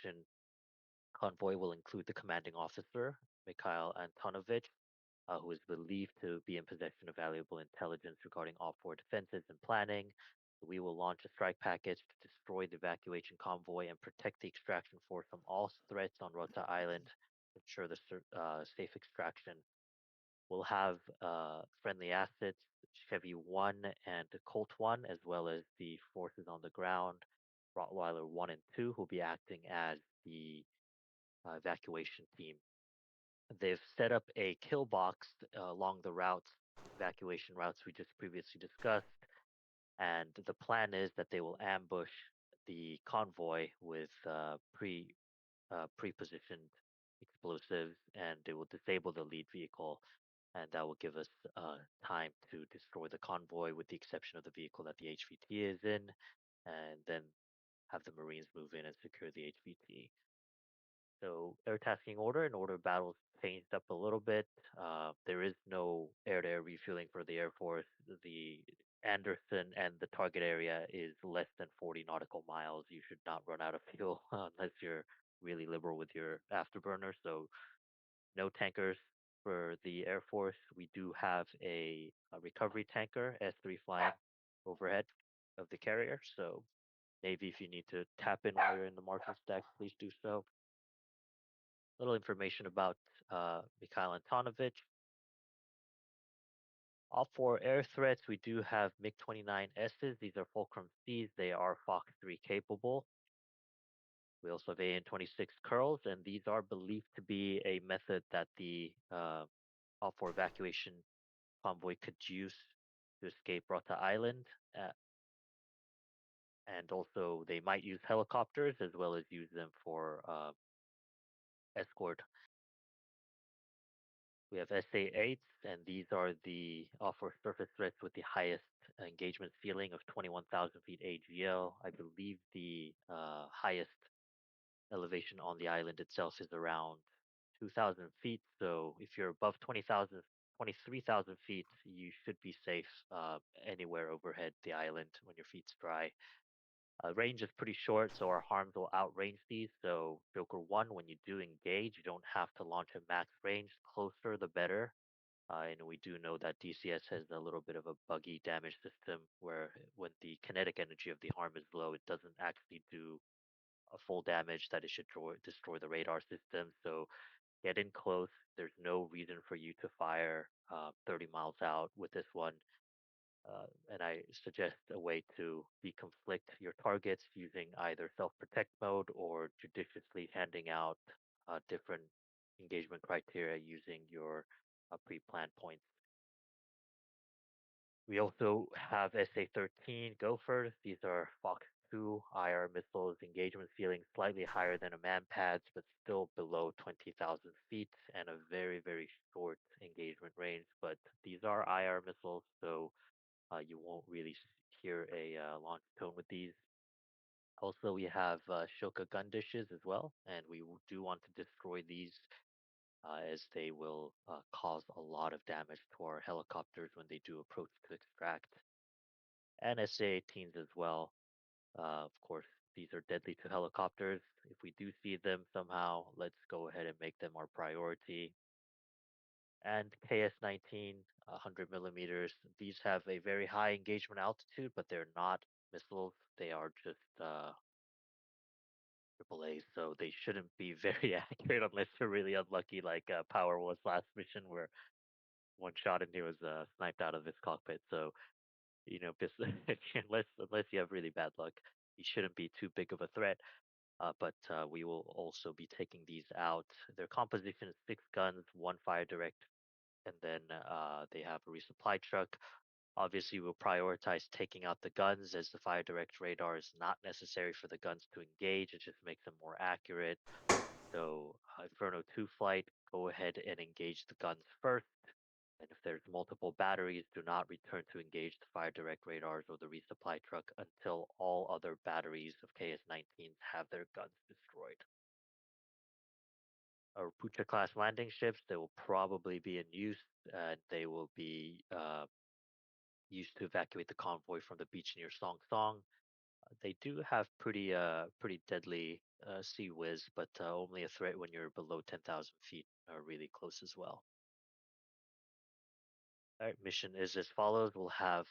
evacuation convoy will include the commanding officer, Mikhail Antonovich, who is believed to be in possession of valuable intelligence regarding offshore defenses and planning. We will launch a strike package to destroy the evacuation convoy and protect the extraction force from all threats on Rota Island, ensure the safe extraction. We'll have friendly assets, Chevy 1 and Colt 1, as well as the forces on the ground, Rottweiler 1 and 2, who'll be acting as the evacuation team. They've set up a kill box along the evacuation routes we just previously discussed, and the plan is that they will ambush the convoy with pre-positioned explosives, and they will disable the lead vehicle, and that will give us time to destroy the convoy, with the exception of the vehicle that the HVT is in, and then have the Marines move in and secure the HVT. So air tasking order and order of battles changed up a little bit. There is no air-to-air refueling for the Air Force. The Anderson and the target area is less than 40 nautical miles. You should not run out of fuel unless you're really liberal with your afterburner. So no tankers for the Air Force. We do have a recovery tanker, S3, flying overhead of the carrier. So Navy, if you need to tap in while you're in the marking stack, please do so. Little information about Mikhail Antonovich. All for air threats, we do have MiG-29Ss. These are Fulcrum Cs. They are Fox 3 capable. We also have AN-26 curls, and these are believed to be a method that the all for evacuation convoy could use to escape Rota Island. And also, they might use helicopters as well as use them for escort. We have SA-8s, and these are the off-road surface threats with the highest engagement ceiling of 21,000 feet AGL. I believe the highest elevation on the island itself is around 2,000 feet. So if you're above 23,000 feet, you should be safe anywhere overhead the island when your feet's dry. Range is pretty short, so our harms will outrange these. So Joker 1, when you do engage, you don't have to launch at max range. Closer, the better. And we do know that DCS has a little bit of a buggy damage system where when the kinetic energy of the harm is low, it doesn't actually do a full damage that it should destroy the radar system. So get in close. There's no reason for you to fire 30 miles out with this one. And I suggest a way to deconflict your targets using either self-protect mode or judiciously handing out different engagement criteria using your pre-planned points. We also have SA-13 Gophers. These are Fox 2 IR missiles, engagement ceiling slightly higher than a MANPADS, but still below 20,000 feet and a very, very short engagement range. But these are IR missiles, so you won't really hear a launch tone with these. Also, we have Shoka gun dishes as well, and we do want to destroy these as they will cause a lot of damage to our helicopters when they do approach to extract. And SA-18s as well. Of course, these are deadly to helicopters. If we do see them somehow, let's go ahead and make them our priority. And KS-19, 100 millimeters. These have a very high engagement altitude, but they're not missiles. They are just AAAs, so they shouldn't be very accurate unless you're really unlucky, like Power was last mission, where one shot and he was sniped out of his cockpit. So unless you have really bad luck, he shouldn't be too big of a threat. But we will also be taking these out. Their composition is 6 guns, 1 fire direct, and then they have a resupply truck. Obviously, we'll prioritize taking out the guns, as the fire direct radar is not necessary for the guns to engage. It just makes them more accurate. So Inferno 2 flight, go ahead and engage the guns first. And if there's multiple batteries, do not return to engage the fire direct radars or the resupply truck until all other batteries of KS-19s have their guns destroyed. Our Pucha class landing ships, they will probably be in use, and they will be used to evacuate the convoy from the beach near Song Song. They do have pretty deadly sea whiz, but only a threat when you're below 10,000 feet or really close as well. All right, mission is as follows. We'll have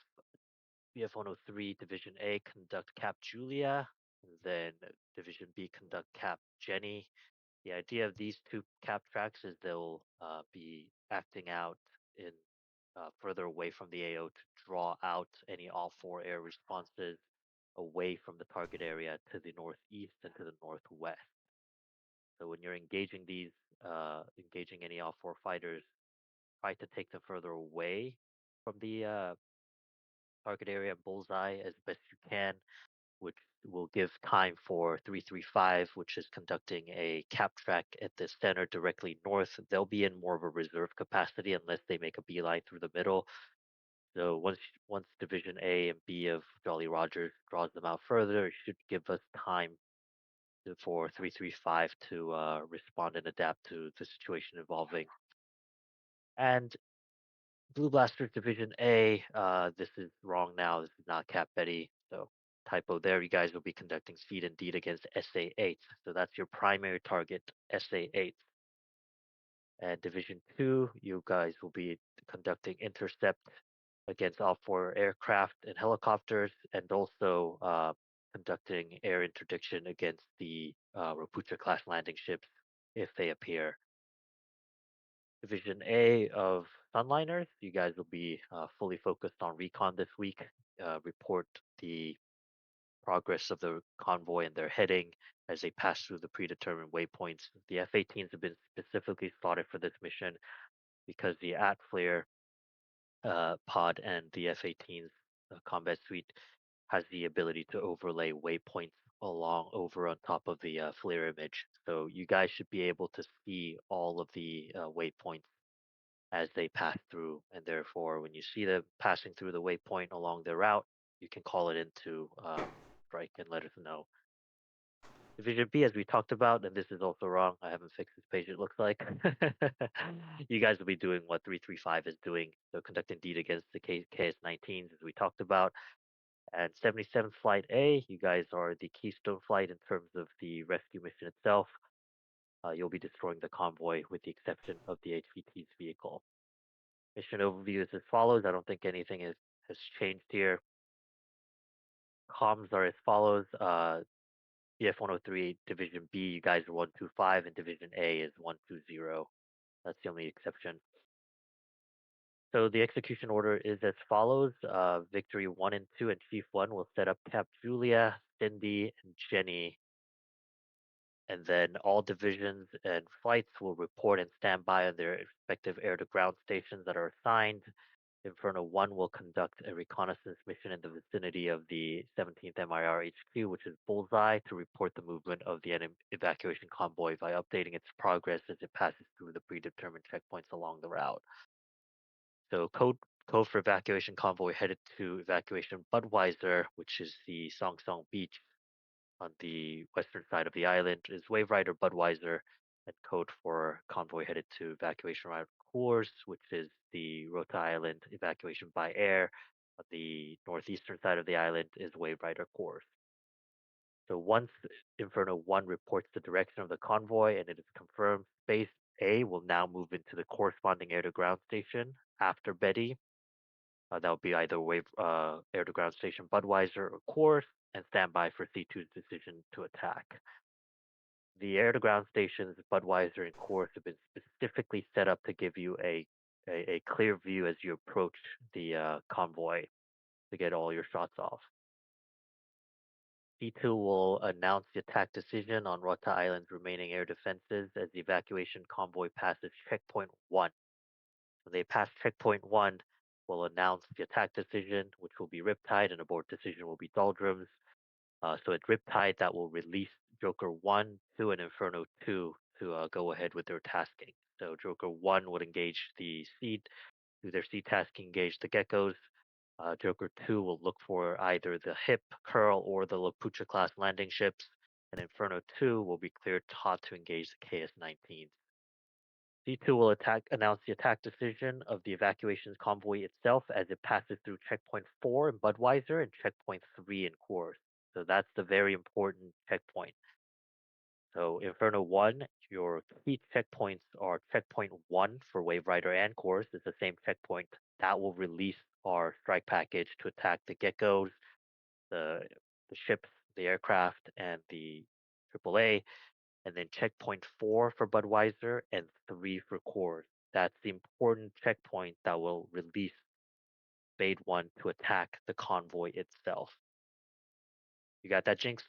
BF-103 Division A conduct Cap Julia, and then Division B conduct Cap Jenny. The idea of these two cap tracks is they'll be acting out in further away from the AO to draw out any all four air responses away from the target area to the northeast and to the northwest. So when you're engaging engaging any all four fighters, try to take them further away from the target area bullseye as best you can, which will give time for 335, which is conducting a cap track at the center directly north. They'll be in more of a reserve capacity unless they make a beeline through the middle. So once Division A and B of Jolly Rogers draws them out further, it should give us time for 335 to respond and adapt to the situation evolving. And Blue Blasters Division A, this is wrong now. This is not Cap Betty. So typo there. You guys will be conducting Seed and Deed against SA-8. So that's your primary target, SA-8. And Division 2, you guys will be conducting intercept against all four aircraft and helicopters, and also conducting air interdiction against the Rapucha class landing ships if they appear. Division A of Sunliners, you guys will be fully focused on recon this week. Report the progress of the convoy and their heading as they pass through the predetermined waypoints. The F-18s have been specifically slotted for this mission because the AT-Flare pod and the F-18's combat suite has the ability to overlay waypoints along over on top of the flare image. So you guys should be able to see all of the waypoints as they pass through, and therefore, when you see them passing through the waypoint along their route, you can call it into strike and let us know. Division B, as we talked about, and this is also wrong. I haven't fixed this page. It looks like you guys will be doing what 335 is doing, so conducting deed against the KS-19s, as we talked about. And 77th Flight A, you guys are the keystone flight in terms of the rescue mission itself. You'll be destroying the convoy with the exception of the HVT's vehicle. Mission overview is as follows. I don't think anything has changed here. Comms are as follows. BF-103 Division B, you guys are 125, and Division A is 120. That's the only exception. So the execution order is as follows. Victory 1 and 2 and Chief 1 will set up Cap Julia, Cindy, and Jenny. And then all divisions and flights will report and stand by on their respective air-to-ground stations that are assigned. Inferno 1 will conduct a reconnaissance mission in the vicinity of the 17th MIR HQ, which is Bullseye, to report the movement of the enemy evacuation convoy by updating its progress as it passes through the predetermined checkpoints along the route. So code for evacuation convoy headed to evacuation Budweiser, which is the Song Song Beach on the western side of the island, is Wave Rider Budweiser, and code for convoy headed to evacuation route Course, which is the Rota Island evacuation by air. On the northeastern side of the island is Wave Rider Course. So once Inferno 1 reports the direction of the convoy and it is confirmed, Base A will now move into the corresponding air-to-ground station after Betty. That would be either Wave air-to-ground station Budweiser or Course, and stand by for C2's decision to attack. The air-to-ground stations Budweiser and Course have been specifically set up to give you a clear view as you approach the convoy to get all your shots off. C2 will announce the attack decision on Rota Island's remaining air defenses as the evacuation convoy passes checkpoint 1. When they pass checkpoint 1, we'll announce the attack decision, which will be Riptide, and abort decision will be Doldrums. So at Riptide, that will release Joker 1, 2, and Inferno 2 to go ahead with their tasking. So Joker 1 would engage the seed, do their seed tasking, engage the geckos. Joker 2 will look for either the HIP, Curl, or the Lapucha class landing ships. And Inferno 2 will be cleared hot to engage the KS-19s. C2 will announce the attack decision of the evacuations convoy itself as it passes through checkpoint 4 in Budweiser and checkpoint 3 in Course. So that's the very important checkpoint. So Inferno 1, your key checkpoints are checkpoint 1 for Wave Rider and Course. It's the same checkpoint that will release our strike package to attack the geckos, the the ships, the aircraft, and the AAA. And then checkpoint 4 for Budweiser and 3 for Course. That's the important checkpoint that will release Spade 1 to attack the convoy itself. You got that, Jinx?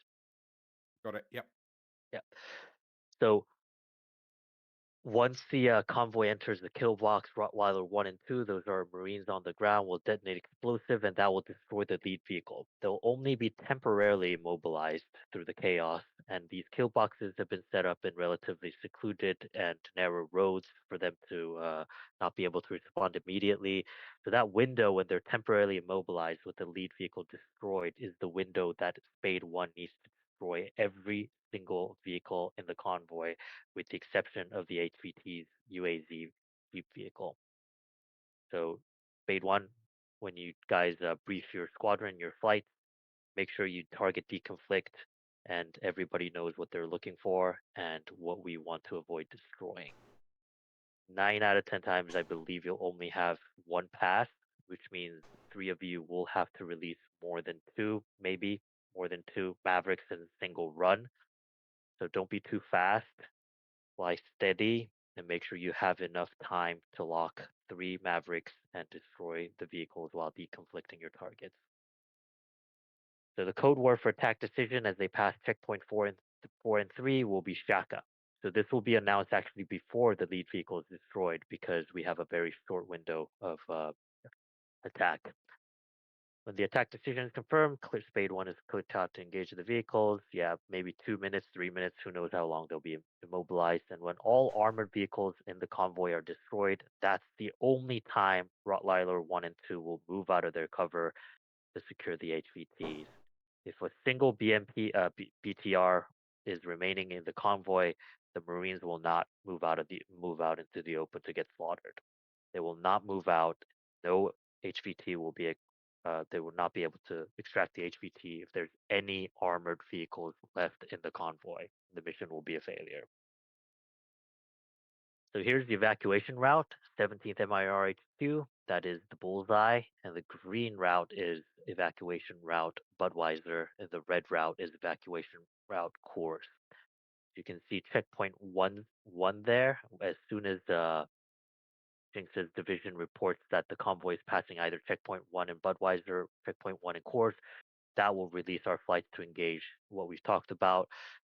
Got it. Yep. Yeah. So once the convoy enters the kill box, Rottweiler 1 and 2, those are Marines on the ground, will detonate explosive and that will destroy the lead vehicle. They'll only be temporarily immobilized through the chaos, and these kill boxes have been set up in relatively secluded and narrow roads for them to not be able to respond immediately. So that window when they're temporarily immobilized with the lead vehicle destroyed is the window that Spade 1 needs to destroy every single vehicle in the convoy with the exception of the HVT's UAZ Jeep vehicle. So, Spade 1, when you guys brief your squadron, your flights, make sure you target deconflict and everybody knows what they're looking for and what we want to avoid destroying. 9 out of 10 times, I believe you'll only have one pass, which means 3 of you will have to release more than 2, maybe more than 2 Mavericks in a single run. So don't be too fast. Fly steady and make sure you have enough time to lock 3 Mavericks and destroy the vehicles while deconflicting your targets. So the code word for attack decision as they pass checkpoint 4 and 3 will be Shaka. So this will be announced actually before the lead vehicle is destroyed because we have a very short window of attack. When the attack decision is confirmed, clear Spade 1 is clicked out to engage the vehicles. Yeah, maybe 2 minutes, 3 minutes, who knows how long they'll be immobilized. And when all armored vehicles in the convoy are destroyed, that's the only time Rottweiler 1 and 2 will move out of their cover to secure the HVTs. If a single BTR is remaining in the convoy, the Marines will not move out into the open to get slaughtered. They will not move out. No HVT will be. They will not be able to extract the HVT if there's any armored vehicles left in the convoy. The mission will be a failure. So here's the evacuation route, 17th MIRHQ. That is the bullseye, and the green route is evacuation route Budweiser, and the red route is evacuation route Course. You can see checkpoint one there. As soon as Jinx's division reports that the convoy is passing either checkpoint 1 in Budweiser, checkpoint 1 in Course, that will release our flights to engage what we've talked about.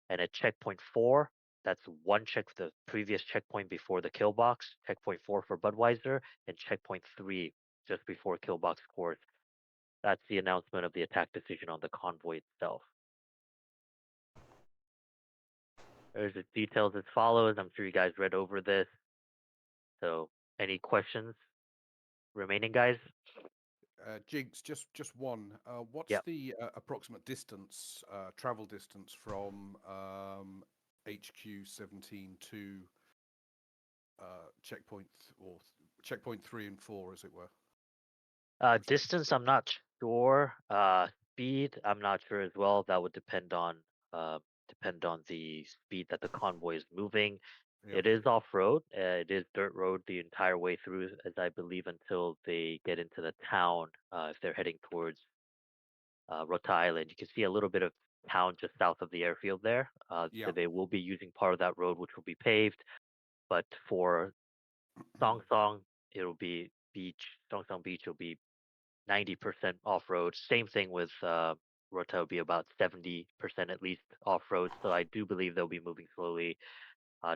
And at checkpoint 4, that's one check the previous checkpoint before the kill box, checkpoint 4 for Budweiser, and checkpoint 3 just before kill box Course. That's the announcement of the attack decision on the convoy itself. There's the details as follows. I'm sure you guys read over this. So, any questions remaining, guys? Jigs, just one. What's Yep. the approximate distance, travel distance from HQ-17 to checkpoint or checkpoint 3 and 4, as it were? Distance, I'm not sure. Speed, I'm not sure as well. That would depend on the speed that the convoy is moving. Yep. It is off road. It is dirt road the entire way through, as I believe, until they get into the town. If they're heading towards Rota Island, you can see a little bit of town just south of the airfield there. So Yeah. they will be using part of that road, which will be paved. But for Song Song, it'll be beach. Song Song Beach will be 90% off road. Same thing with Rota will be about 70% at least off road. So I do believe they'll be moving slowly.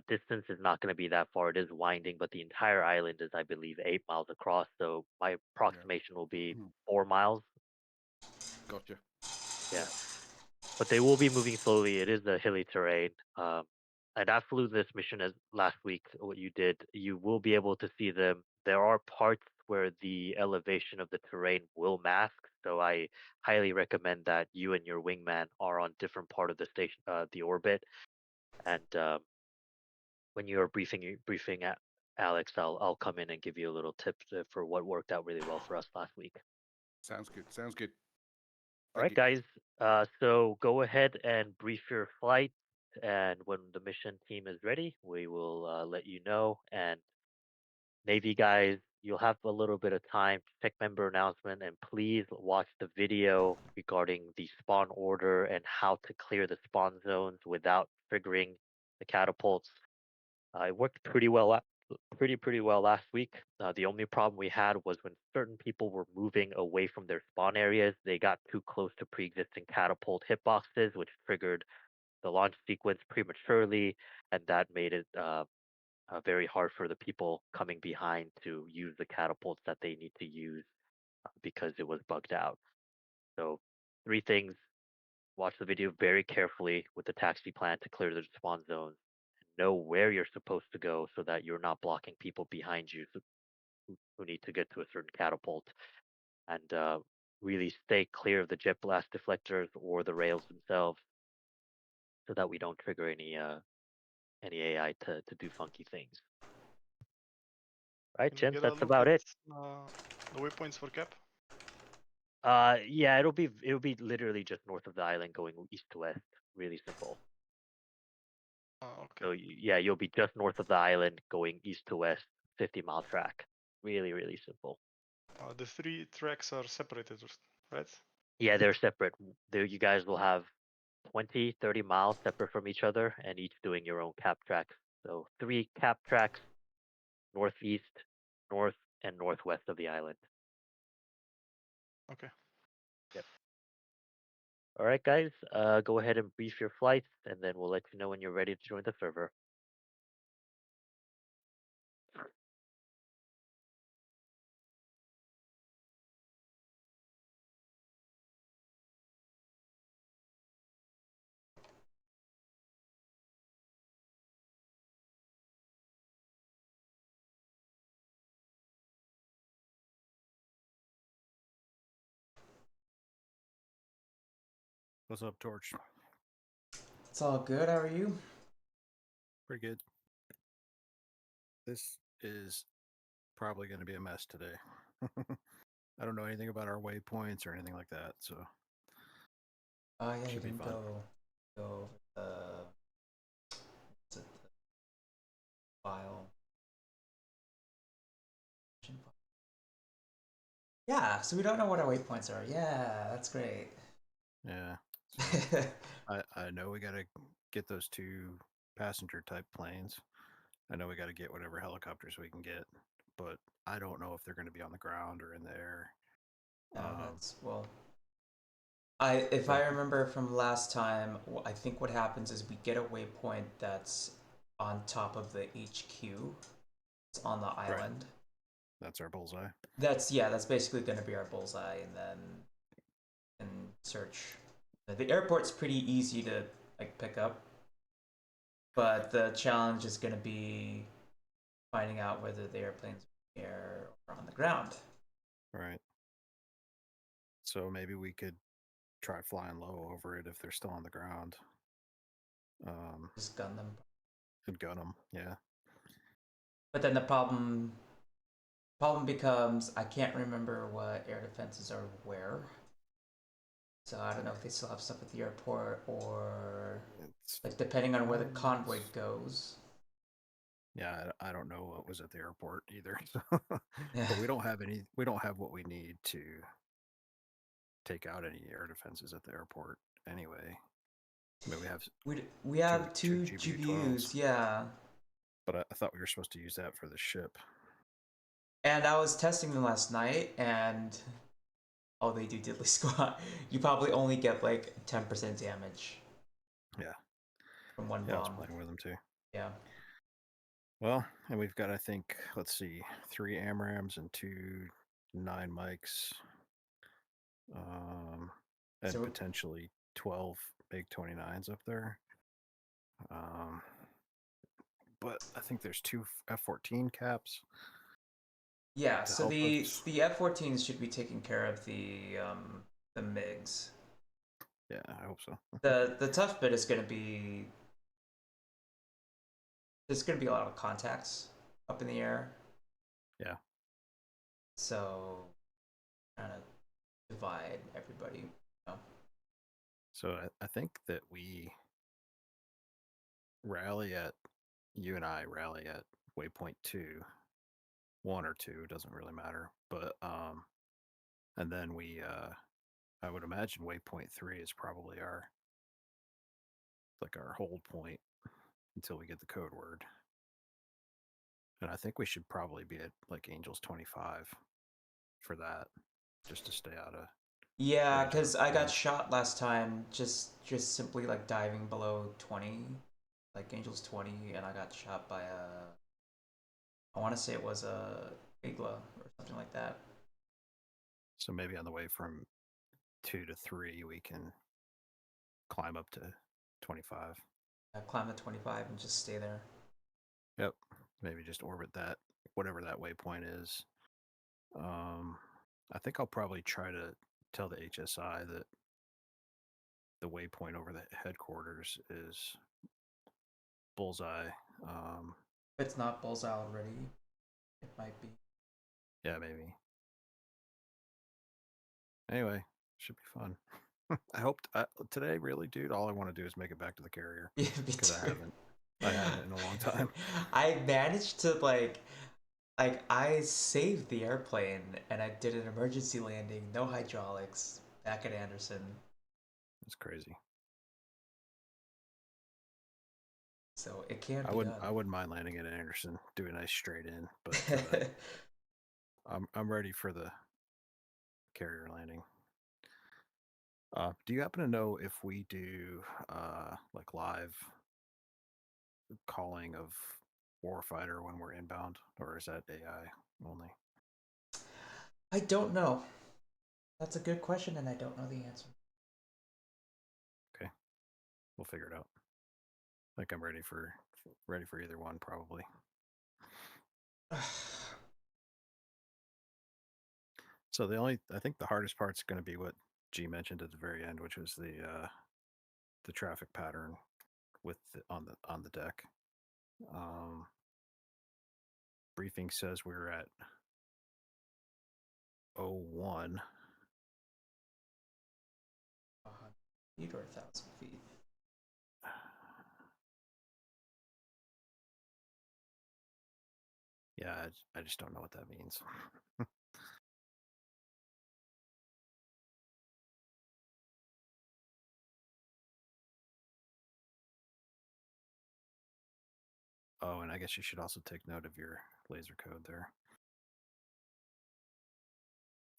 Distance is not going to be that far. It is winding, but the entire island is, I believe, 8 miles across. So my Yeah. approximation will be 4 miles. Gotcha. Yeah, Yeah. but they will be moving slowly. It is a hilly terrain. And I flew this mission as last week. What you did, you will be able to see them. There are parts where the elevation of the terrain will mask. So I highly recommend that you and your wingman are on different part of the station, the orbit. And when you are briefing at Alex, I'll come in and give you a little tip for what worked out really well for us last week. Sounds good. Sounds good. All right, guys. So go ahead and brief your flight, and when the mission team is ready, we will let you know. And Navy guys, you'll have a little bit of time to check member announcement, and please watch the video regarding the spawn order and how to clear the spawn zones without triggering the catapults. It worked pretty well last week. The only problem we had was when certain people were moving away from their spawn areas, they got too close to pre-existing catapult hitboxes, which triggered the launch sequence prematurely, and that made it very hard for the people coming behind to use the catapults that they need to use because it was bugged out. So, three things: watch the video very carefully with the taxi plan to clear the spawn zones. Know where you're supposed to go so that you're not blocking people behind you who need to get to a certain catapult. And really stay clear of the jet blast deflectors or the rails themselves so that we don't trigger any AI to do funky things. Right, Can we gents, get a that's look about at it. the waypoints for cap? Yeah, it'll be literally just north of the island going east to west. Really simple. Okay. So yeah, you'll be just north of the island going east to west, 50-mile track. Really simple. The three tracks are separated, right? Yeah, they're separate. There, you guys will have 20, 30 miles separate from each other and each doing your own cap tracks. So three cap tracks, northeast, north, and northwest of the island. Okay. Yep. All right, guys. Go ahead and brief your flights, and then we'll let you know when you're ready to join the server. What's up, Torch? It's all good. How are you? Pretty good. This is probably going to be a mess today. I don't know anything about our waypoints or anything like that, so Oh yeah, you should be didn't fun. go over the file. Yeah, so we don't know what our waypoints are. Yeah, that's great. Yeah. So I know we got to get those two passenger type planes. I know we got to get whatever helicopters we can get, but I don't know if they're going to be on the ground or in the air. That's well. If I remember from last time, I think what happens is we get a waypoint that's on top of the HQ. It's on the Right. island. That's our bullseye. That's basically going to be our bullseye, and then and search. The airport's pretty easy to like pick up, but the challenge is going to be finding out whether the airplane's in the air or on the ground. Right. So maybe we could try flying low over it if they're still on the ground. Just gun them. And gun them, yeah. But then the problem becomes I can't remember what air defenses are where. So I don't know if they still have stuff at the airport or It's like depending on where the convoy goes. Yeah, I don't know what was at the airport either. Yeah. But we don't have what we need to take out any air defenses at the airport anyway. I mean, We have two GBU-12s. GBUs, yeah. But I thought we were supposed to use that for the ship. And I was testing them last night, and oh, they do diddly squat. You probably only get like 10% damage. Yeah. From one Yeah, I was bomb. playing with them too. Yeah. Well, and we've got, I think, let's see, 3 AMRAAMs and 2 9 mics. And So potentially 12 MiG-29s up there. But I think there's 2 F-14 caps. yeah, so the us. F-14s should be taking care of the MiGs. Yeah, I hope so. The tough bit is going to be there's going to be a lot of contacts up in the air. Yeah. So trying to divide everybody. No. So I think that you and I rally at waypoint 2, 1 or 2, doesn't really matter. But and then I would imagine waypoint 3 is probably our hold point until we get the code word. And I think we should probably be at like Angels 25 for that, just to stay out of. Yeah, range of because I got planes. shot last time just simply like diving below 20, like Angels 20, and I got shot by I want to say it was a Igla or something like that. So maybe on the way from 2 to 3, we can climb up to 25. I climb to 25 and just stay there. Yep. Maybe just orbit that, whatever that waypoint is. I think I'll probably try to tell the HSI that the waypoint over the headquarters is bullseye. If it's not bullseye already, it might be. Yeah, maybe. Anyway, should be fun. I hope today, really, dude. All I want to do is make it back to the carrier Yeah, me because I too. haven't in a long time. I managed to like I saved the airplane and I did an emergency landing, no hydraulics, back at Anderson. It's crazy. So it can I be wouldn't done. mind landing at Anderson, do a nice straight in, but I'm ready for the carrier landing. Do you happen to know if we do like live calling of warfighter when we're inbound, or is that AI only? I don't know. That's a good question, and I don't know the answer. Okay, we'll figure it out. I think I'm ready for either one, probably. So I think the hardest part's going to be what G mentioned at the very end, which was the traffic pattern on the deck. Briefing says we're at 01. 100 feet or 1,000 feet? Yeah, I just don't know what that means. Oh, and I guess you should also take note of your laser code there.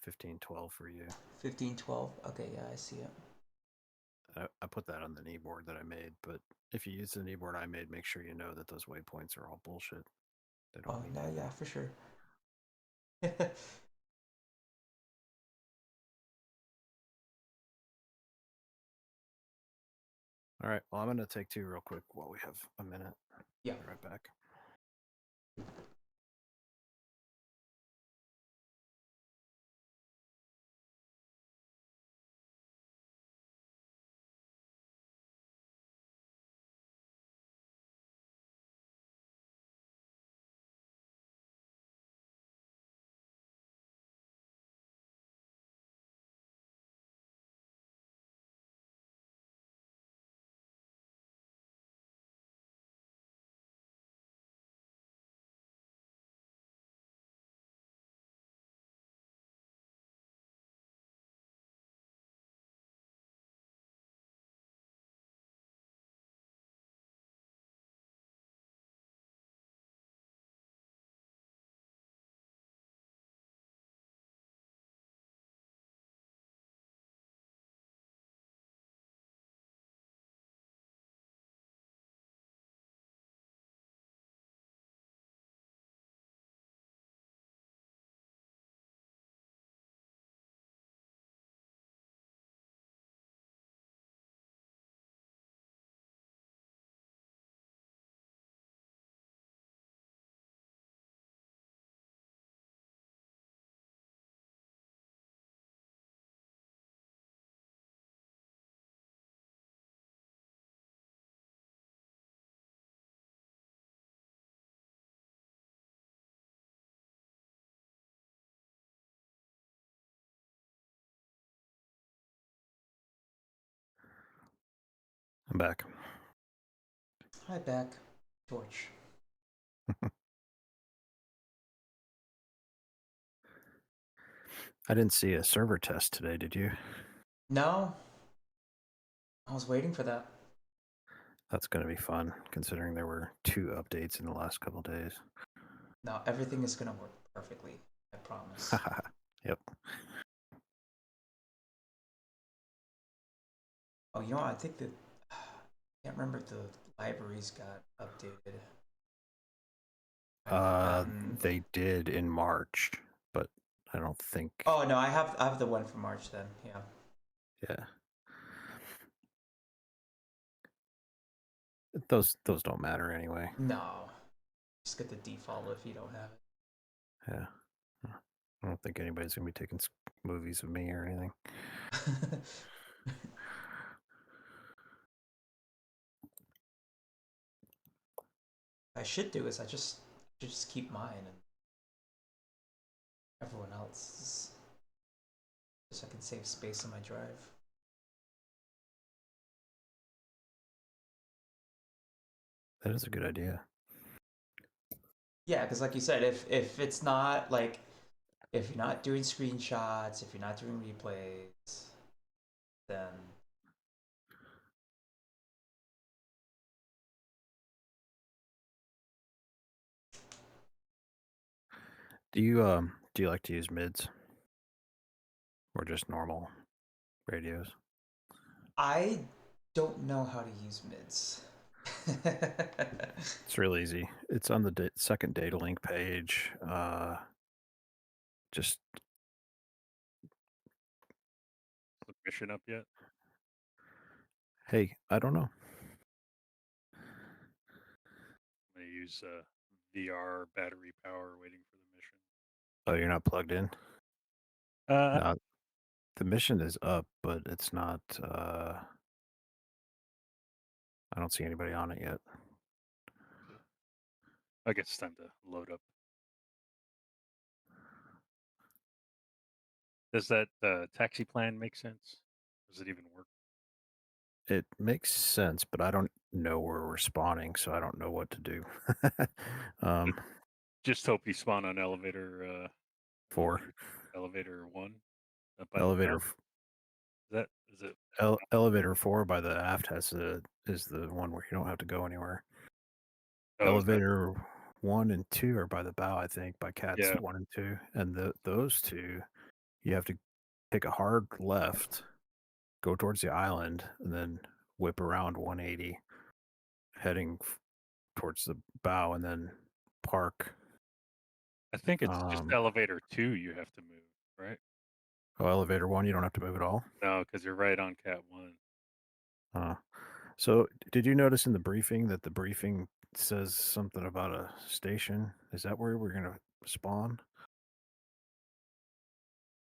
1512 for you. 1512? Okay, yeah, I see it. I put that on the knee board that I made, but if you use the knee board I made, make sure you know that those waypoints are all bullshit. They don't mean No, anything. yeah, for sure. All right, well, I'm going to take 2 real quick while we have a minute. Yeah. Be right back. I'm back. Hi, back. Torch. I didn't see a server test today, did you? No. I was waiting for that. That's going to be fun, considering there were 2 updates in the last couple days. No, everything is gonna work perfectly. I promise. Yep. Oh, you know what? I think that I can't remember if the libraries got updated. I've forgotten. They did in March, but I don't think. Oh no, I have the one from March then. Yeah. Yeah. Those don't matter anyway. No. Just get the default if you don't have it. Yeah. I don't think anybody's gonna be taking movies of me or anything. I should do is I should just keep mine and everyone else's, just so I can save space on my drive. That is a good idea. Yeah, because like you said, if it's not like if you're not doing screenshots, if you're not doing replays, then Do you like to use mids or just normal radios? I don't know how to use mids. It's real easy. It's on the second data link page. Just The mission up yet? hey, I don't know. I'm gonna use VR battery power waiting for the mission. Oh, you're not plugged in? No, the mission is up, but it's not. I don't see anybody on it yet. I guess it's time to load up. Does that taxi plan make sense? Does it even work? It makes sense, but I don't know where we're spawning, so I don't know what to do. Just hope you spawn on elevator 4. elevator 1. Up by Elevator. The is it? Elevator 4 by the aft is the one where you don't have to go anywhere. Oh, Elevator 1 and 2 are by the bow, I think, by cats Yeah. 1 and 2, and those 2, you have to take a hard left, go towards the island, and then whip around 180, heading towards the bow, and then park. I think it's just elevator 2 you have to move, right? Oh, elevator 1, you don't have to move at all? No, because you're right on cat 1. So did you notice in the briefing that the briefing says something about a station? Is that where we're gonna spawn?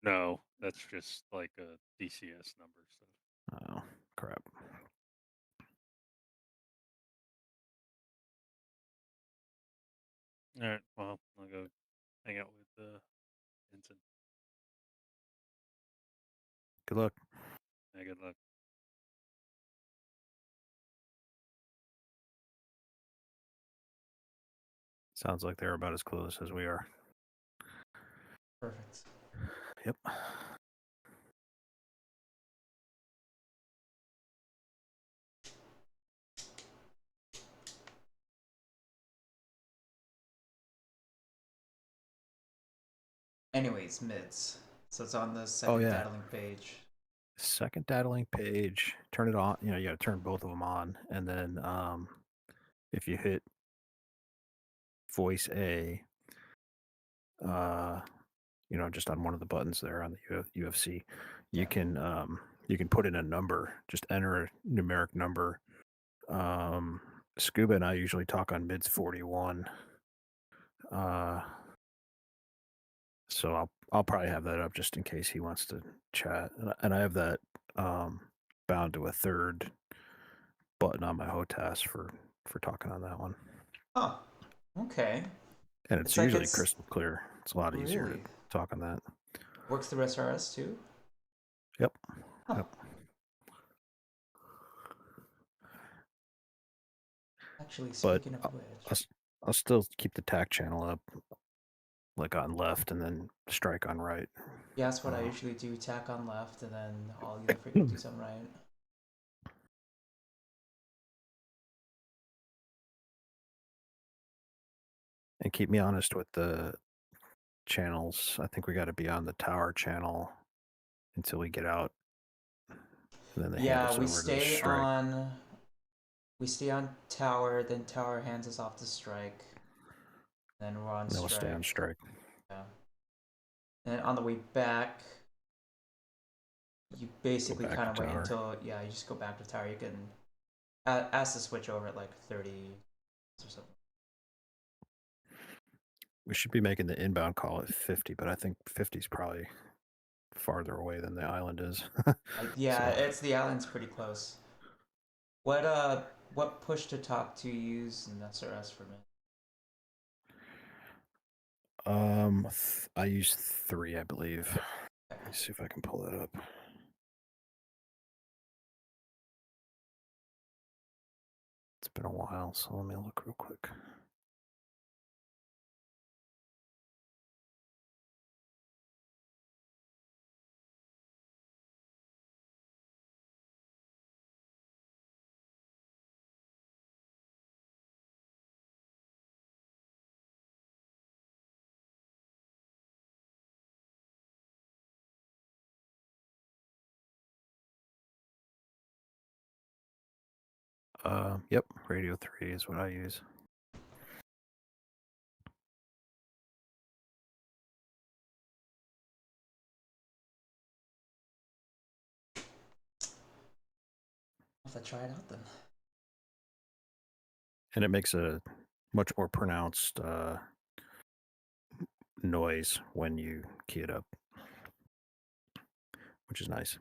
No, that's just like a DCS number stuff. Oh, crap. All right, well, I'll go hang out with Vincent. Good luck. Yeah, good luck. Sounds like they're about as close as we are. Perfect. Yep. Anyways, mids. So it's on the second yeah. data link page. Second data link page, turn it on. You know, you got to turn both of them on, and then if you hit voice A, you know, just on one of the buttons there on the UFC, you can put in a number. Just enter a numeric number. Scuba and I usually talk on mids 41. So I'll probably have that up just in case he wants to chat, and I have that bound to a third button on my HOTAS for talking on that one. Oh, okay. And it's like usually crystal clear. It's a lot easier Really? to talk on that. Works through SRS too? Yep. Huh. Yep. Actually, But speaking of I'll, which, I'll still keep the tack channel up, like on left, and then strike on right. yeah, that's what I usually do. Tack on left, and then all the other frequencies on right. And keep me honest with the channels. I think we got to be on the tower channel until we get out, and then they hand Yeah, us we over to the stay strike. on. We stay on tower, then tower hands us off to strike. Then we're on And then we'll stay on strike. strike. Yeah. And on the way back, you basically back kind to of wait tower. until you just go back to tower. You can ask to switch over at like 30 or something. We should be making the inbound call at 50, but I think 50 is probably farther away than the island is. Yeah, So, it's the island's pretty close. What push to talk to use in SRS for me? I use 3, I believe. Let me see if I can pull that up. It's been a while, so let me look real quick. Yep, radio 3 is what I use. I'll have to try it out then. And it makes a much more pronounced noise when you key it up, which is nice.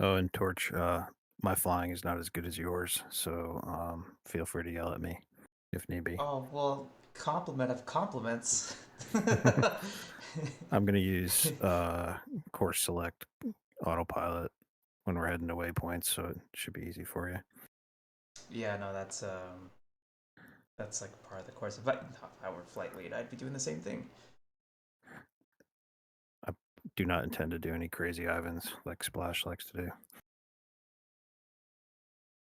Oh, and Torch, my flying is not as good as yours, so feel free to yell at me if need be. Oh, well, compliment of compliments. I'm gonna use course select autopilot when we're heading to waypoints, so it should be easy for you. Yeah, no, that's like part of the course. If I were flight lead, I'd be doing the same thing. I do not intend to do any crazy Ivans like Splash likes to do.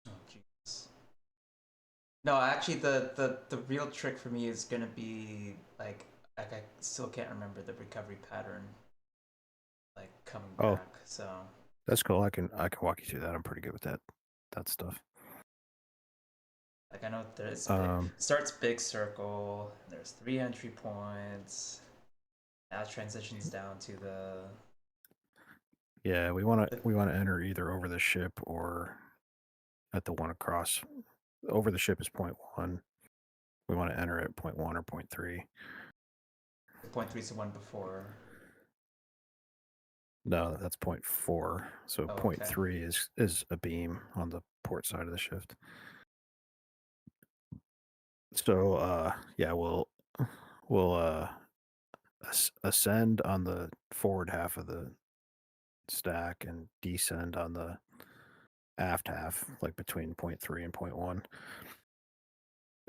Oh, jeez. No, actually, the real trick for me is gonna be like I still can't remember the recovery pattern, like coming Oh. back. So That's cool. I can walk you through that. I'm pretty good with that stuff. like I know there's starts big circle. There's 3 entry points. Now it transitions down to the. Yeah, we want to enter either over the ship or at the one across. Over the ship is 0.1. We want to enter at 0.1 or 0.3. 0.3 is the one before. No, that's 0.4. So Oh, 0.3 is a beam on the port side of the shift. So yeah, we'll ascend on the forward half of the stack and descend on the aft half, like between 0.3 and 0.1.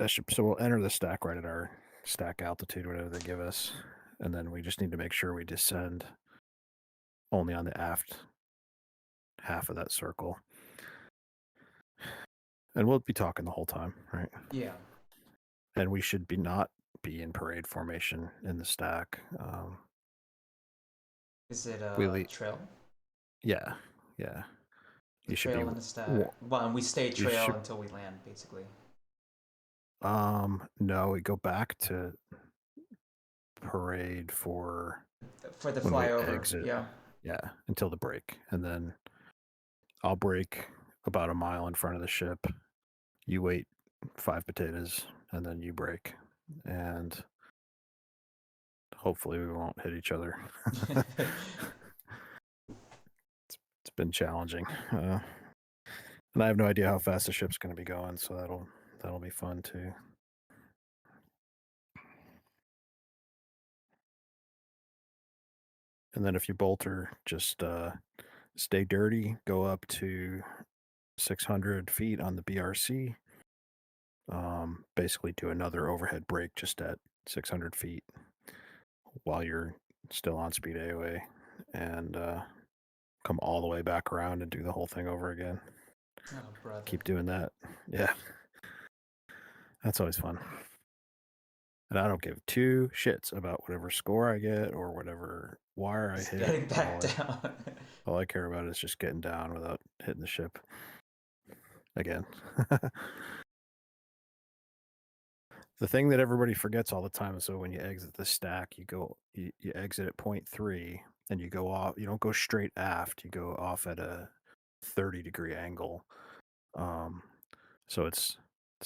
So we'll enter the stack right at our stack altitude, whatever they give us, and then we just need to make sure we descend only on the aft half of that circle. And we'll be talking the whole time, right? Yeah. And we should not be in parade formation in the stack. Is it a trail? Yeah. You should be trail in the stack. Well, and we stay trail until we land, basically. No, we go back to parade for the flyover. Exit. Yeah, until the break, and then I'll break about a mile in front of the ship. You wait 5 potatoes, and then you break, and hopefully we won't hit each other. It's been challenging, and I have no idea how fast the ship's going to be going, so that'll be fun too. And then if you bolter, just stay dirty, go up to 600 feet on the BRC. Basically do another overhead break just at 600 feet while you're still on speed AOA, and come all the way back around and do the whole thing over again. Oh, brother. Keep doing that. Yeah. That's always fun. And I don't give 2 shits about whatever score I get or whatever wire I hit. Getting back down. All I care about is just getting down without hitting the ship again. The thing that everybody forgets all the time is, so when you exit the stack, you exit at 0.3 and you go off. You don't go straight aft. You go off at a 30-degree angle. So it's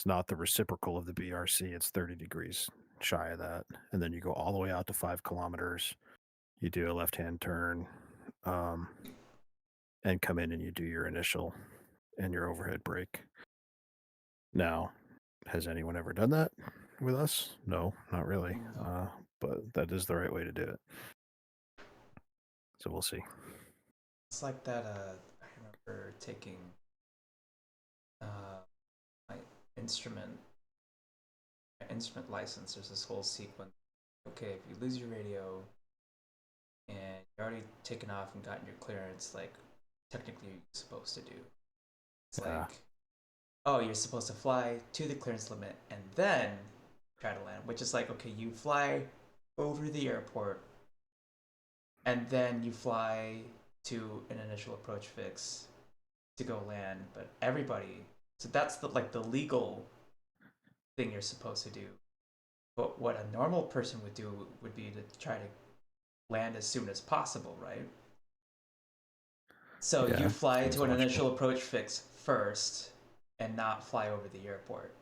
not the reciprocal of the BRC. It's 30 degrees shy of that, and then you go all the way out to 5 kilometers. You do a left-hand turn, and come in and you do your initial and your overhead brake. Now, has anyone ever done that with us? No, not really. No. But that is the right way to do it. So we'll see. It's like that. I remember taking my instrument license. There's this whole sequence. Okay, if you lose your radio and you're already taken off and gotten your clearance, like technically you're supposed to do. It's like, oh, you're supposed to fly to the clearance limit and then try to land, which is like, okay, you fly over the airport and then you fly to an initial approach fix to go land. But so that's the legal thing you're supposed to do. But what a normal person would do would be to try to land as soon as possible, right? So you fly to an initial approach fix first and not fly over the airport.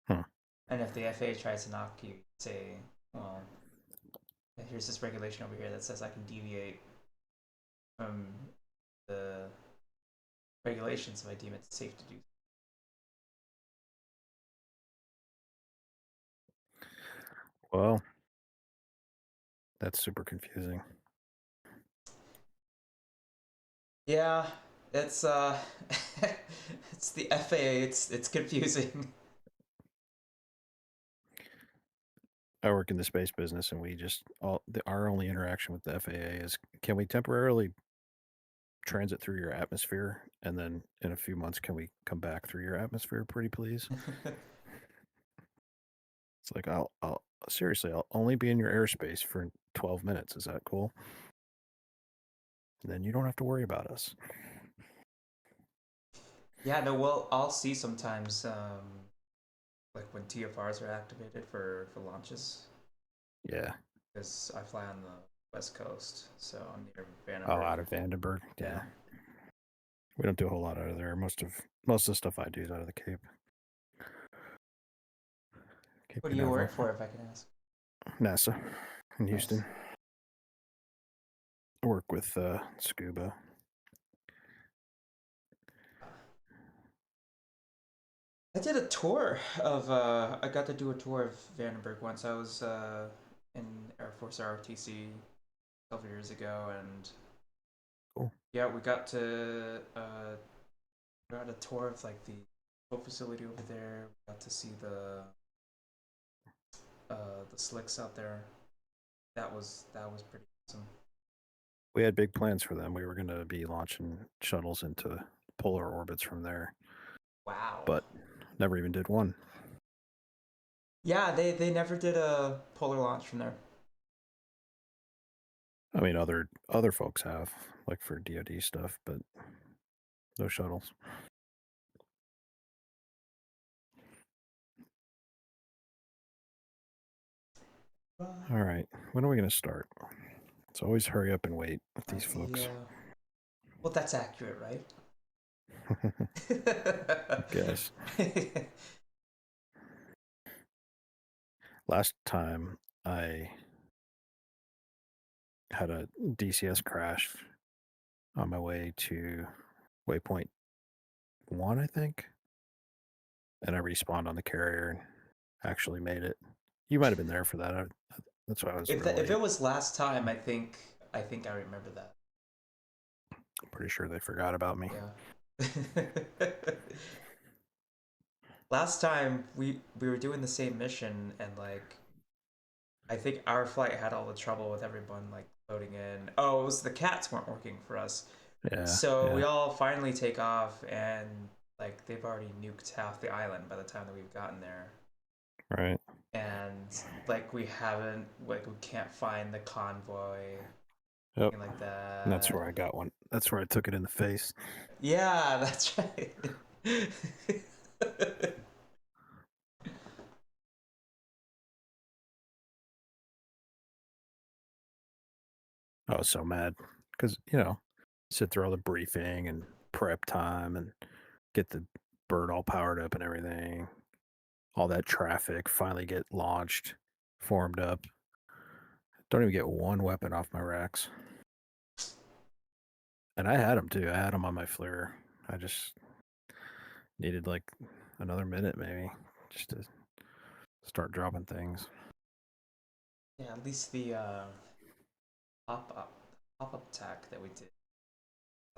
And if the FAA tries to knock you, say, well, here's this regulation over here that says I can deviate the regulations if I deem it safe to do. Well, that's super confusing. Yeah, it's it's the FAA. It's confusing. I work in the space business, and we just our only interaction with the FAA is, can we temporarily transit through your atmosphere, and then in a few months, can we come back through your atmosphere, pretty please? It's like, I'll seriously, I'll only be in your airspace for 12 minutes. Is that cool? And then you don't have to worry about us. Yeah, no, well, I'll see sometimes, like when TFRs are activated for launches, Yeah. because I fly on the West Coast, so I'm near Oh, Vandenberg. out of Vandenberg. Yeah. Yeah. We don't do a whole lot out of there. Most of the stuff I do is out of the Cape. Cape What do you Canaveral. work for, if I can ask? NASA in Nice. Houston. I work with scuba. I did a tour of. I got to do a tour of Vandenberg once. I was in Air Force ROTC 12 years ago, and Cool. yeah, we got to got a tour of like the whole facility over there. We got to see the slicks out there. That was pretty awesome. We had big plans for them. We were going to be launching shuttles into polar orbits from there, Wow. but never even did one. Yeah, they never did a polar launch from there. I mean, other folks have, like for DoD stuff, but no shuttles. All right, when are we going to start? It's always hurry up and wait with these folks. Well, that's accurate, right? Guess. Last time I had a DCS crash on my way to waypoint 1, I think, and I respawned on the carrier and actually made it. You might have been there for that. That's why I was. If it was last time, I think I remember that. I'm pretty sure they forgot about me. Yeah. Last time we were doing the same mission, and like I think our flight had all the trouble with everyone like loading in. Oh, it was the cats weren't working for us. Yeah. So we all finally take off, and like they've already nuked half the island by the time that we've gotten there. Right. And like we can't find the convoy. Yep. Like that. And that's where I got one. That's where I took it in the face. Yeah, that's right. I was so mad because, sit through all the briefing and prep time and get the bird all powered up and everything. All that traffic, finally get launched, formed up. Don't even get one weapon off my racks. And I had them too. I had them on my flare. I just needed like another minute maybe just to start dropping things. Yeah, at least the pop-up attack that we did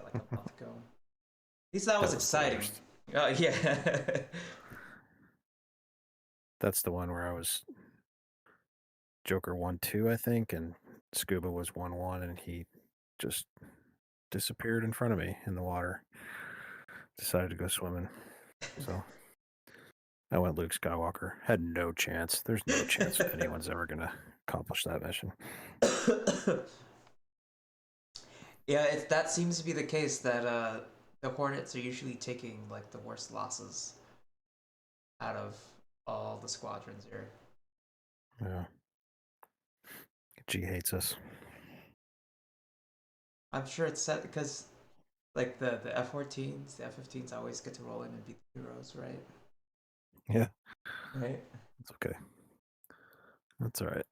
like a month ago. At least that was exciting. Yeah. That's the one where I was Joker 1-2, I think, and Scuba was 1-1, and he just disappeared in front of me in the water. Decided to go swimming. So I went Luke Skywalker. Had no chance. There's no chance anyone's ever going to accomplish that mission. Yeah, that seems to be the case, that the Hornets are usually taking like the worst losses out of all the squadrons here. Yeah. G hates us. I'm sure it's set because like the F-14s, the F-15s always get to roll in and beat the heroes, right? Yeah. Right? It's okay. That's all right.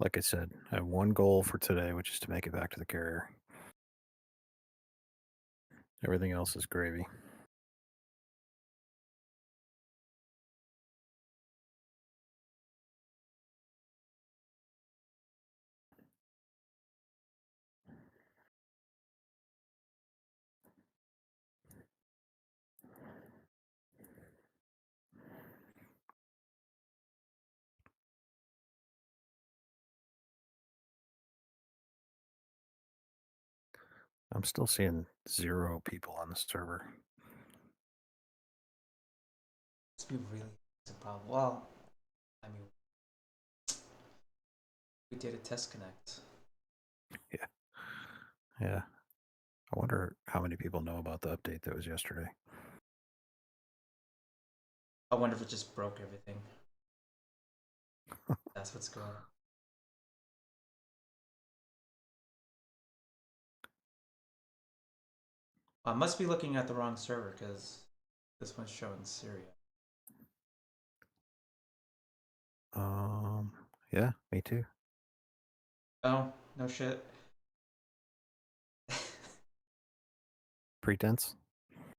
Like I said, I have one goal for today, which is to make it back to the carrier. Everything else is gravy. I'm still seeing 0 people on the server. Must be really a problem. Well, I mean, we did a test connect. Yeah. I wonder how many people know about the update that was yesterday. I wonder if it just broke everything. That's what's going on. I must be looking at the wrong server because this one's showing Syria. Yeah, me too. Oh, no shit. Pretense?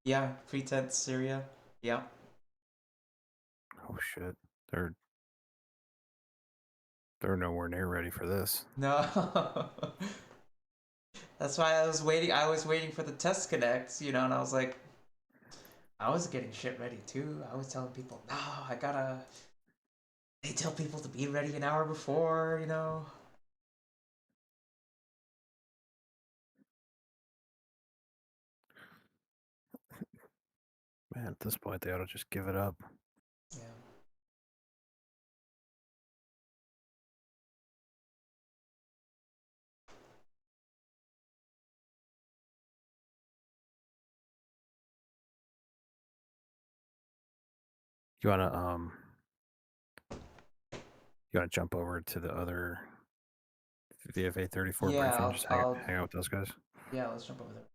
Yeah, pretense Syria. Yeah. Oh shit. They're nowhere near ready for this. No. That's why I was waiting. I was waiting for the test connects, and I was like, I was getting shit ready too. I was telling people, no, I gotta. They tell people to be ready an hour before. Man, at this point, they ought to just give it up. Yeah. You wanna jump over to the other VFA 34 Yeah, briefing? Just hang out with those guys. Yeah, let's jump over there.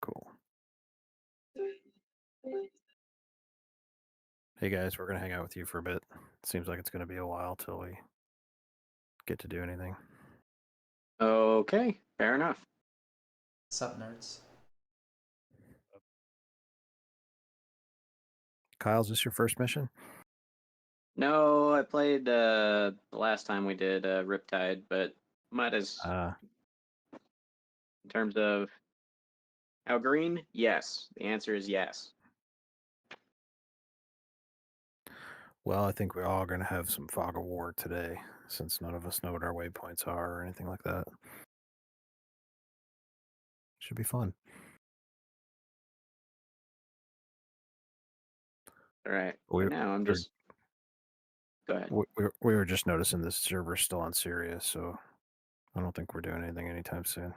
Cool. Hey guys, we're gonna hang out with you for a bit. Seems like it's gonna be a while till we get to do anything. Okay, fair enough. Sup, nerds? Kyle, is this your first mission? No, I played the last time we did Riptide, but might as in terms of how green, yes. The answer is yes. Well, I think we're all gonna have some fog of war today, since none of us know what our waypoints are or anything like that. Should be fun. All right. We- Now I'm we're- just. Go ahead. We were just noticing this server's still on Syria, so I don't think we're doing anything anytime soon.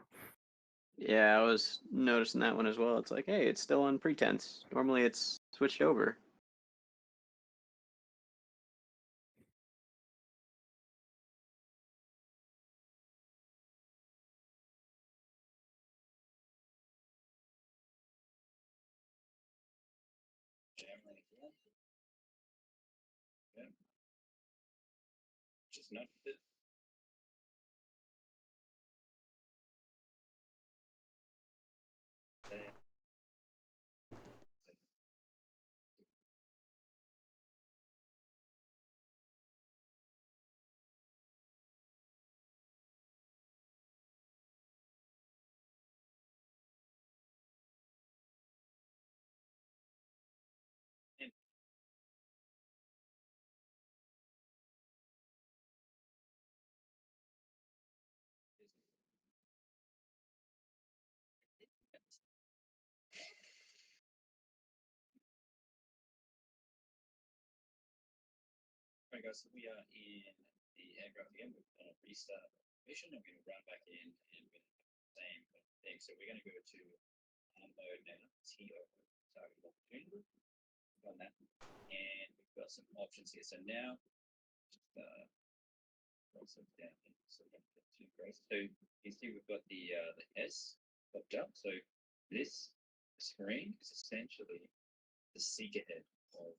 Yeah, I was noticing that one as well. It's like, hey, it's still on pretense. Normally it's switched over. Just not Right, guys, so we are in the aircraft again. We're going to restart the mission. I'm going to run back in and we're going to do the same thing. So we're going to go to mode now, TO, target opportunity. On that. And we've got some options here. So now, just cross it down. So you see we've got the S popped up. So this screen is essentially the seek ahead of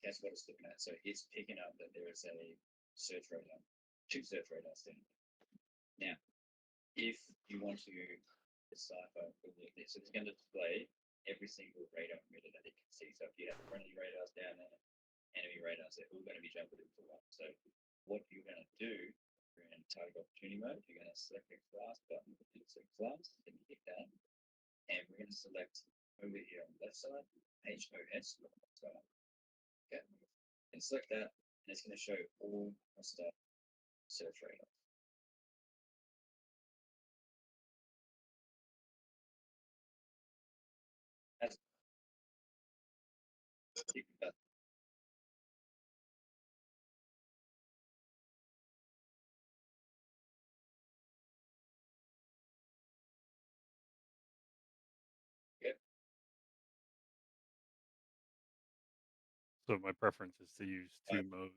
that's what it's looking at. So it's picking up that there is a search radar 2 search radars down. Now, if you want to decipher this, so it's going to display every single radar emitter that it can see. So if you have friendly radars down there, enemy radars, they're all going to be jumping into one. So what you're going to do, you're in target opportunity mode, you're going to select the class button, select class, then you hit that, and we're going to select over here on the left side, HOS, okay, and select that, and it's going to show all hostile search radars. That's So my preference is to use 2 modes,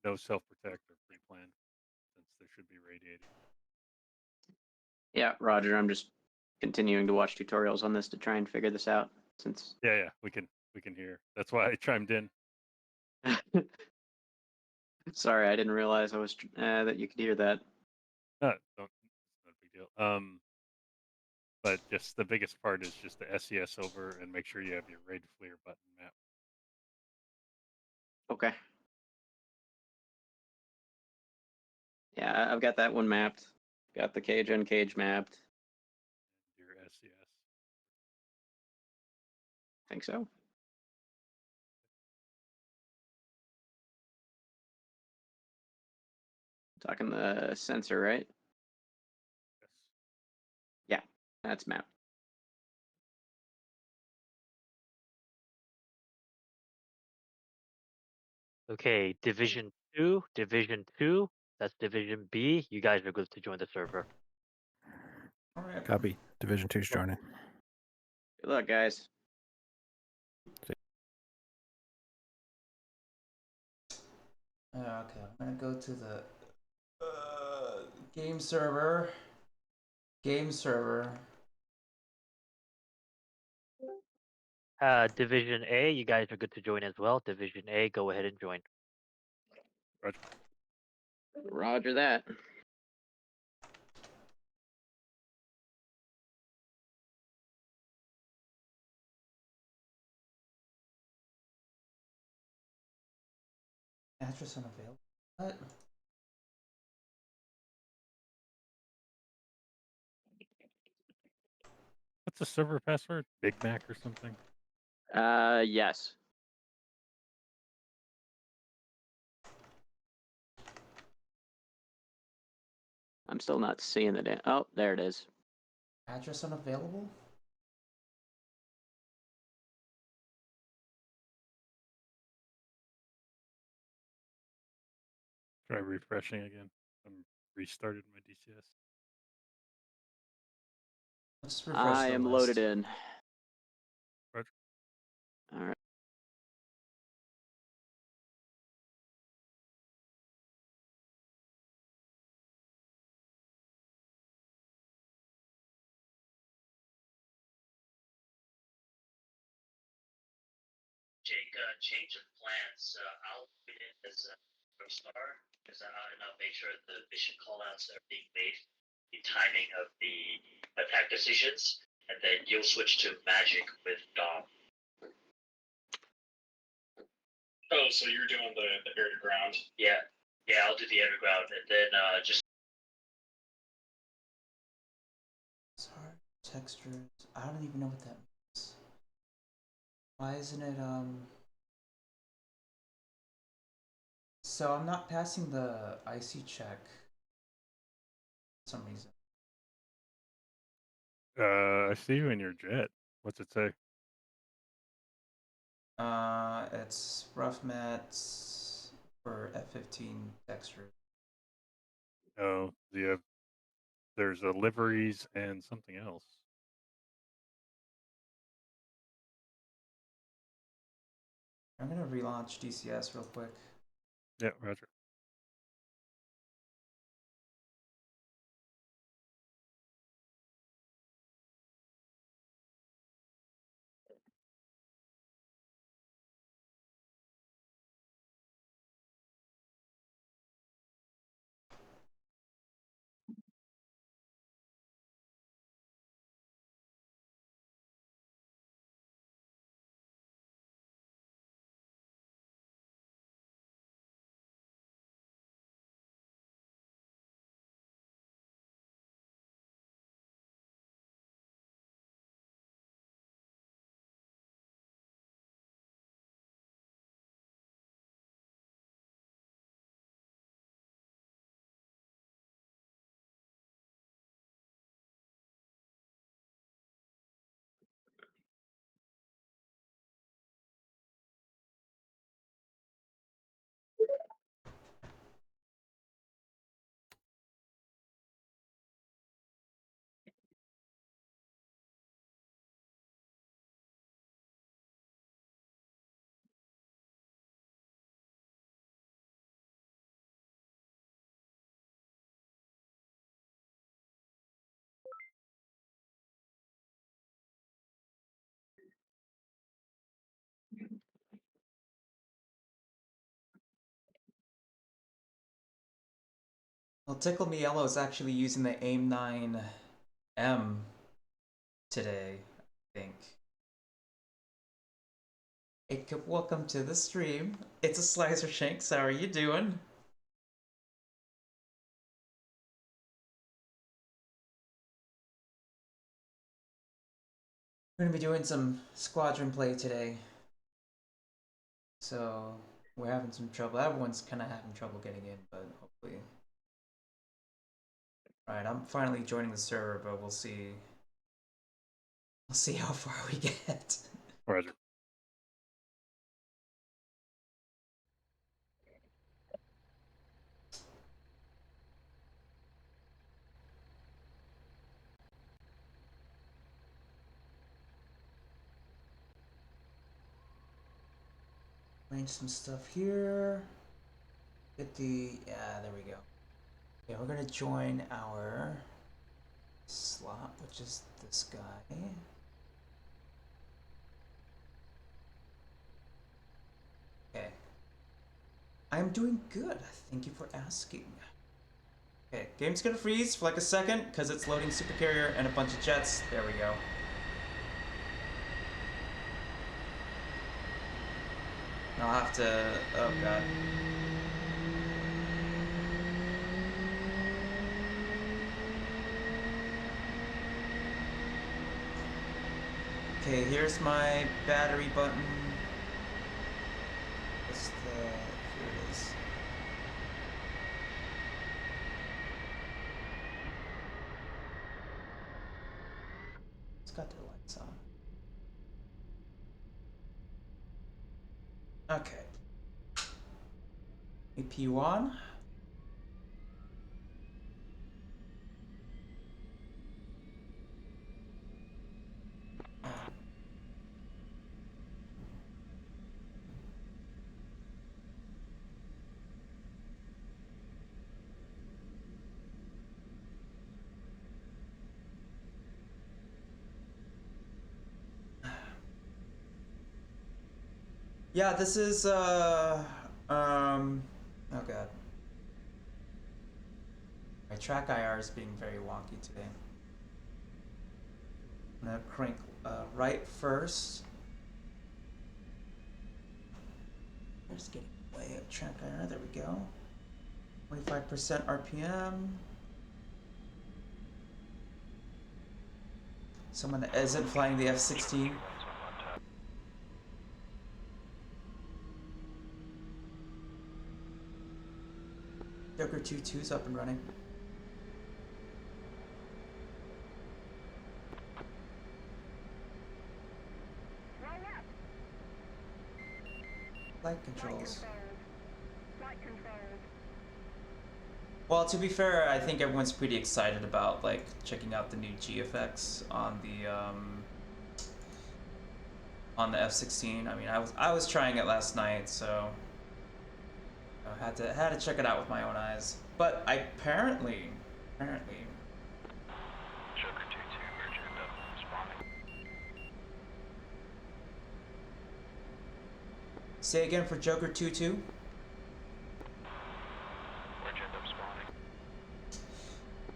no self-protect or pre-plan, since there should be radiating. Yeah, Roger. I'm just continuing to watch tutorials on this to try and figure this out. Since Yeah, we can hear. That's why I chimed in. sorry, I didn't realize I was that you could hear that. It's not a big deal. But just the biggest part is just the SES over and make sure you have your raid clear button map. Okay. Yeah, I've got that one mapped. Got the cage uncage mapped. Your SES. Think so. Talking the sensor, right? Yes. Yeah, that's mapped. Okay, Division 2, Division 2, that's Division B. You guys are good to join the server. All right. Copy. Division 2's joining. Good luck, guys. Okay, I'm gonna go to the game server. Game server. Division A, you guys are good to join as well. Division A, go ahead and join. Roger. Roger that. Address unavailable. What? What's the server password? Big Mac or something? Yes. I'm still not seeing the oh, there it is. Address unavailable? Try refreshing again. I'm restarted my DCS. Let's refresh I the am list. loaded in. Roger. All right. Jake, change of plans. I'll put it as a star because I'll make sure the mission callouts are being made, the timing of the attack decisions, and then you'll switch to magic with Dom. Oh, so you're doing the air to ground? Yeah, I'll do the underground, and then just Sorry, textures. I don't even know what that means. Why isn't it So I'm not passing the IC check for some reason. I see you in your jet. What's it say? It's rough mats for F-15 texture. Oh, there's a liveries and something else. I'm gonna relaunch DCS real quick. Yeah, Roger. Well, Tickle Me Yellow is actually using the AIM 9M today, I think. Hey, welcome to the stream. It's a Slicer Shanks. How are you doing? We're gonna be doing some squadron play today. So we're having some trouble. Everyone's kind of having trouble getting in, but hopefully. Alright, I'm finally joining the server, but we'll see. We'll see how far we get. Roger. Arrange some stuff here. Get the, yeah, there we go. Okay, we're gonna join our slot, which is this guy. Okay. I'm doing good. Thank you for asking. Okay, game's gonna freeze for like a second because it's loading super carrier and a bunch of jets. There we go. I'll have to, oh god. Okay, here's my battery button. What's the, here it is. It's got the lights on. Okay. AP1. Yeah, this is, oh god. My track IR is being very wonky today. I'm gonna crank right first. Just getting way up track IR, there we go. 25% RPM. Someone that isn't flying the F-16. Joker 2-2's up and running. Flight controls. Well, to be fair, I think everyone's pretty excited about like checking out the new GFX on the F-16. I mean, I was trying it last night, so I had to check it out with my own eyes. But apparently. Joker 2-2, Richard, responding. Say again for Joker 2-2.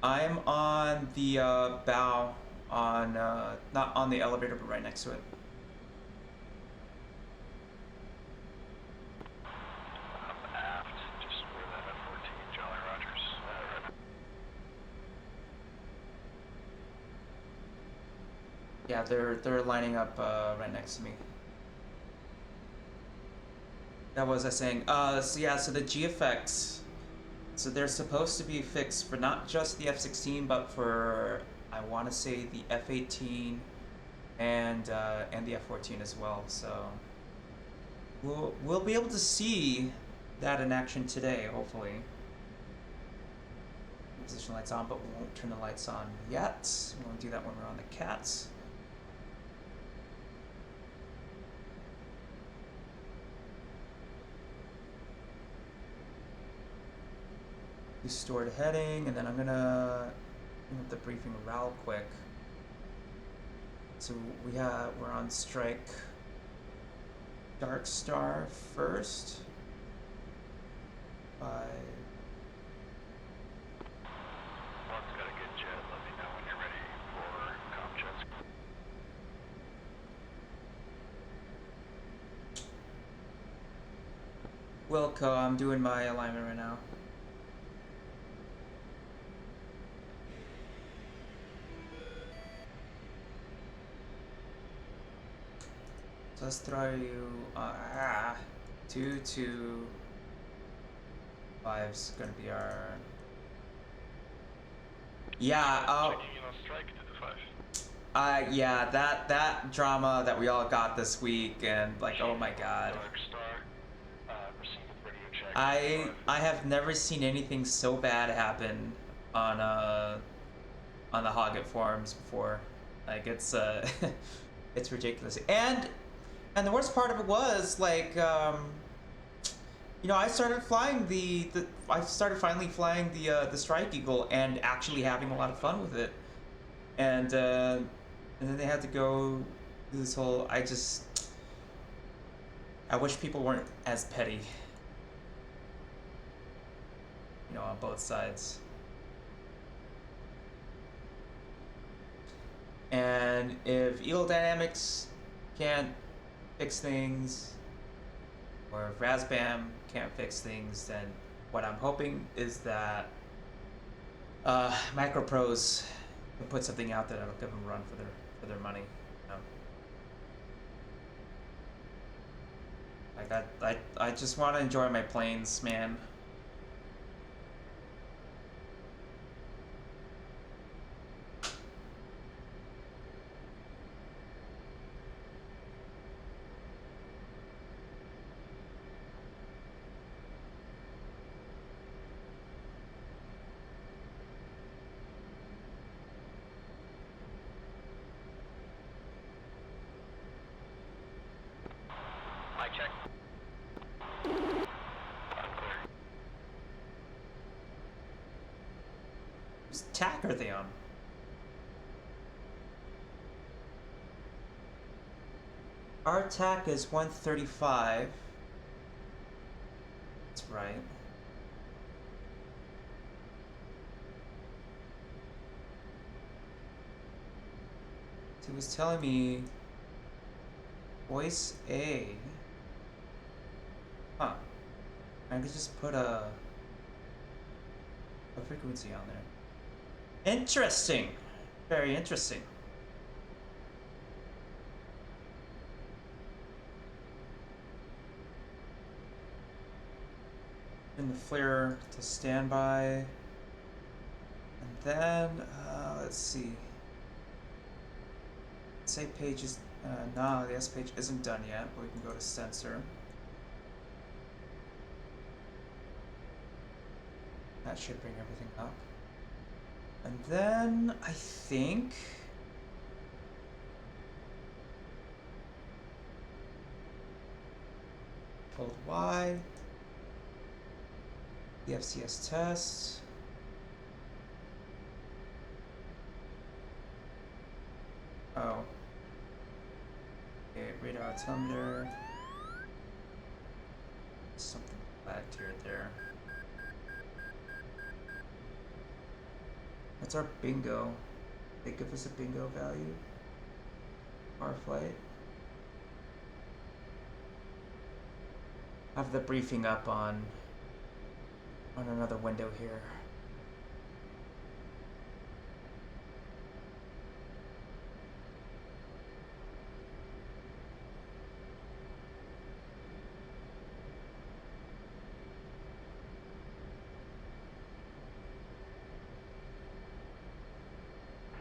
I'm on the bow, on not on the elevator, but right next to it. Up aft, just where that F-14, Jolly Rogers. Yeah, they're lining up right next to me. That was I saying. So yeah, so the GFX. So they're supposed to be fixed for not just the F-16, but for I want to say the F-18 and the F-14 as well. So we'll be able to see that in action today, hopefully. Position lights on, but we won't turn the lights on yet. We won't do that when we're on the cats. Stored heading, and then I'm gonna bring up the briefing real quick. So we're on strike Dark Star first. 5, Wilco, I'm doing my alignment right now. So let's throw you 2 2 5's gonna be our Strike to the 5. yeah, that drama that we all got this week, and like, oh my god. Dark Star, proceed with radio check. I have never seen anything so bad happen on the Hoggett forums before. Like, it's it's ridiculous. And the worst part of it was like you know, I started flying I started finally flying the Strike Eagle and actually having a lot of fun with it. And then they had to go do this whole I wish people weren't as petty. You know, on both sides. And if Eagle Dynamics can't fix things, or if Razbam can't fix things, then what I'm hoping is that Micropros can put something out there that'll give them a run for their money. You know? Like I just want to enjoy my planes, man. Mic check. Whose tack are they on? Our tack is 135. That's right. He was telling me voice A. Huh. I could just put a frequency on there. Interesting. Very interesting. In the flare to standby. And then, let's see. Say page is, no, the S page isn't done yet, but we can go to sensor. That should bring everything up. And then, I think... hold Y. The FCS test. Oh. Okay, radar altimeter. Something lagged here there. That's our bingo. They give us a bingo value. Our flight. I have the briefing up on another window here.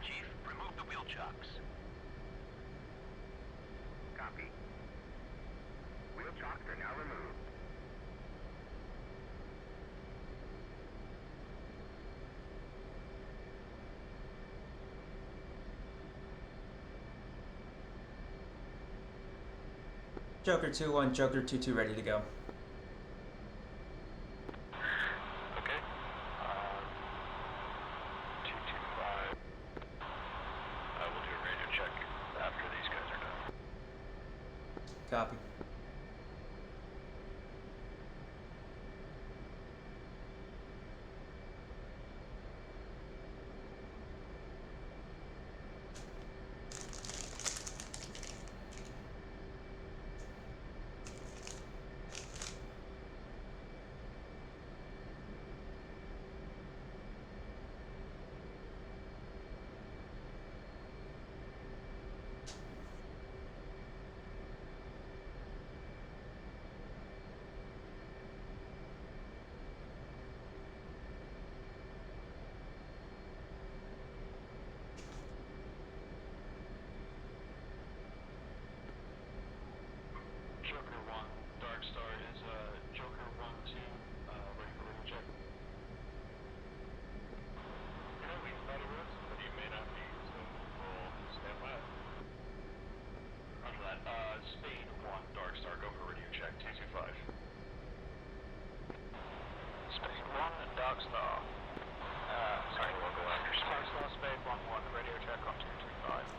Chief, remove the wheel chocks. Copy. Wheel chocks are now removed. Joker 2-1, Joker 2-2 ready to go. Okay. 225. I will do a radio check after these guys are done. Copy.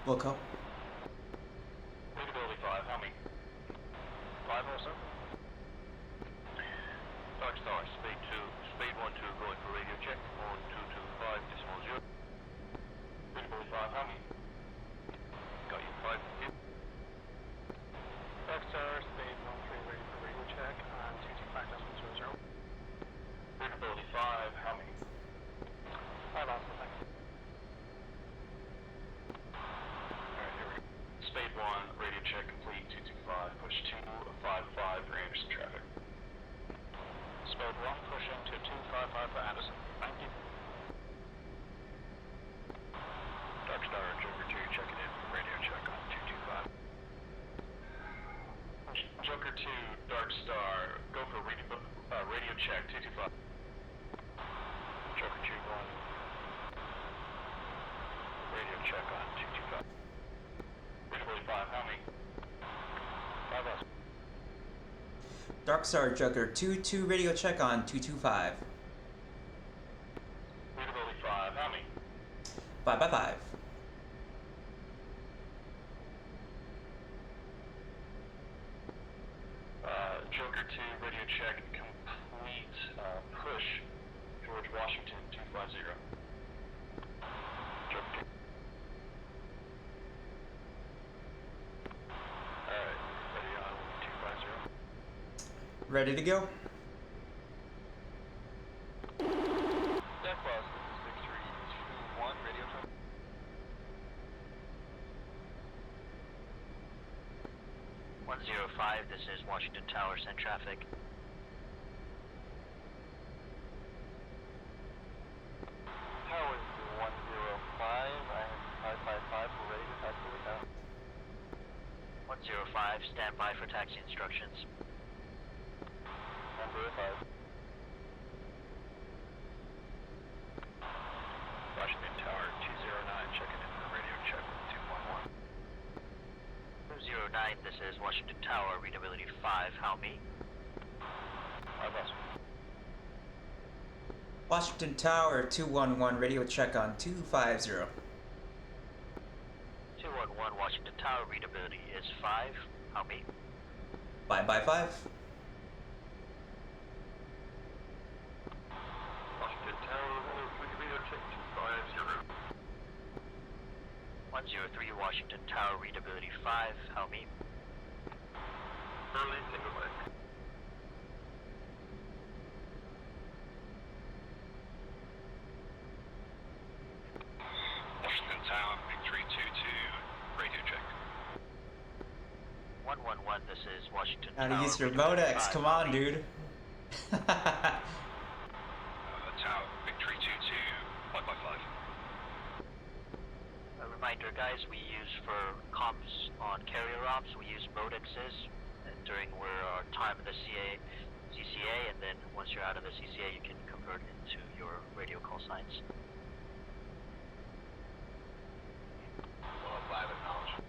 Wilco. Readability 5, how many? 5 also? Dark Star, speed 1 2, going for radio check on 225.0. Readability 5, how many? Got you 5. Dark Star, speed 13, ready for radio check on 225.00. Readability 5, how many? 5 also, thank you. Alright, here we go. Speed 1, radio check complete, 225, push 255 for Anderson traffic. Speed 1, pushing to 255 for Anderson. Thank you. Dark Star and Joker 2 checking in for radio check on 225. Joker 2, Dark Star, go for radio check, 225. Joker 2 1. Radio check on 225. Readability 5, how many? 5 us. Dark Star Joker 2-2 radio check on 225. Readability 5, how many? 5x5. Joker 2, radio check complete, push George Washington 250. Joker 2. Alright, ready on 250. Ready to go? Deck Boss, this is 6321, radio check. This is Washington Tower, send traffic. Tower 105, I have 555, we're ready to taxi it now. 105, stand by for taxi instructions. 105. Washington Tower 209, checking in for radio check with 211. 209, this is Washington Tower, readability 5, how me? 5 us. Washington Tower 211 radio check on 250. 211, Washington Tower, readability is 5, how me? 5x5. Washington Tower, radio check 250. 103, Washington Tower, readability 5, how me? Early single leg. Washington Tower, Big 322, radio check. 111, this is Washington Gotta Tower. use your readability modex, 5, come how on, me? dude. Tower, Big 322, 5x5. A reminder, guys, we use for comms on carrier ops, we use modexes during our time in the CCA, and then once you're out of the CCA, you can convert into your radio call signs. 105, acknowledge.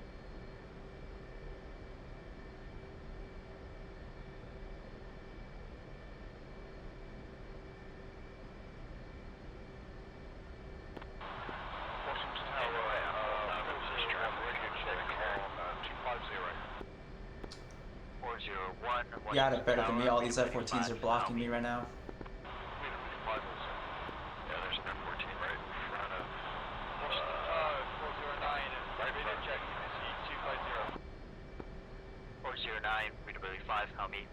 Washington Tower, radio check on 250. 401. You got it better than me. All these F-14s are blocking me right now. Yeah, there's an F-14 right in front of 409, radio check, 250. 409, readability 5, how me?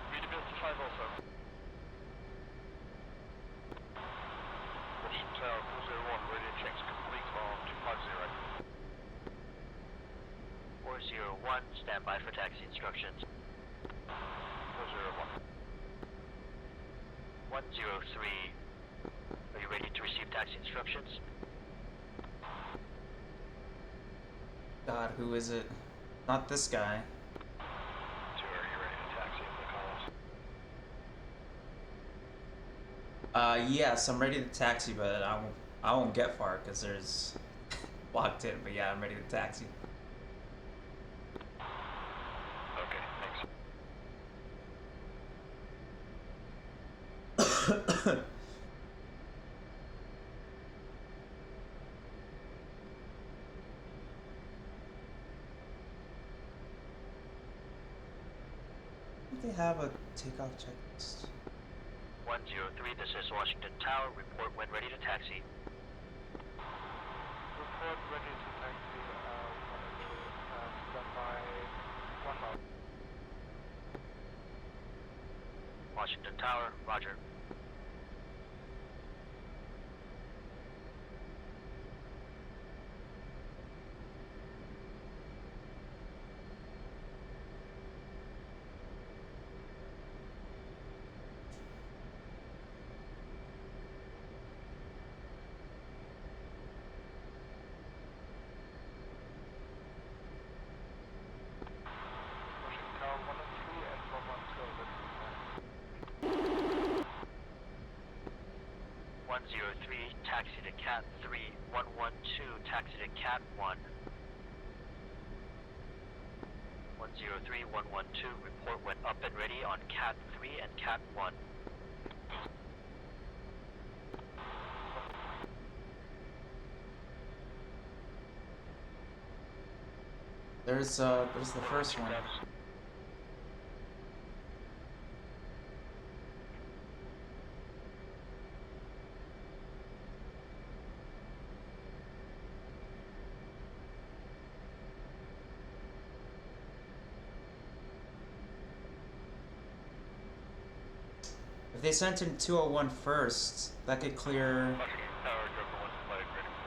Readability 5 also. Washington Tower, 401, radio checks complete on 250. 401, stand by for taxi instructions. 401. 103, are you ready to receive taxi instructions? God, who is it? Not this guy. 2, are you ready to taxi the calls? Yes, I'm ready to taxi, but I won't get far because there's locked in. But yeah, I'm ready to taxi. Okay, thanks. they have a takeoff checklist. 103, this is Washington Tower. Report when ready to taxi. Report ready to taxi. Stand by 1 mile. Washington Tower, roger. Washington Tower 103 and 112 ready to taxi. 103, taxi to Cat 3. 112, taxi to Cat 1. 103, 112, report when up and ready on Cat 3 and Cat 1. There's the first one. If they sent in 201 first, that could clear. Washington Tower, Joker 1 flag ready for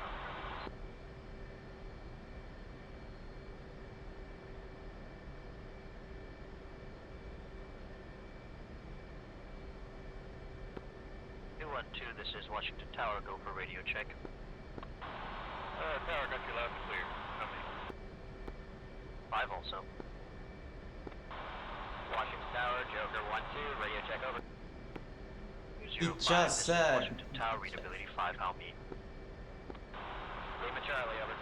contact. This is Washington Tower. Go for radio check. Tower, got you loud and clear. Coming. 5 also. Washington Tower, Joker 1-2, radio check over. He 205, just this is said. Washington Tower, readability 5, how me? Lima Charlie, over.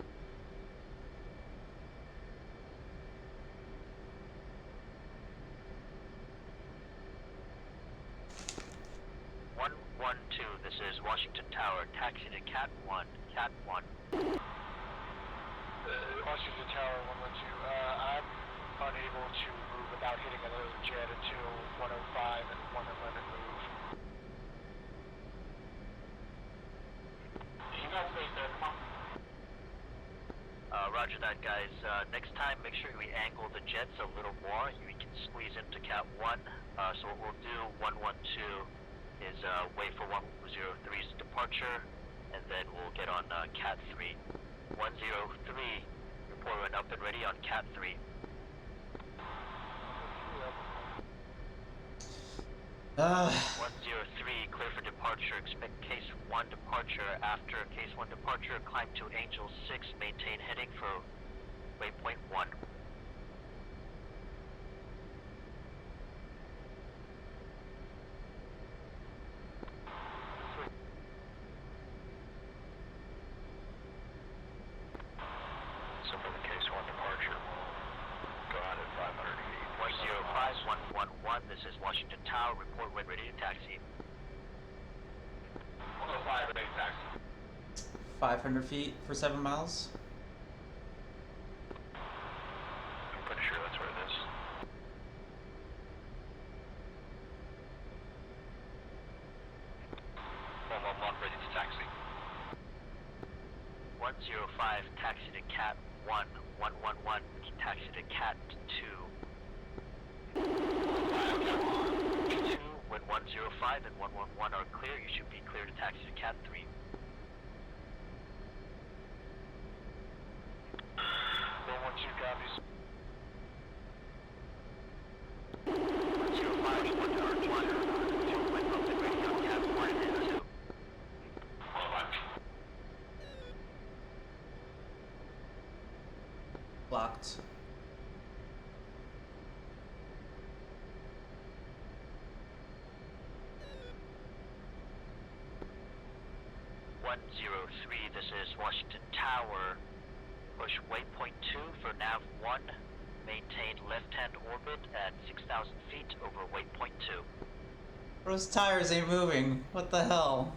One, 1-2, this is Washington Tower, taxi to Cat 1, Cat 1. Washington Tower 112. I'm unable to move without hitting another jet until 105 and 111 move. You guys stay there, come on. Roger that, guys. Next time, make sure we angle the jets a little more. We can squeeze into Cat 1. So what we'll do, 112, is wait for 103's departure, and then we'll get on Cat 3. 103, report when up and ready on Cat 3. 103, clear for departure. Expect Case 1 departure. After Case 1 departure, climb to Angel 6. Maintain heading for waypoint 1. So for the Case 1 departure, go out at 500 feet. 105-111, this is Washington Tower. Report when ready to taxi. 105, ready to taxi. 500 feet for 7 miles. I'm pretty sure that's where it is. Ready to taxi. 105, taxi to Cat 1. 111, taxi to Cat 2. 2, when 105 and 111 are clear, you should be clear to taxi to Cat 3. 112 copies. 105, 101, when up and ready on Cat 1 and 2. Blocked. This is Washington Tower. Push waypoint 2 for nav 1. Maintain left-hand orbit at 6,000 feet over waypoint 2. Those tires ain't moving. What the hell?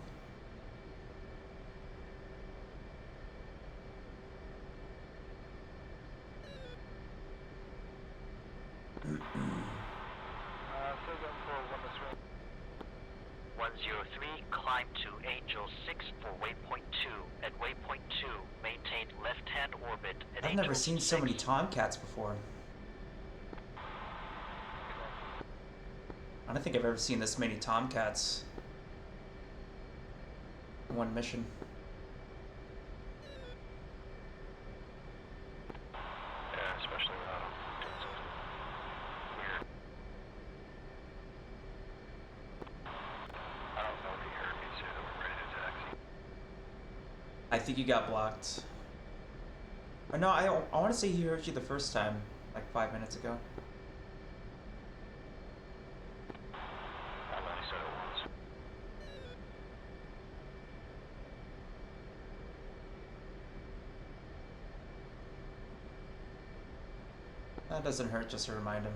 climb to Angel 6 for waypoint 2. At waypoint 2, maintain left-hand orbit at I've Angel never seen so 6. many Tomcats before. I don't think I've ever seen this many Tomcats in one mission. Yeah, especially without them. It's weird. I don't know if you heard me say that we're ready to taxi. I think you got blocked. Or no, I want to say he heard you the first time, like 5 minutes ago. I thought he said it once. That doesn't hurt just to remind him.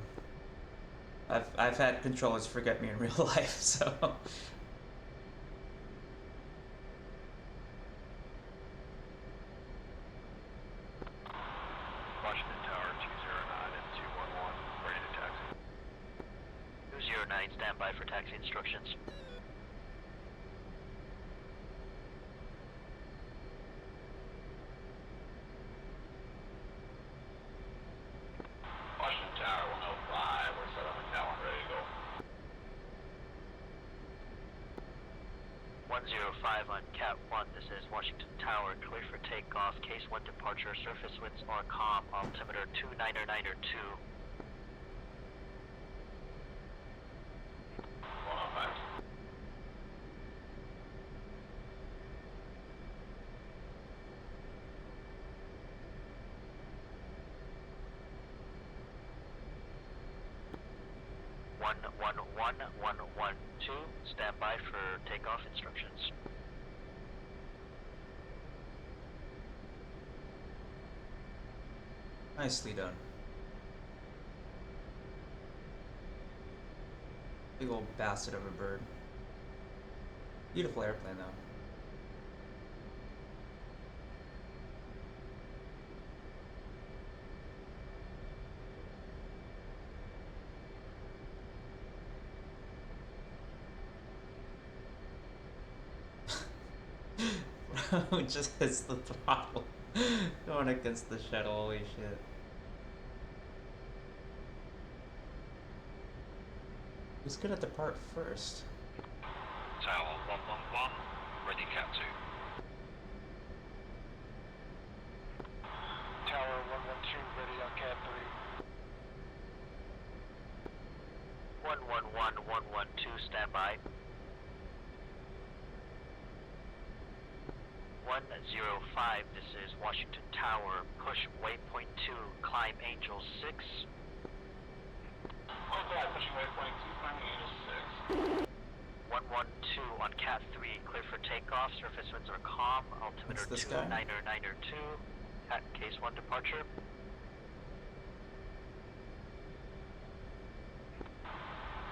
I've had controllers forget me in real life, so. Washington Tower 209 and 211, ready to taxi. 209, stand by for taxi instructions. Washington Tower 105, we're set up in Cal 1, ready to go. 105 on Cat 1, this is Washington Tower, clear for takeoff, case 1 departure, surface winds are calm, altimeter 2992. 105. One one one one one two. Stand by for takeoff instructions. Nicely done. Big old bastard of a bird. Beautiful airplane though. It just hits the throttle. Going against the shuttle, holy shit. Who's gonna depart first? Tower 111, ready Cat 2. Tower 112, ready on Cat 3. 111 112, stand by. 105, this is Washington Tower, push waypoint 2, climb Angel 6. 105, pushing waypoint 2, climbing Angel 6. 112 on Cat 3, clear for takeoff, surface winds are calm, altimeter That's this guy? 2992, Cat case 1 departure.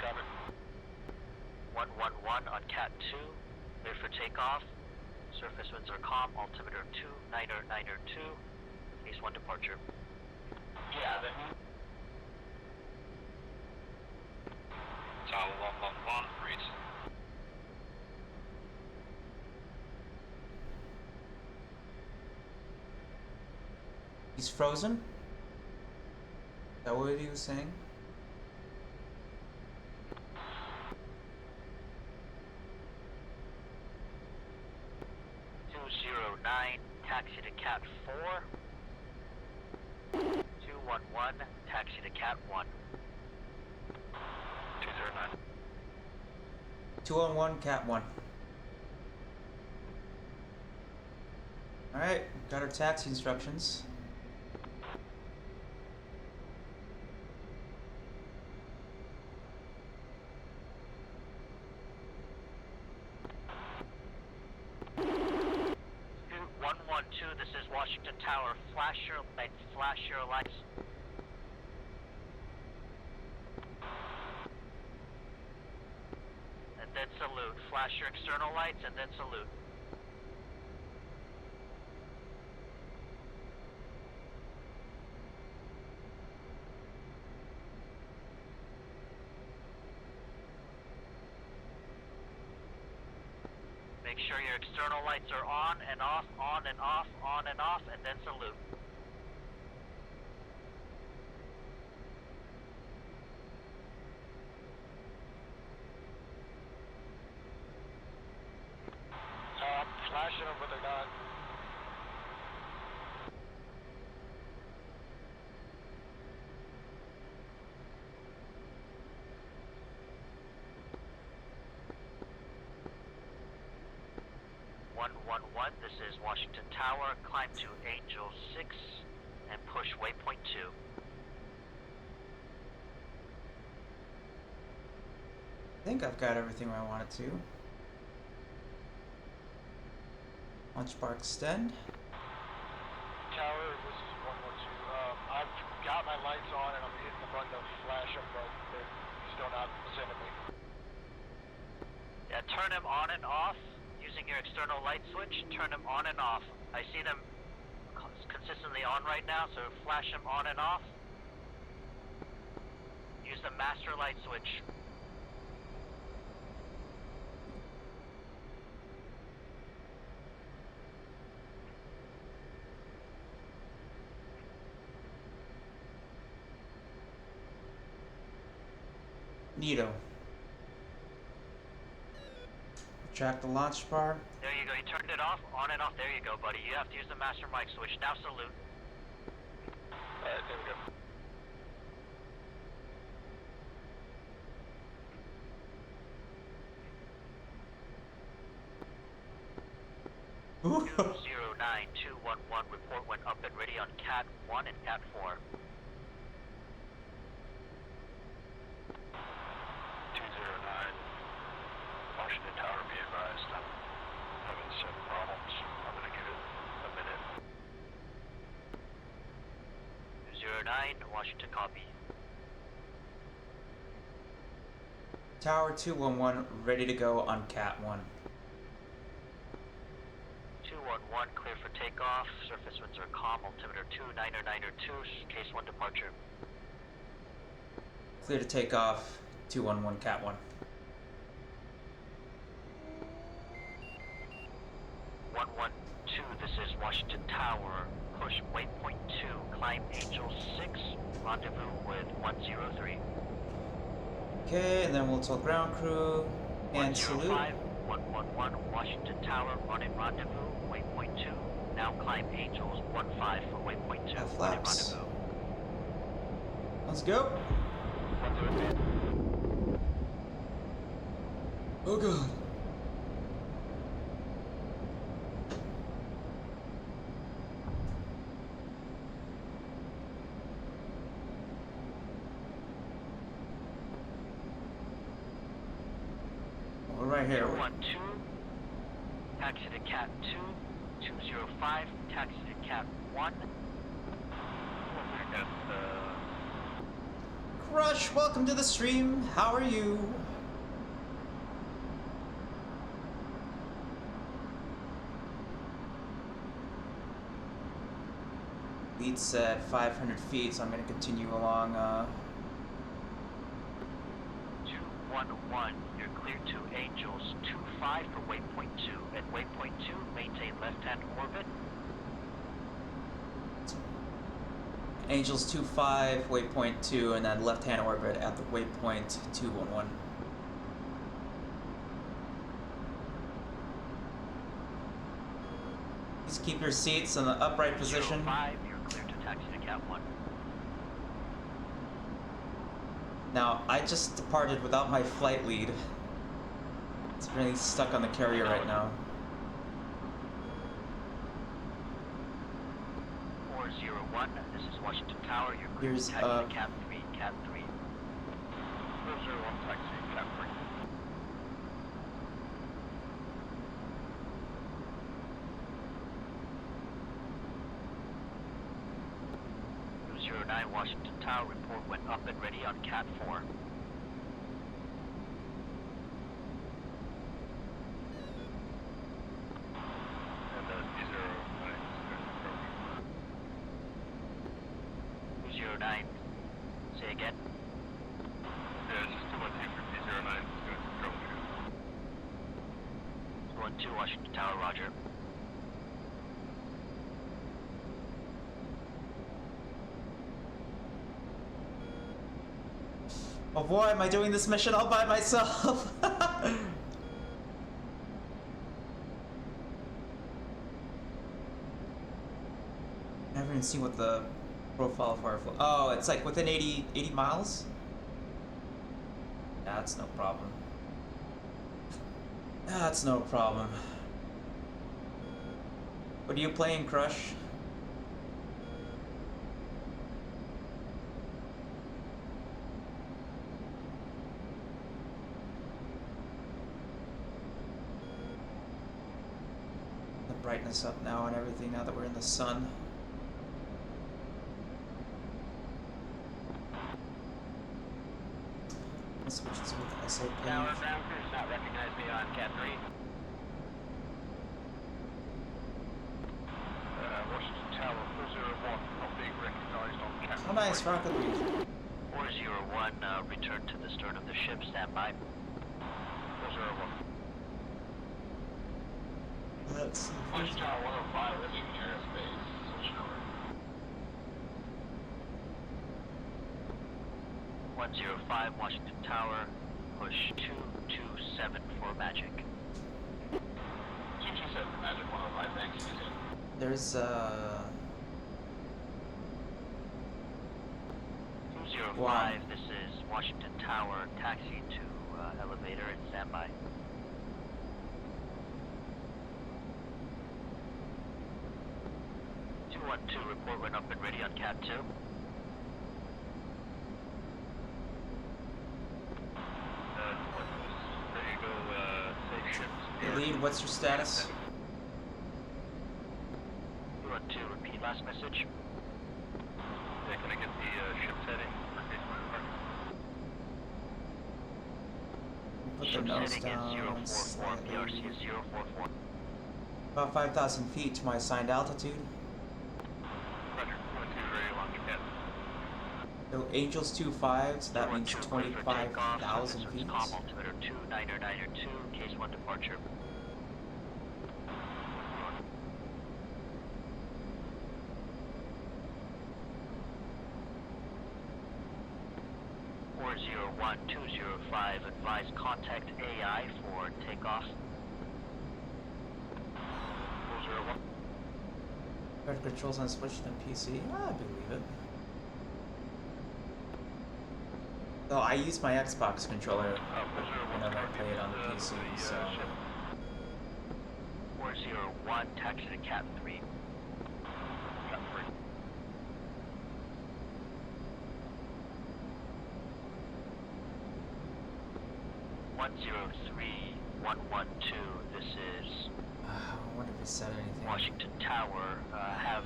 Got it. 111 on Cat 2, clear for takeoff, surface winds are calm, altimeter 2992, case 1 departure. Yeah, that means. Tower 111, read. He's frozen? Is that what he was saying? Taxi to Cat 4. 211, taxi to Cat 1. 209. 211, Cat 1. Alright, got our taxi instructions. This is Washington Tower. Flash your lights. Flash your lights. And then salute. Flash your external lights and then salute. Make sure your external lights are on and off, on and off, on and off, and then salute. I'm flashing them, but they're not. This is Washington Tower. Climb to Angel 6 and push waypoint 2. I think I've got everything I wanted to. Launch bar extend. Tower, this is 112. I've got my lights on and I'm hitting the button to flash them, but they're still not sending me. Yeah, turn them on and off. Using your external light switch, turn them on and off. I see them consistently on right now, so flash them on and off. Use the master light switch. Neato. Track the launch bar. There you go, you turned it off, on and off. There you go, buddy. You have to use the master mic switch. Now salute. Alright, there we go. Ooh. 209211 report went up and ready on Cat 1 and Cat 4. 209. Washington Tower, be advised. I'm having some problems. I'm gonna give it a minute. 209, Washington copy. Tower 211 ready to go on Cat 1. 211, clear for takeoff. Surface winds are calm. Altimeter 29er 2, case 1 departure. Clear to take off. 211 Cat 1. 112, this is Washington Tower. Push waypoint 2, climb Angel 6, rendezvous with 103. Okay, and then we'll tell ground crew and salute. 111, Washington Tower, running rendezvous, waypoint 2. Now climb Angels 15 for waypoint 2, running Flaps. rendezvous. Let's go. Oh god. We're right here. 012, taxi to Cat 2, 205, taxi to Cat 1. Crush, welcome to the stream. How are you? Lead's at 500 feet, so I'm going to continue along. 211, you're clear to Angels 25 for waypoint 2. At waypoint 2, maintain left-hand orbit. Angels 25, waypoint 2, and then left-hand orbit at the waypoint 211. Please keep your seats in the upright position. 05, you're clear to taxi to Cat 1. Now, I just departed without my flight lead. It's really stuck on the carrier right now. 401, this is Washington Tower, you're clear Here's, to taxi to Cat 3, Cat 3. 401, taxi, Cat 3. Washington Tower, report went up and ready on Cat 4. And then 209, say again. Yeah, it's just 212 for 209. It's going to 212 Washington Tower, roger. Oh boy, am I doing this mission all by myself? I haven't even seen what the profile of our oh, it's like within 80 miles? That's no problem. That's no problem. What are you playing, Crush? The brightness up now and everything now that we're in the sun. Switch this with SAP. Tower, ground crew does not recognize me on Cat 3. Washington Tower, 401, not being recognized on Cat 3. Oh nice, rocket lead. 401, return to the stern of the ship, stand by. 401. That's Washington Tower 105, leaving airspace, switch over. 105 Washington Tower, push 227 for Magic. 227 for Magic 105, thanks. there's 205, this is Washington Tower, taxi to elevator and standby. Report when up and ready on Cat 2. Ready to go, safe ships. Lead, what's your status? 212, repeat last message. Yeah, can I get the ship's heading for case my Put the Ship's nose heading down. is 044, PRC is 044. About 5,000 feet to my assigned altitude. Roger, 22 ready along the cat. So Angels 2-5, so that means 25,000 feet. Comm altimeter 2992, case 1 departure. .205, advise contact AI for takeoff. 401. Better controls on Switch than PC? I believe it. Though I use my Xbox controller whenever I play it on the PC, so... 401, taxi to Cat 3. Cat 3. This is I wonder if it said anything. Washington Tower. Have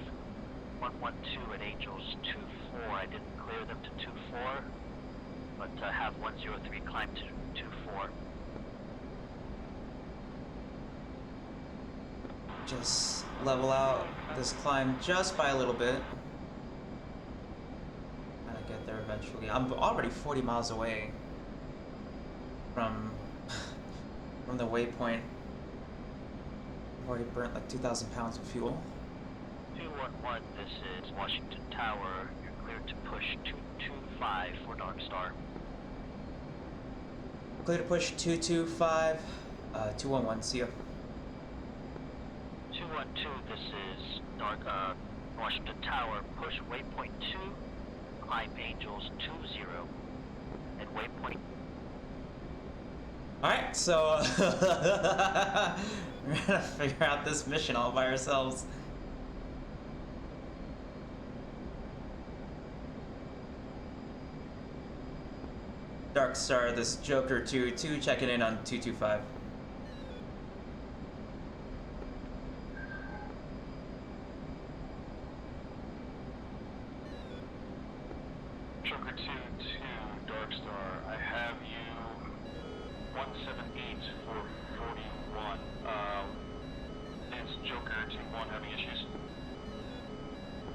112 at Angels 24. I didn't clear them to 24, but have 103 climb to 24. Just level out this climb just by a little bit. And I get there eventually. I'm already 40 miles away from the waypoint. I've already burnt like 2,000 pounds of fuel. 211, this is Washington Tower. You're cleared to push 225 for Dark Star. Clear to push 225, 211, see ya. 212, this is Washington Tower. Push waypoint 2, climb Angels 20, and waypoint. Alright, so we're gonna figure out this mission all by ourselves. Dark Star, this Joker 2-2 checking in on 225. Joker 2-2, Dark Star. I have you 178 for 41. Is Joker 2-1 having issues?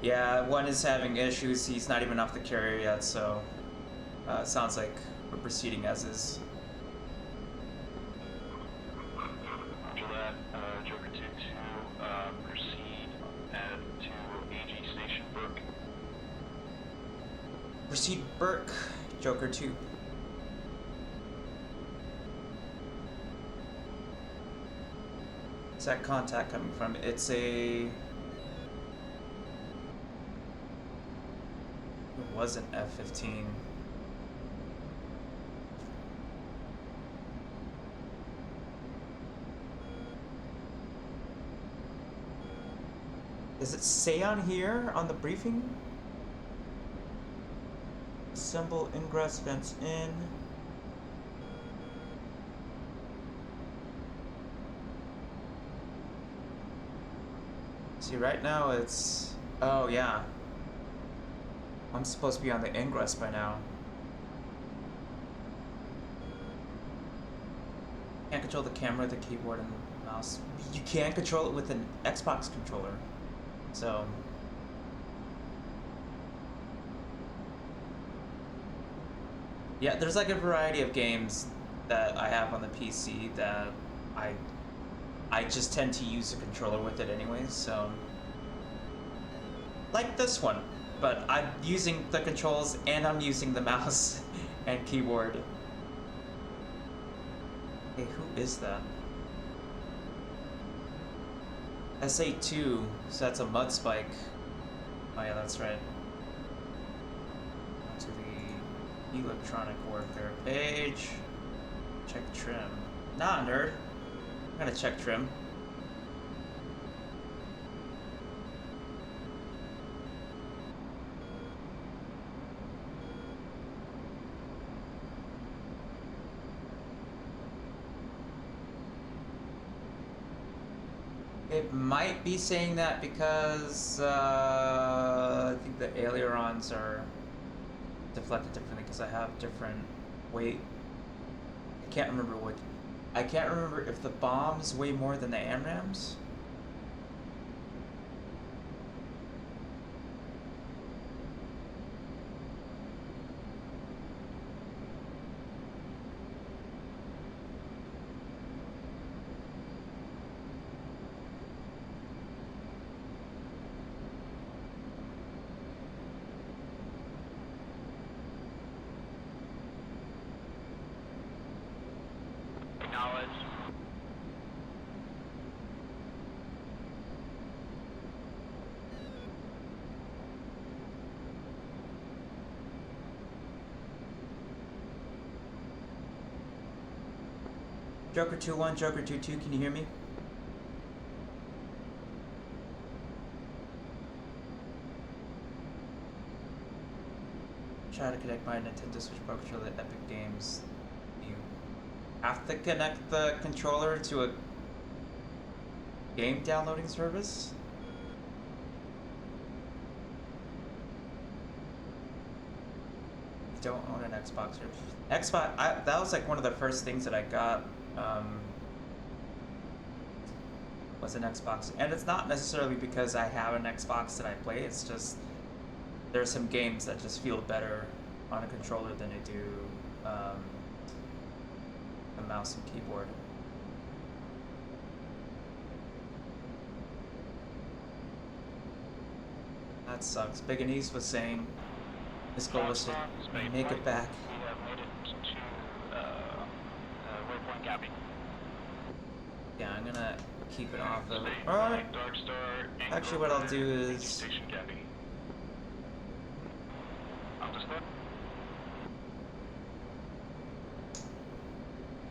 Yeah, one is having issues. He's not even off the carrier yet, so sounds like we're proceeding as is. Roger that. Proceed Burke, Joker 2. Where's that contact coming from? It's a... It was an F-15. Does it say on here, on the briefing? Assemble ingress vents in. See, right now it's... Oh, yeah. I'm supposed to be on the ingress by now. Can't control the camera, the keyboard, and the mouse. You can control it with an Xbox controller. So... Yeah, there's like a variety of games that I have on the PC that I just tend to use a controller with it anyways, so... Like this one, but I'm using the controls and I'm using the mouse and keyboard. Hey, who is that? SA2, so that's a mud spike. Oh yeah, that's right. To the electronic warfare page. Check trim. Nah, nerd. I'm gonna check trim. It might be saying that because I think the ailerons are deflected differently because I have different weight. I can't remember what. I can't remember if the bombs weigh more than the AMRAAMs. Joker 2-1, Joker 2-2, can you hear me? Try to connect my Nintendo Switch Pro controller to Epic Games. You have to connect the controller to a game downloading service? You don't own an Xbox or Xbox. That was like one of the first things that I got. Was an Xbox, and it's not necessarily because I have an Xbox that I play. It's just there are some games that just feel better on a controller than they do a mouse and keyboard. That sucks. Big and East was saying his goal was to make it back. We have made it to waypoint Gabby. Yeah, I'm gonna keep it off of. Alright. Actually, what I'll do is. Understood.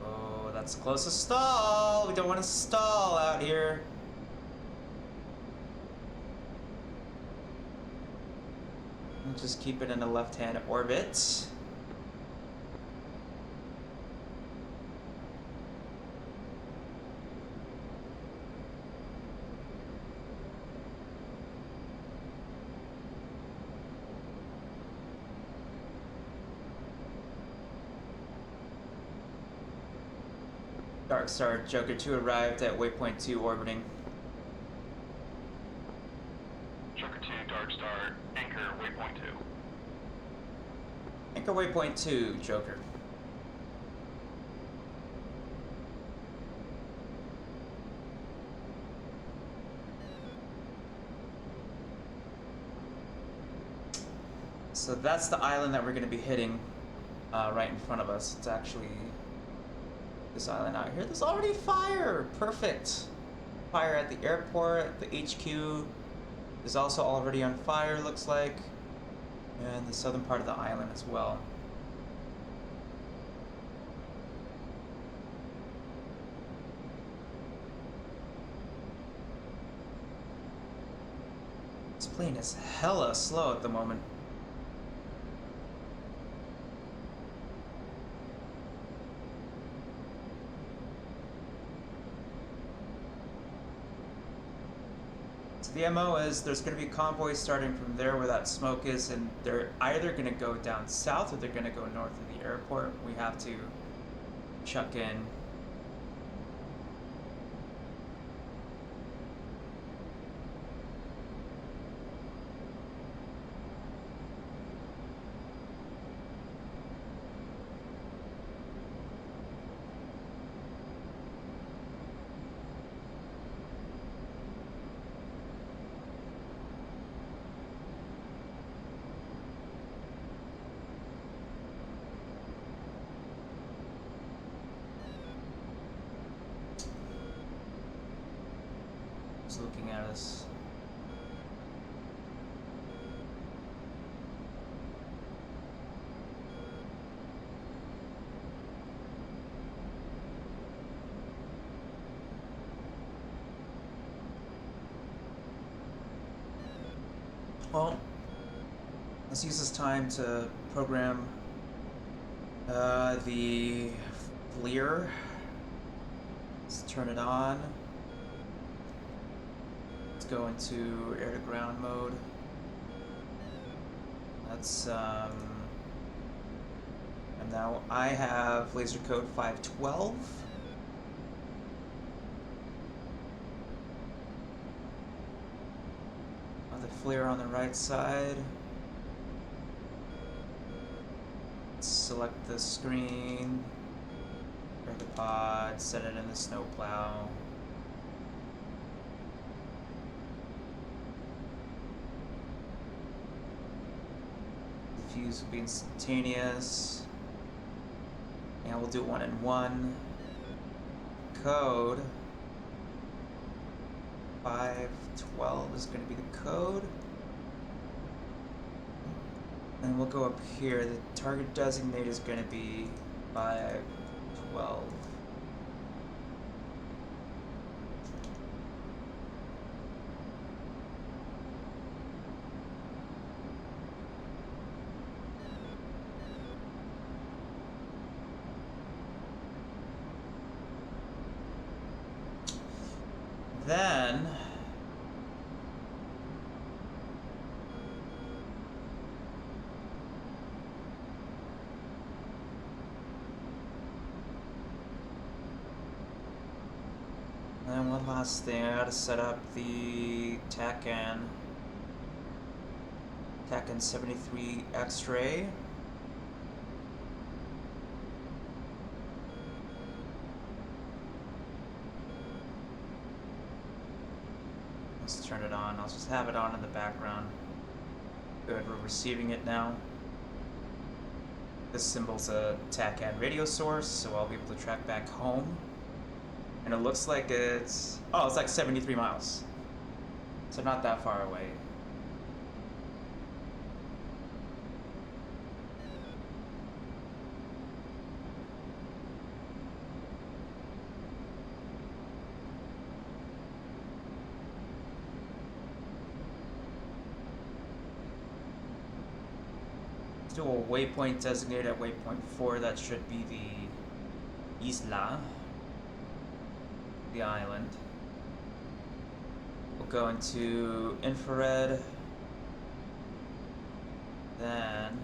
Oh, that's close to stall. We don't want to stall out here. We'll just keep it in a left-hand orbit. Dark Star Joker 2 arrived at waypoint 2 orbiting. Joker 2, Dark Star, anchor waypoint 2. Anchor waypoint 2, Joker. So that's the island that we're going to be hitting right in front of us. It's actually this island out here. There's already fire! Perfect! Fire at the airport, the HQ is also already on fire, looks like. And the southern part of the island as well. This plane is hella slow at the moment. So the MO is there's going to be convoys starting from there where that smoke is, and they're either going to go down south or they're going to go north of the airport. We have to chuck in. Looking at us. Well, let's use this time to program the FLIR. Let's turn it on. Go into air to ground mode. That's and now I have laser code 512. The FLIR on the right side. Select the screen, grab the pod, set it in the snowplow. Fuse will be instantaneous. And we'll do 1 and 1. Code 512 is going to be the code. And we'll go up here. The target designate is going to be 512. Then one last thing, I gotta set up the TACAN 73 X-ray. Let's turn it on. I'll just have it on in the background. Good, we're receiving it now. This symbol's a TACAN radio source, so I'll be able to track back home. And it looks like it's like 73 miles. So not that far away. Let's do a waypoint designated at waypoint 4. That should be the Isla. The island. We'll go into infrared, then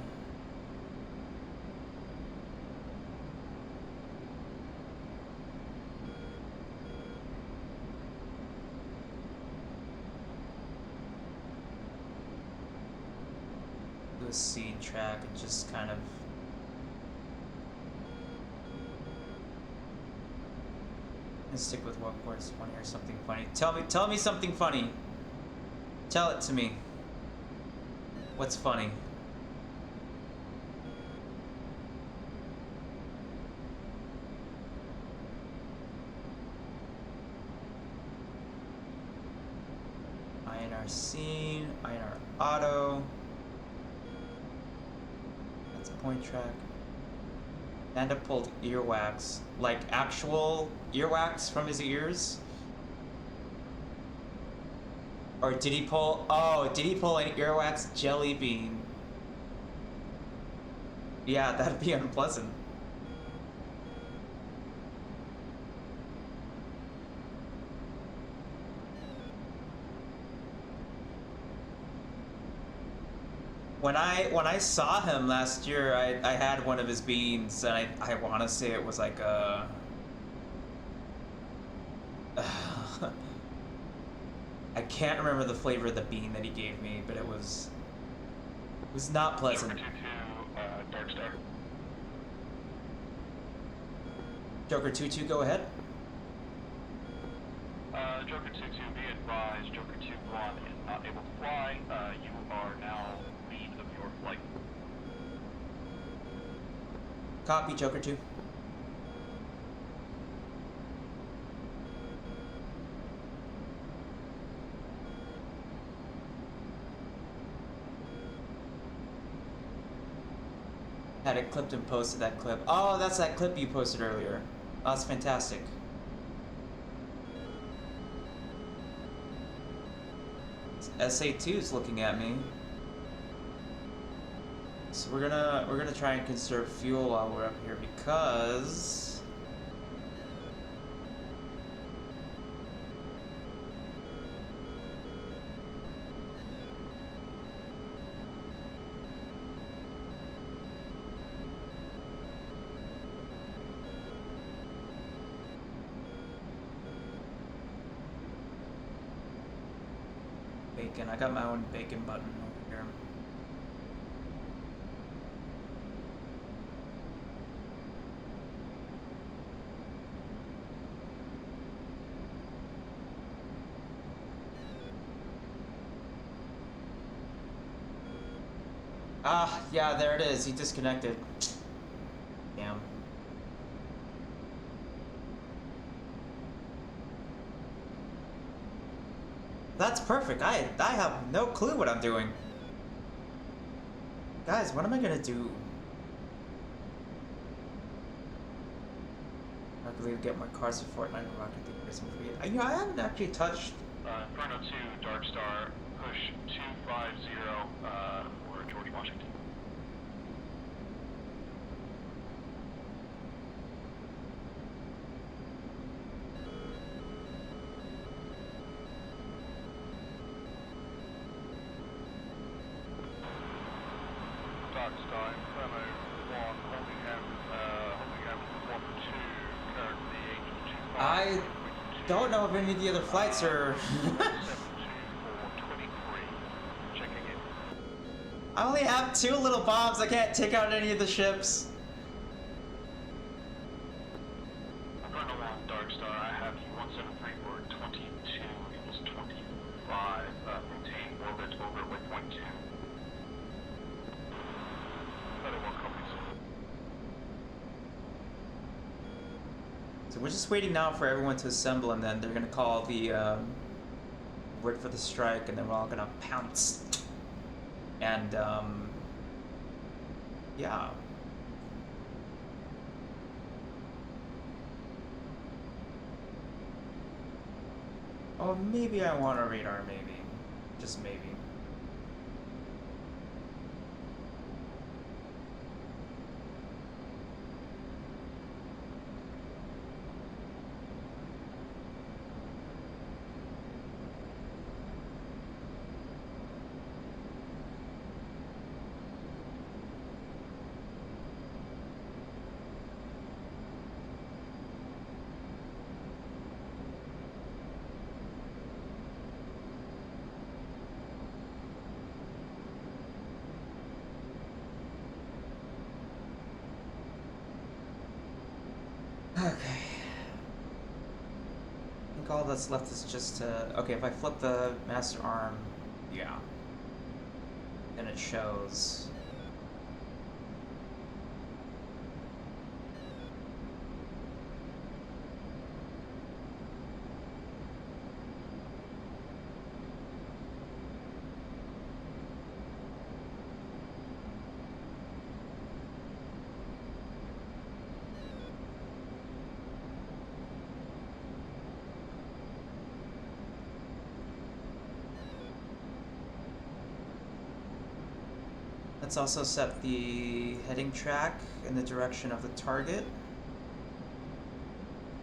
do a seed track and just kind of stick with what words. Want to hear something funny? Tell me something funny. Tell it to me. What's funny? INR scene, INR auto. That's point track. Panda pulled earwax, like actual earwax from his ears? Or did he pull, oh, did he pull an earwax jelly bean? Yeah, that'd be unpleasant. When I saw him last year, I had one of his beans, and I want to say it was like a... I can't remember the flavor of the bean that he gave me, but it was not pleasant. Dark Star. Joker 2-2, go ahead. Joker 2-2, be advised, Joker 2-1 is not able to fly. You are now lead of your flight. Copy, Joker 2. Had it clipped and posted that clip. Oh, that's that clip you posted earlier. Oh, that's fantastic. SA2's looking at me. So we're gonna try and conserve fuel while we're up here because bacon. I got my own bacon button over here. Ah, yeah, there it is. He disconnected. Damn. That's perfect. I have no clue what I'm doing. Guys, what am I gonna do? I believe get more cars for Fortnite and Rocket League Racing for you. You know, I haven't actually touched. Inferno 2, Dark Star, push 250 for George Washington. Dark Star, Inferno 1, holding hand 1-2, currently H25. I don't know if any of the other flights are. 72423, checking in. I only have 2 little bombs. I can't take out any of the ships. Inferno 1, Dark Star, I have you 173 for 22 equals 25, maintain orbit over waypoint 2. So we're just waiting now for everyone to assemble, and then they're gonna call the word for the strike, and then we're all gonna pounce. And yeah. Oh, maybe I want a radar, maybe. Just maybe. Okay. I think all that's left is just to... Okay, if I flip the master arm, yeah. Then it shows... Let's also set the heading track in the direction of the target.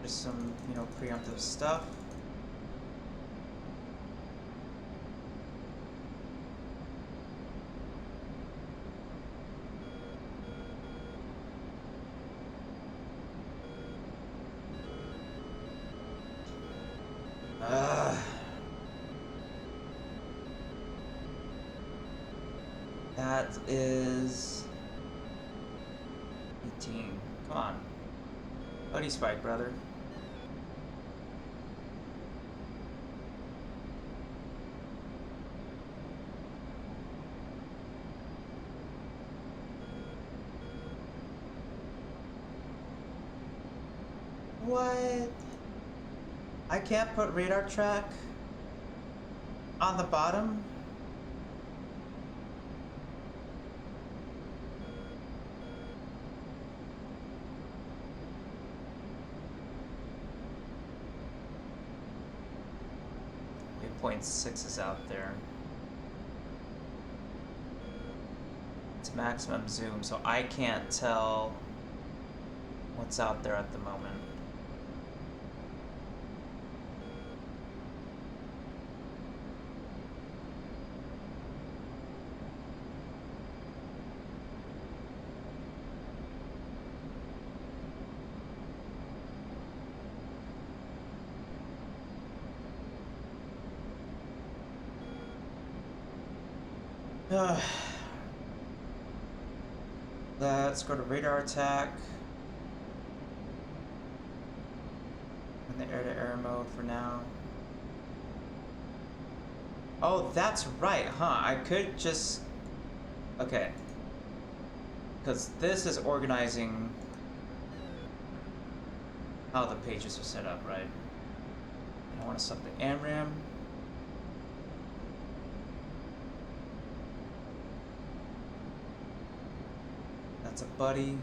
Just some, you know, preemptive stuff. That is 18. Come on. Buddy spike, brother. What? I can't put radar track on the bottom? Waypoint 6 is out there. It's maximum zoom, so I can't tell what's out there at the moment. Let's go to radar attack. In the air-to-air mode for now. Oh, that's right, huh? I could just... Okay. Because this is organizing how the pages are set up, right? I want to set the AMRAM. That's a buddy.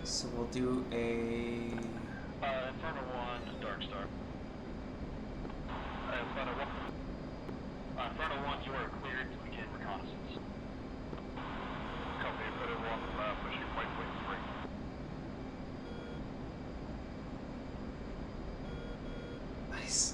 So we'll do a... Inferno 1, Dark Star. Inferno 1. Inferno 1, you are cleared to begin reconnaissance. Copy, Inferno 1, pushing waypoint 3. Nice.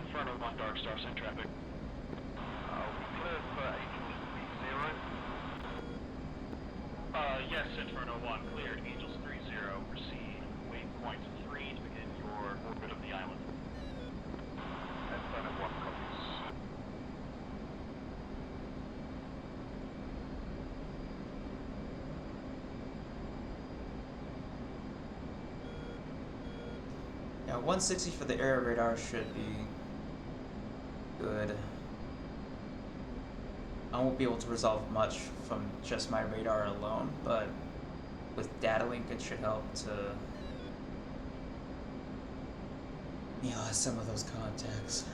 Inferno 1, Dark Star, send traffic. We cleared for Angels 30. Yes, Inferno 1, cleared. Angels 30, proceed. Waypoint 3 to begin your orbit of the island. Inferno 1 copies. Yeah, 160 for the air radar should be good. I won't be able to resolve much from just my radar alone, but with data link it should help to analyze some of those contacts.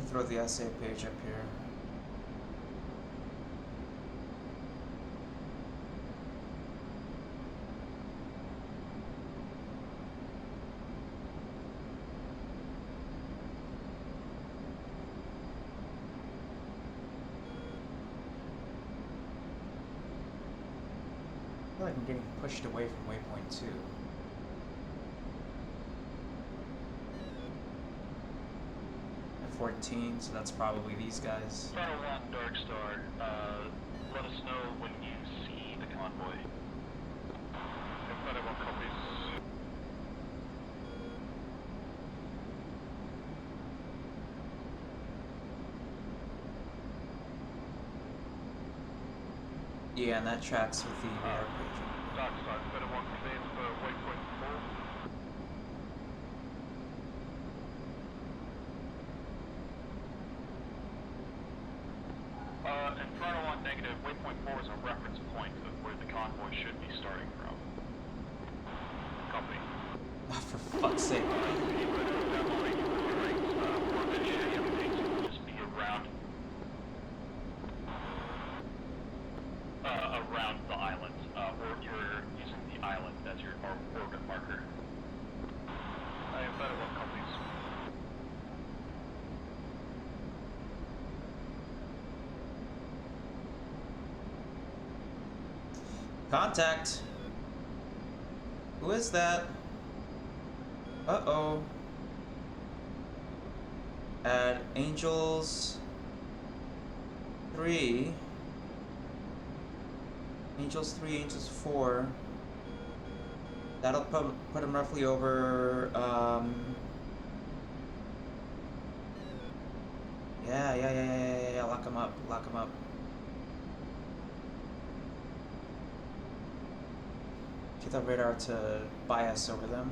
me throw the essay page up here. I feel like I'm getting pushed away from waypoint 2. At 14, so that's probably these guys. Final 1, Dark Star. Let us know when you see the convoy. Final 1 copies. Yeah, and that tracks with the radar page. Dark Star, Final 1 cleared for waypoint 4. Inferno 1 negative, waypoint 4 is a reference point of where the convoy should be starting from. Copy. Oh, for fuck's sake. Just be around around the island, or you're using the island as your orbit marker. I have better one copies. Contact! Who is that? Uh-oh. At Angels 3. Angels 3, Angels 4. That'll put him roughly over, Yeah, lock him up. Get that radar to bias over them.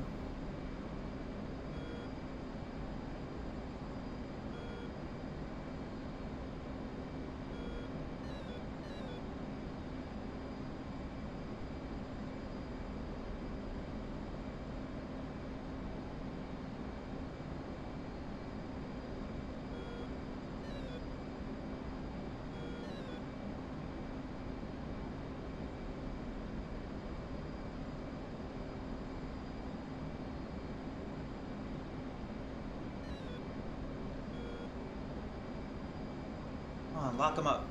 Come on, lock him up.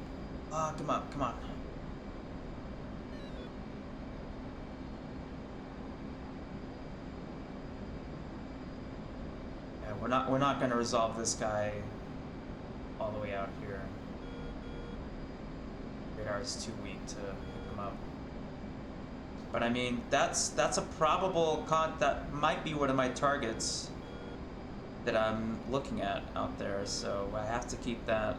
Lock him up, come on. Yeah, we're not gonna resolve this guy all the way out here. Radar is too weak to pick him up. But I mean, that's a probable that might be one of my targets that I'm looking at out there, so I have to keep that.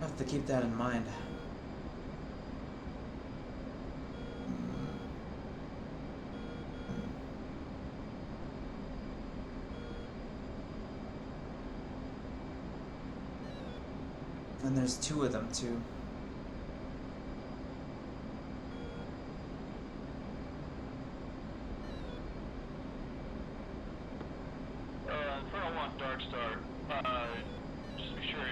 I have to keep that in mind. And there's two of them too. Inferno 1, Dark Star. Just be sure,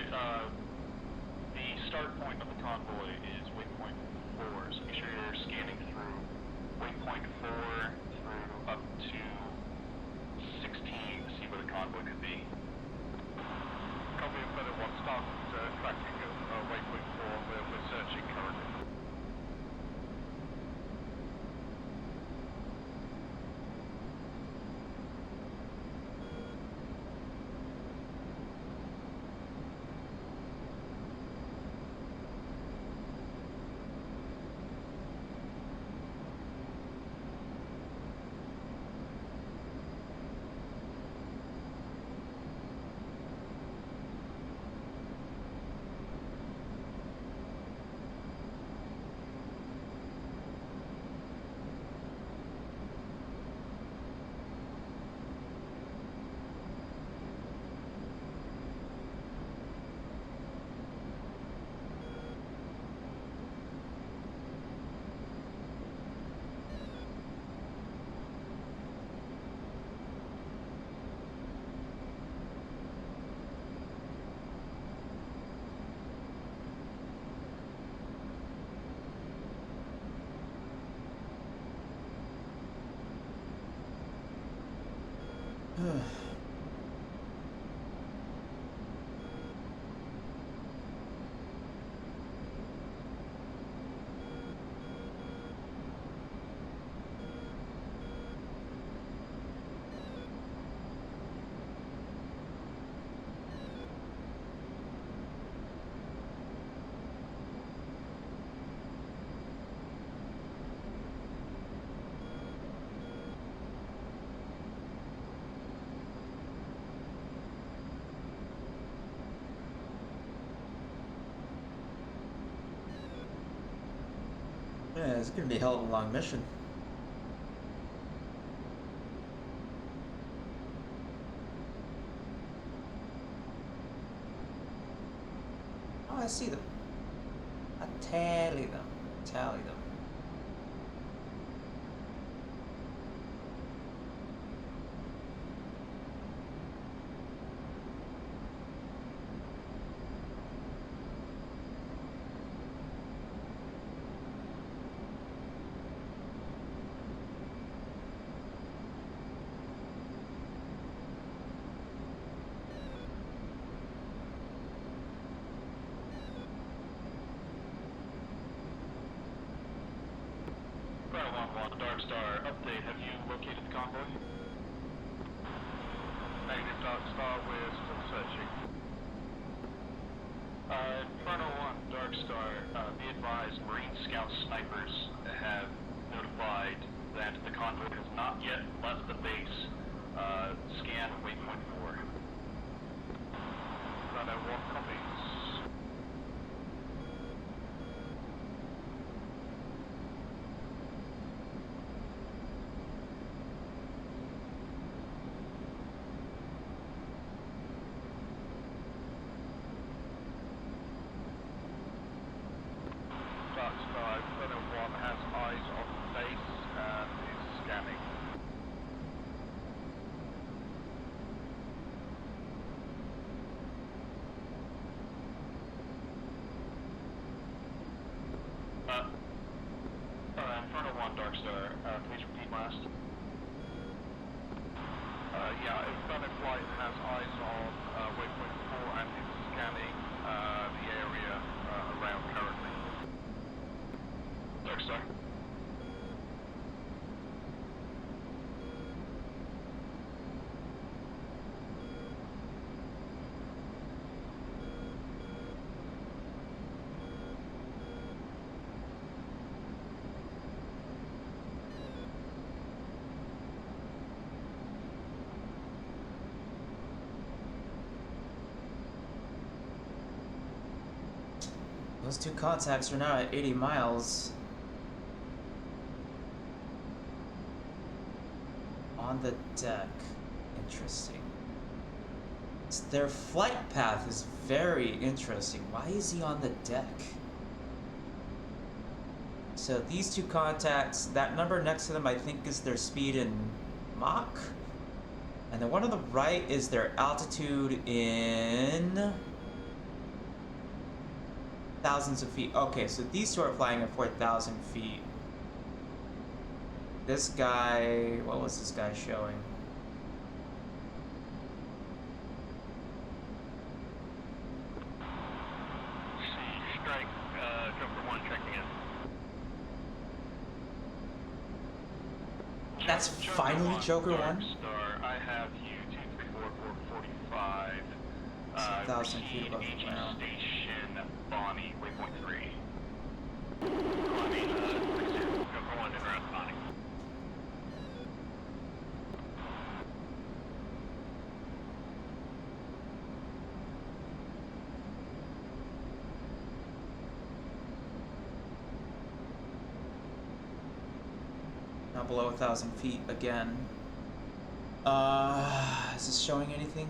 the start point of the convoy is waypoint 4, so be sure you're scanning through waypoint 4 through up to 16 to see where the convoy could be. Copy Inferno 1, start tracking of waypoint 4, we're searching currently. Yeah, it's gonna be a hell of a long mission. Oh, I see them. I tally them. Tally them. Dark Star, update. Have you located the convoy? Negative, Dark Star. We're still searching. Inferno 1, Dark Star. Be advised, Marine Scout snipers have notified that the convoy has not yet left the base. Scan waypoint 4. Inferno 1 copies. Inferno 1, Dark Star, please repeat last. Yeah, Inferno Flight has eyes on waypoint 4 and is scanning the area around currently. Dark Star. Those two contacts are now at 80 miles. On the deck. Interesting. Their flight path is very interesting. Why is he on the deck? So these two contacts, that number next to them I think is their speed in Mach. And the one on the right is their altitude in thousands of feet. Okay, so these two are flying at 4,000 feet. This guy, what was this guy showing? Strike, Joker 1 checking in. That's finally Joker 1? Star, I have you 234-445. 2,000 feet above the ground. Station Bonnie, waypoint 3. Bonnie, Joker 1 to ground Bonnie. Now below 1,000 feet again. Is this showing anything?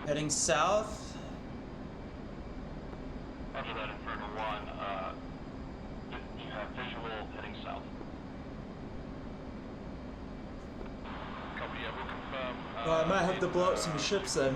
Heading south. After that, Inferno 1, you have visual heading south. Copy, yeah, we'll confirm. Well, I might have to blow up some ships then.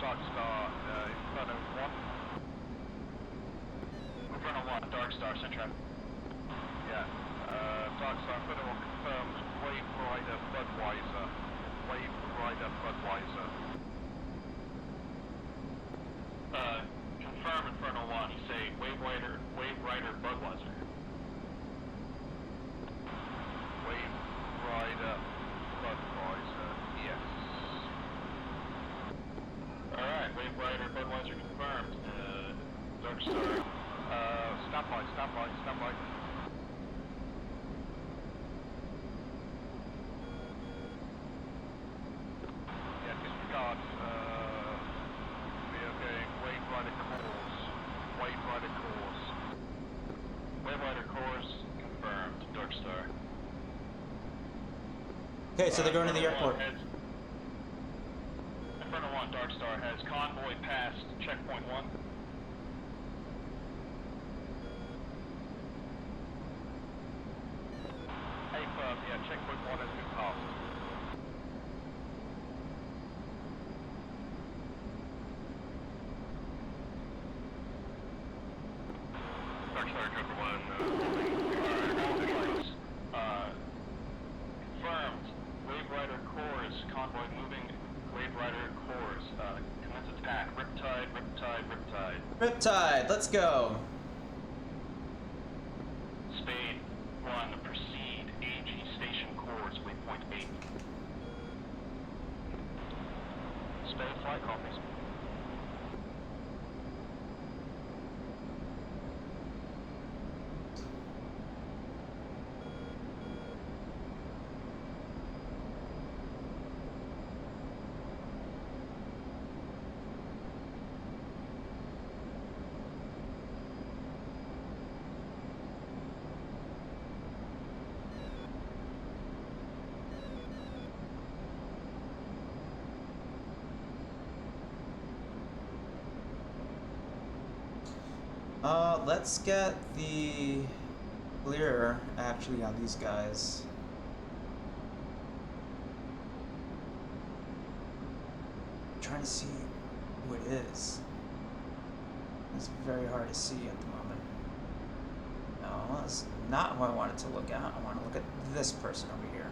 Dark Star, Inferno 1. Inferno 1, Dark Star, Central. Yeah, Dark Star, Inferno 1 confirmed, Wave Rider Budweiser. Wave Rider Budweiser. Confirm Inferno 1, you say Wave Rider Budweiser. Wave Rider Budweiser, yes. Alright, Wave Rider Budweiser confirmed. Dark Star. Stand by. Yeah, disregard. We are going Wave Rider course. Wave Rider course. Wave Rider course confirmed. Dark Star. Okay, so they're going to the airport. Inferno 1, Dark Star has convoy past checkpoint 1. Hey, yeah, checkpoint 1 has been passed. Dark Star, Joker 1, confirmed. Wave Rider cores, convoy moving. Wave Rider cores, commence attack. Riptide. Riptide, let's go. Spade 1, proceed. AG station cores, waypoint 8. Spade, flight copies. Let's get the clear actually on these guys. I'm trying to see who it is. It's very hard to see at the moment. No, that's not who I wanted to look at. I want to look at this person over here.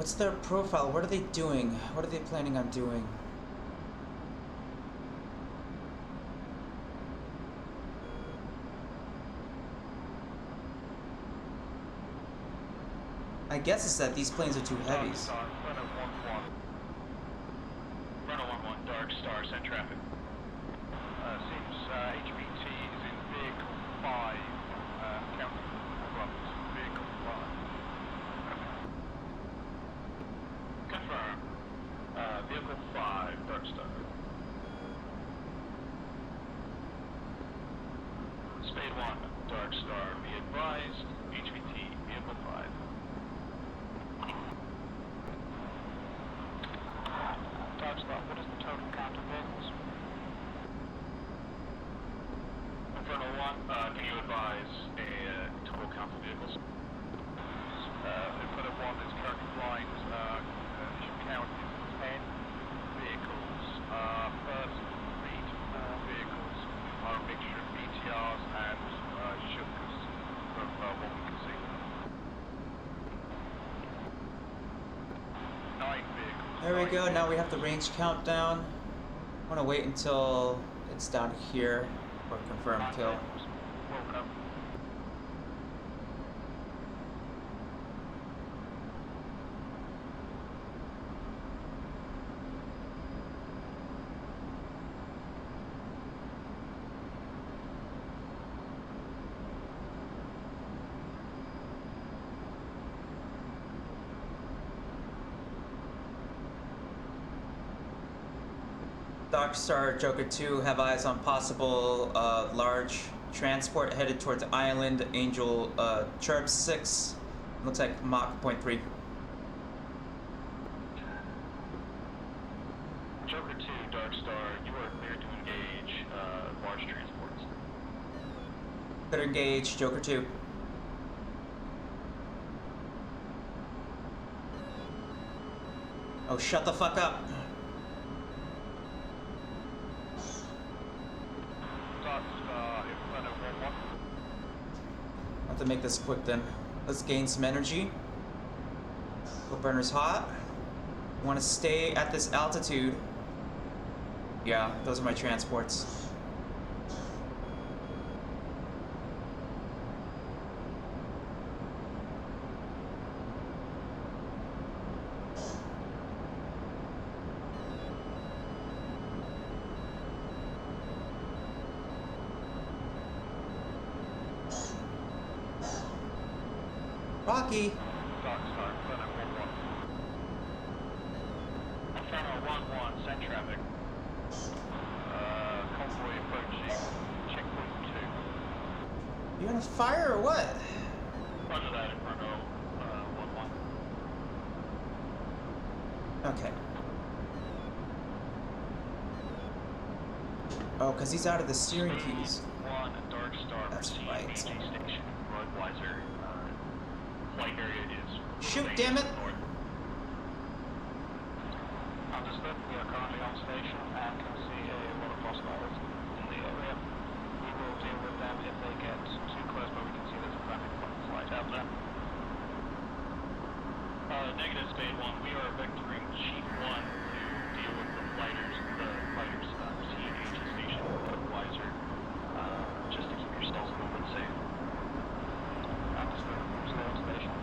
What's their profile? What are they doing? What are they planning on doing? I guess it's that these planes are too heavy. Runner 1-1, Dark Star, send traffic. Seems HVT is in vehicle 5, counting runs, vehicle 5. Confirm. Vehicle 5, Dark Star. Spade 1, Dark Star, be advised, HVT, vehicle 5. Dark Star, what is the total count of vehicles? Inferno 1, can you advise a total count of vehicles? Inferno 1 is currently flying, should count is 10 vehicles. First fleet vehicles are a mixture of BTRs and Shukers from what we can see. 9 vehicles. There we go. Now we have the range countdown. I want to wait until it's down here for confirmed kill. Welcome. Dark Star, Joker 2 have eyes on possible large transport headed towards island. Angel Chirp 6. Looks like Mach 0.3. Joker 2, Dark Star, you are clear to engage large transports. Could engage Joker 2. Oh, shut the fuck up. I have to make this quick then. Let's gain some energy. Go burner's hot. Want to stay at this altitude. Yeah, those are my transports. Rocky. Dark Star, Inferno 1-1. Inferno 1-1, send traffic. Convoy approaching checkpoint 2. You on fire or what? Roger that, Inferno 1-1. Okay. Oh, because he's out of the steering keys. 1, Dark Star, That's proceed right. BG station, Roadwiser. Flight area is... Shoot, damn it! North. Understood. We are currently on station and can see a lot of hostiles in the area. We will deal with them if they get too close, but we can see there's a traffic flight out there. Negative, Spade 1. We are vectoring Chief 1 to deal with the fighters. The fighters proceed HE station, Roadwiser, just to keep yourselves a little bit safe. Understood. Stay on station.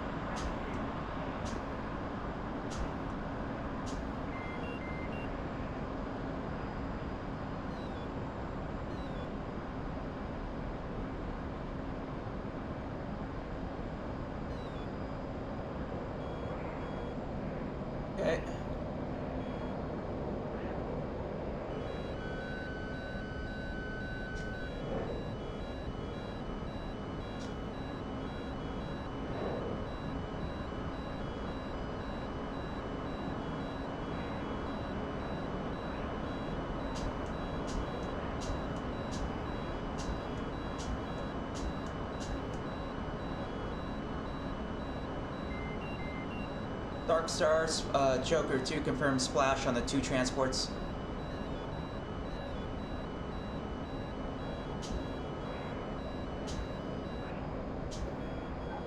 Okay. Dark Stars, Joker 2 confirmed splash on the 2 transports.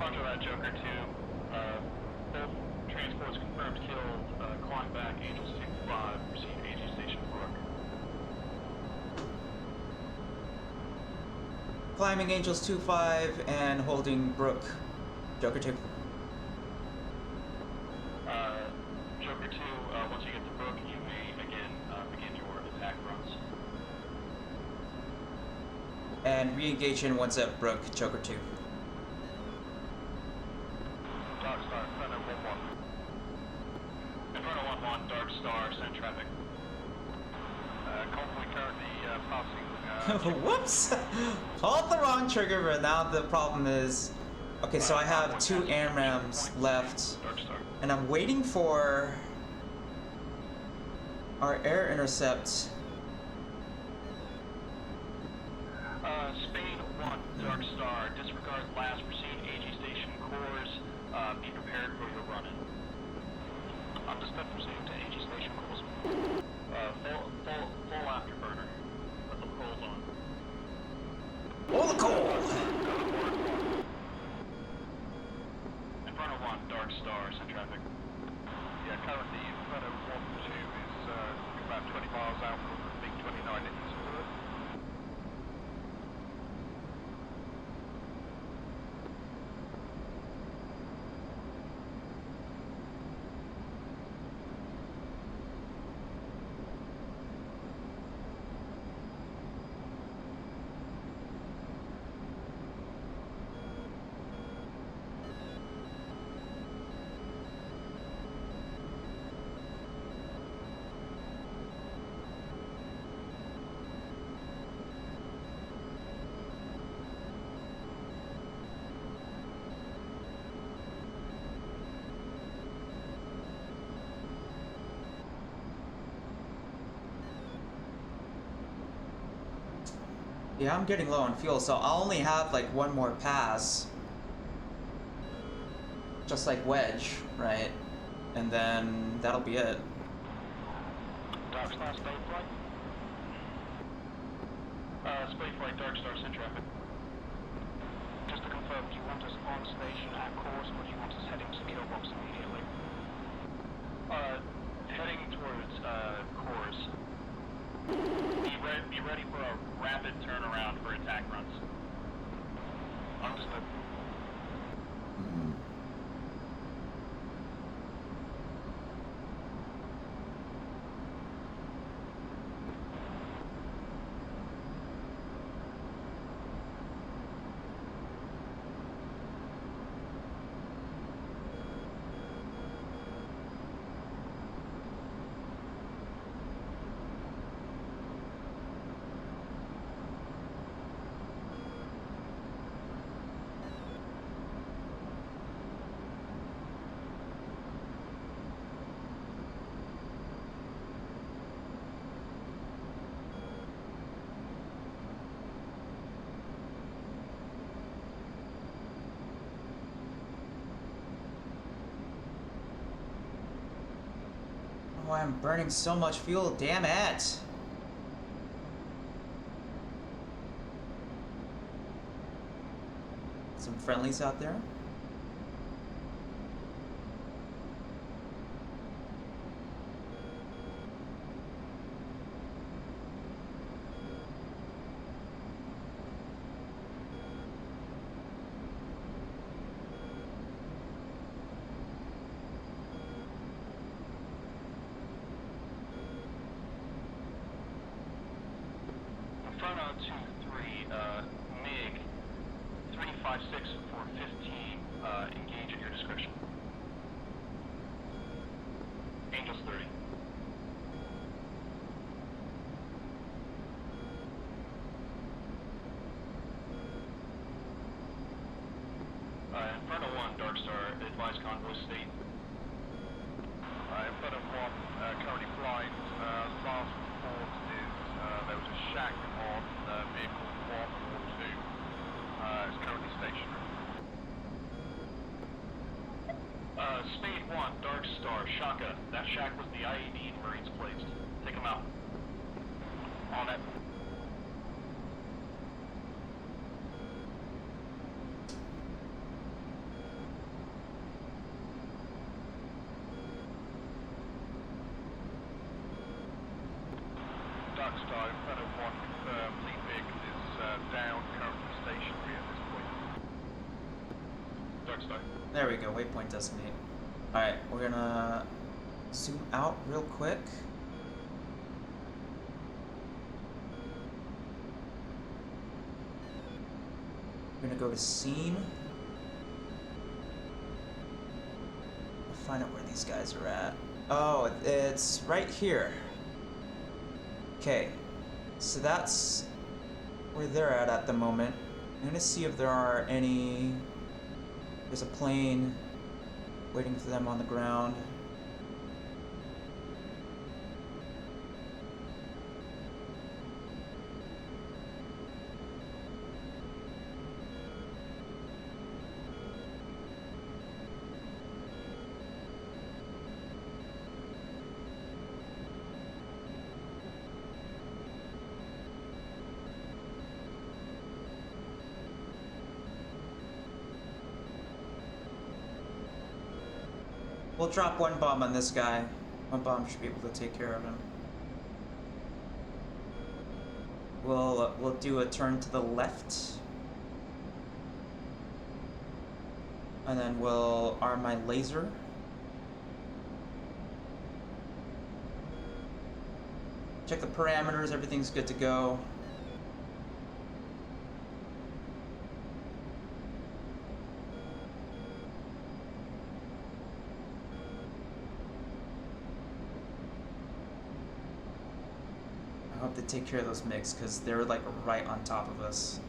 Roger that, Joker 2. Both transports confirmed climbing Angels 2-5 and holding Brook. Joker 2. Joker 2, once you get to Brook, you may again begin your attack runs. And re-engage in once at Brook, Joker 2. Dark Star, Inferno 1-1. Inferno 1-1, Dark Star, send traffic. Convoy currently passing. Whoops! Hold the wrong trigger, but now the problem is... Okay, so I have 2 AMRAMs left, Dark Star. and I'm waiting for our air intercept. Spain 1, Dark Star, disregard last proceed AG station cores, be prepared for your run-in. Understood, proceed to AG station cores. Full afterburner. Put the coals on. Oh, the coal! Inferno 1, Dark Star, send traffic. Yeah, currently Inferno 1-2 is about 20 miles out from the big 29 engines to it. Yeah, I'm getting low on fuel, so I'll only have like one more pass. Just like Wedge, right? And then that'll be it. Dark Star, Spaceflight. Spaceflight, Dark Star, send traffic. Just to confirm, do you want us on station at course, or do you want us heading to kill box immediately? Heading towards cores. Be ready for a rapid turnaround for attack runs. Understood. Oh, I'm burning so much fuel, damn it! Some friendlies out there? Inferno 2-3, MiG 356 for 15, engage at your discretion. Angels 30. Inferno 1, Dark Star, advise convoy state. Inferno 1, currently flying. Last report is there was a shack on vehicle 1 or 2. It's currently stationary. Spade 1, Dark Star, Shaka. That shack was the IED Marines placed. Take them out. On it. Dark Star, Inferno 1 confirmed, lead vehicle is down, currently stationary at this point. Dark Star. There we go, waypoint designate. Alright, we're gonna zoom out real quick. We're gonna go to scene. We'll find out where these guys are at. Oh, it's right here. Okay, so that's where they're at the moment. I'm gonna see if there are any. There's a plane waiting for them on the ground. We'll drop one bomb on this guy. One bomb should be able to take care of him. We'll do a turn to the left. And then we'll arm my laser. Check the parameters, everything's good to go. I hope they take care of those MiGs because they're like right on top of us.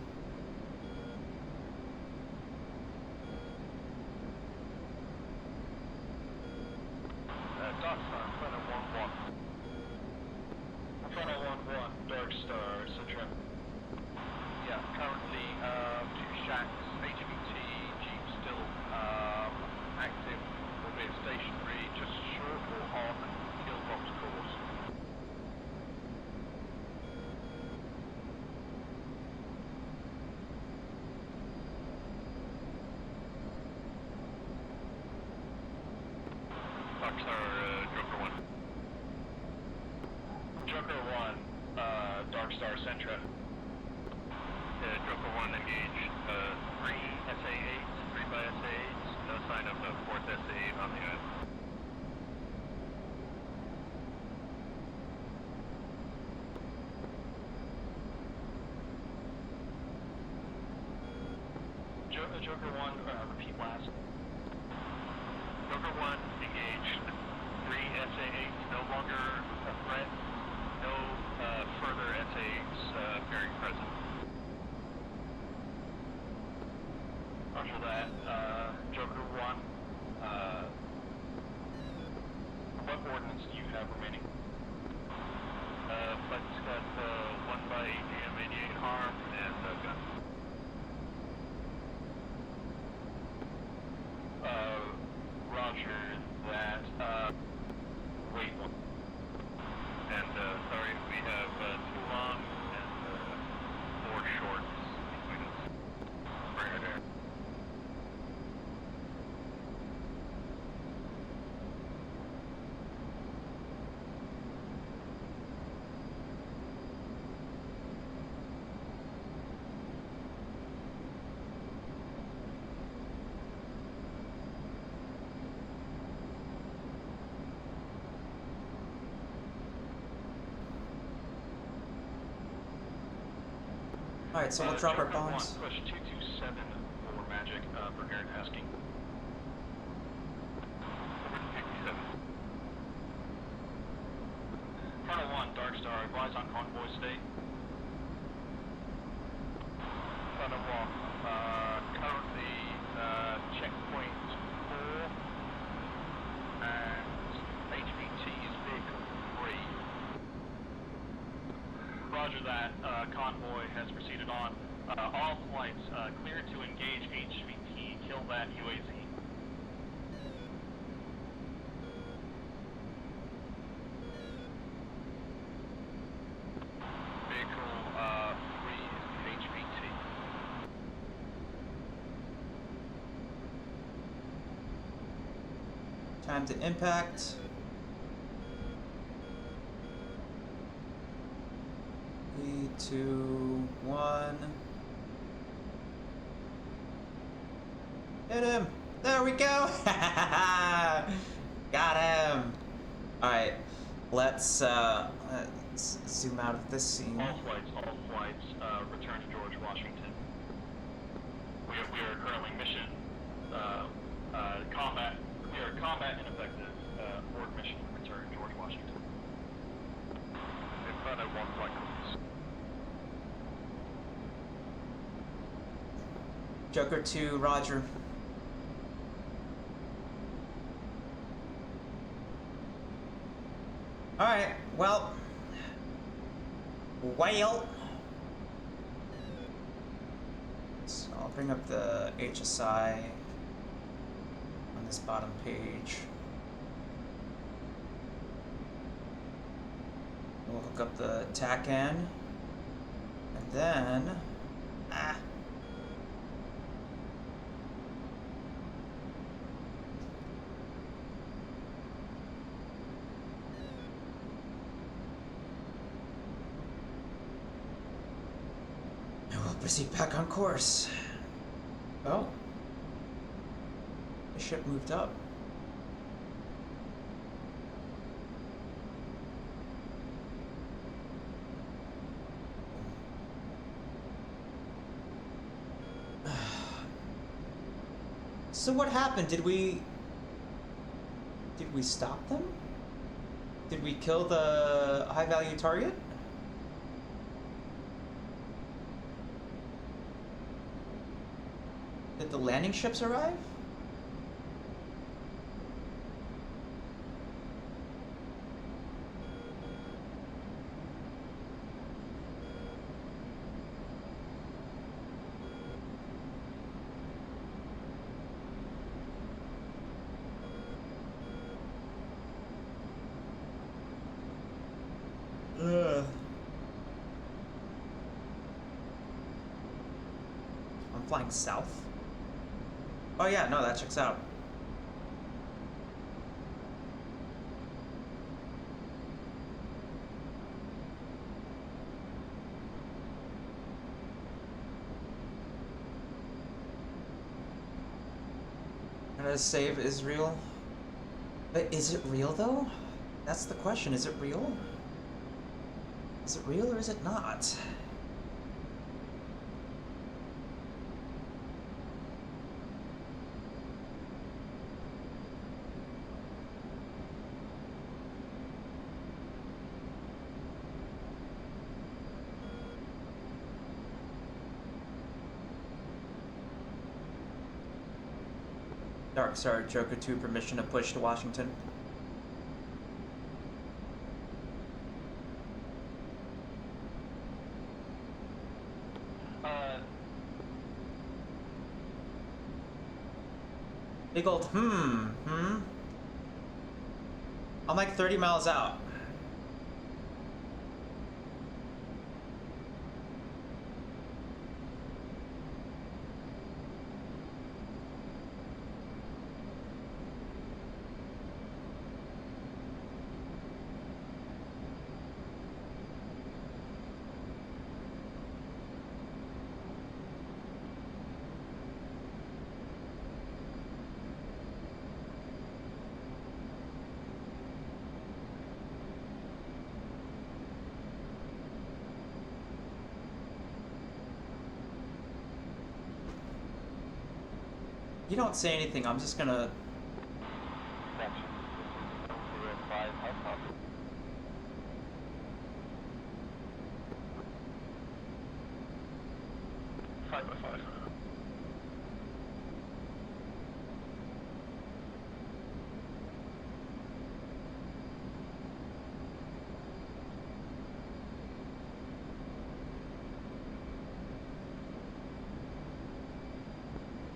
Dark Star, Inferno 1-1. Inferno 1-1, Dark Star, Central. Yeah, currently 2 shacks, HVT, Jeep still active, albeit stationary, just short or on kill box course. Dark Star, Joker 1. Joker 1, Dark Star, Centra. Joker 1 engaged 3 SA-8s, 3 by SA-8s, no sign of the 4th SA-8 on the island. Joker 1, repeat last. Joker 1 engaged 3 SA-8s, no longer a threat, no further SA-8s appearing present. Roger that. Joker 1, what ordnance do you have remaining? Flight's got 1 by AGM-88 harm and a gun. Roger that. Wait one. And sorry, we have 2 long and 4 shorts between us. Bring it there. Alright, so we'll drop our Joker 1, bombs. push 227 for Magic, Brigade asking. Over to 57. Colonel 1, Dark Star, advise on convoy state. Colonel 1, currently checkpoint 4 and HVT is vehicle 3. Roger that. Convoy has proceeded on. All flights clear to engage HVT. Kill that UAZ. Vehicle 3 is HVT. Time to impact. 3, 2, 1. Hit him! There we go! Got him! Alright, let's zoom out of this scene. All flights, return to George Washington. We are currently mission, combat. We are combat ineffective. Board mission, return George Washington. Inferno 1 flight course. Joker 2, Roger. Alright, well. So I'll bring up the HSI on this bottom page. We'll hook up the TACAN. And then... proceed back on course. Oh. The ship moved up. So what happened? Did we stop them? Did we kill the high value target? Did the landing ships arrive? I'm flying south. Oh yeah, no, that checks out. And a save is real. But is it real though? That's the question, is it real? Is it real or is it not? Dark Star Joker 2, permission to push to Washington. Big old I'm like 30 miles out. You don't say anything, I'm just gonna...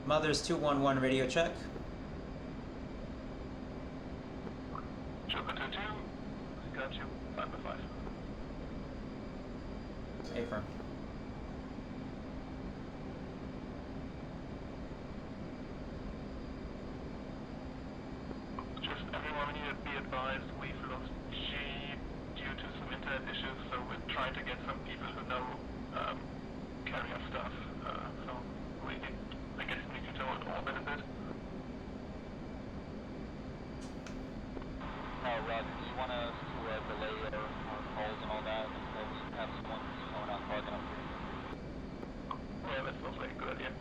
Mother's 211 radio check. Joker 2-2, got you, 5x5. A-firm. Just everyone here be advised, we've lost G due to some internet issues, so we're trying to get some people who know carrier stuff. So we need, I guess, need to know it orbit a bit. Rod, do you want us to delay our calls and all that until we have someone who's going out fogging up here? Yeah, that sounds like a good idea.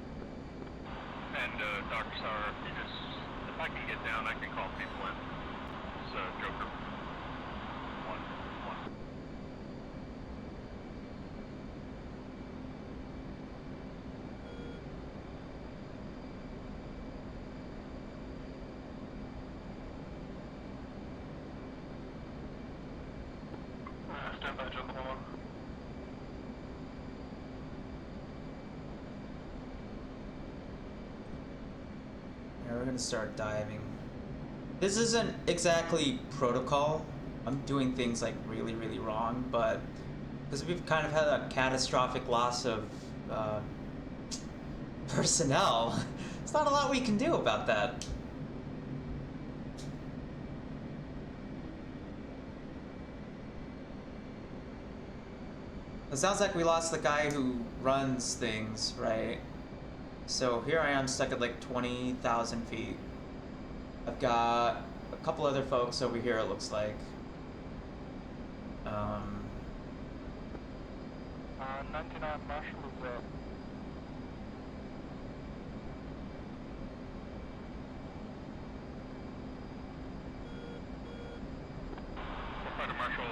And Dr. Sar, if I can get down, I can call people in. It's Joker. One. Stand by, Joker 1. Yeah, we're gonna start diving. This isn't exactly protocol. I'm doing things like really, really wrong, but because we've kind of had a catastrophic loss of personnel, there's not a lot we can do about that. It sounds like we lost the guy who runs things, right? So here I am stuck at like 20,000 feet. I've got a couple other folks over here, it looks like. 99 Marshall is up. Fighter Marshal,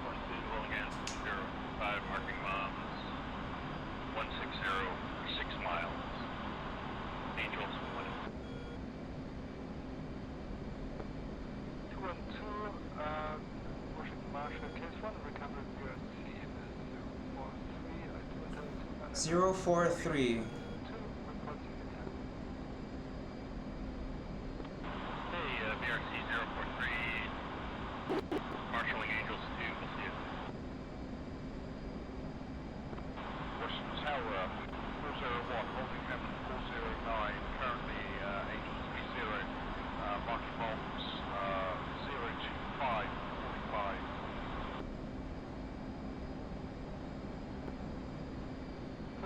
going to roll again, 05, marking bombs, 160 for 6 miles. Angels, 212, Washington Marshall, case 1, recovery BRC is 043. 2, reporting attack. Hey, BRC 043, marshalling Angels 2, we'll see you. Washington Tower, 401, Nottingham 409, currently Angel 30, marking bombs, 025, 45.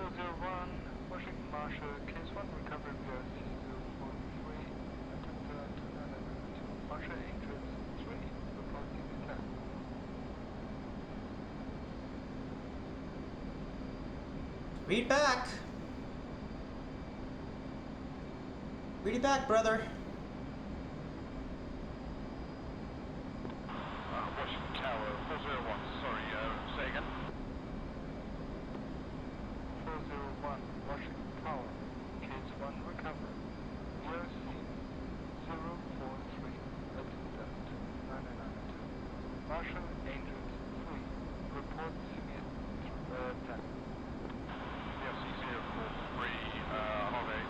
401, Washington Marshall, case 1, recovery BRC 043, attempt 2992, Marshall Angels 3, reporting attack. Read back! Read it back, brother. Washington Tower, 401, sorry, say again. 401, Washington Tower, case 1, recovery. BRC 043, attendant 9992. Marshall Angels 3, report severe attack. BRC 043, Harvey,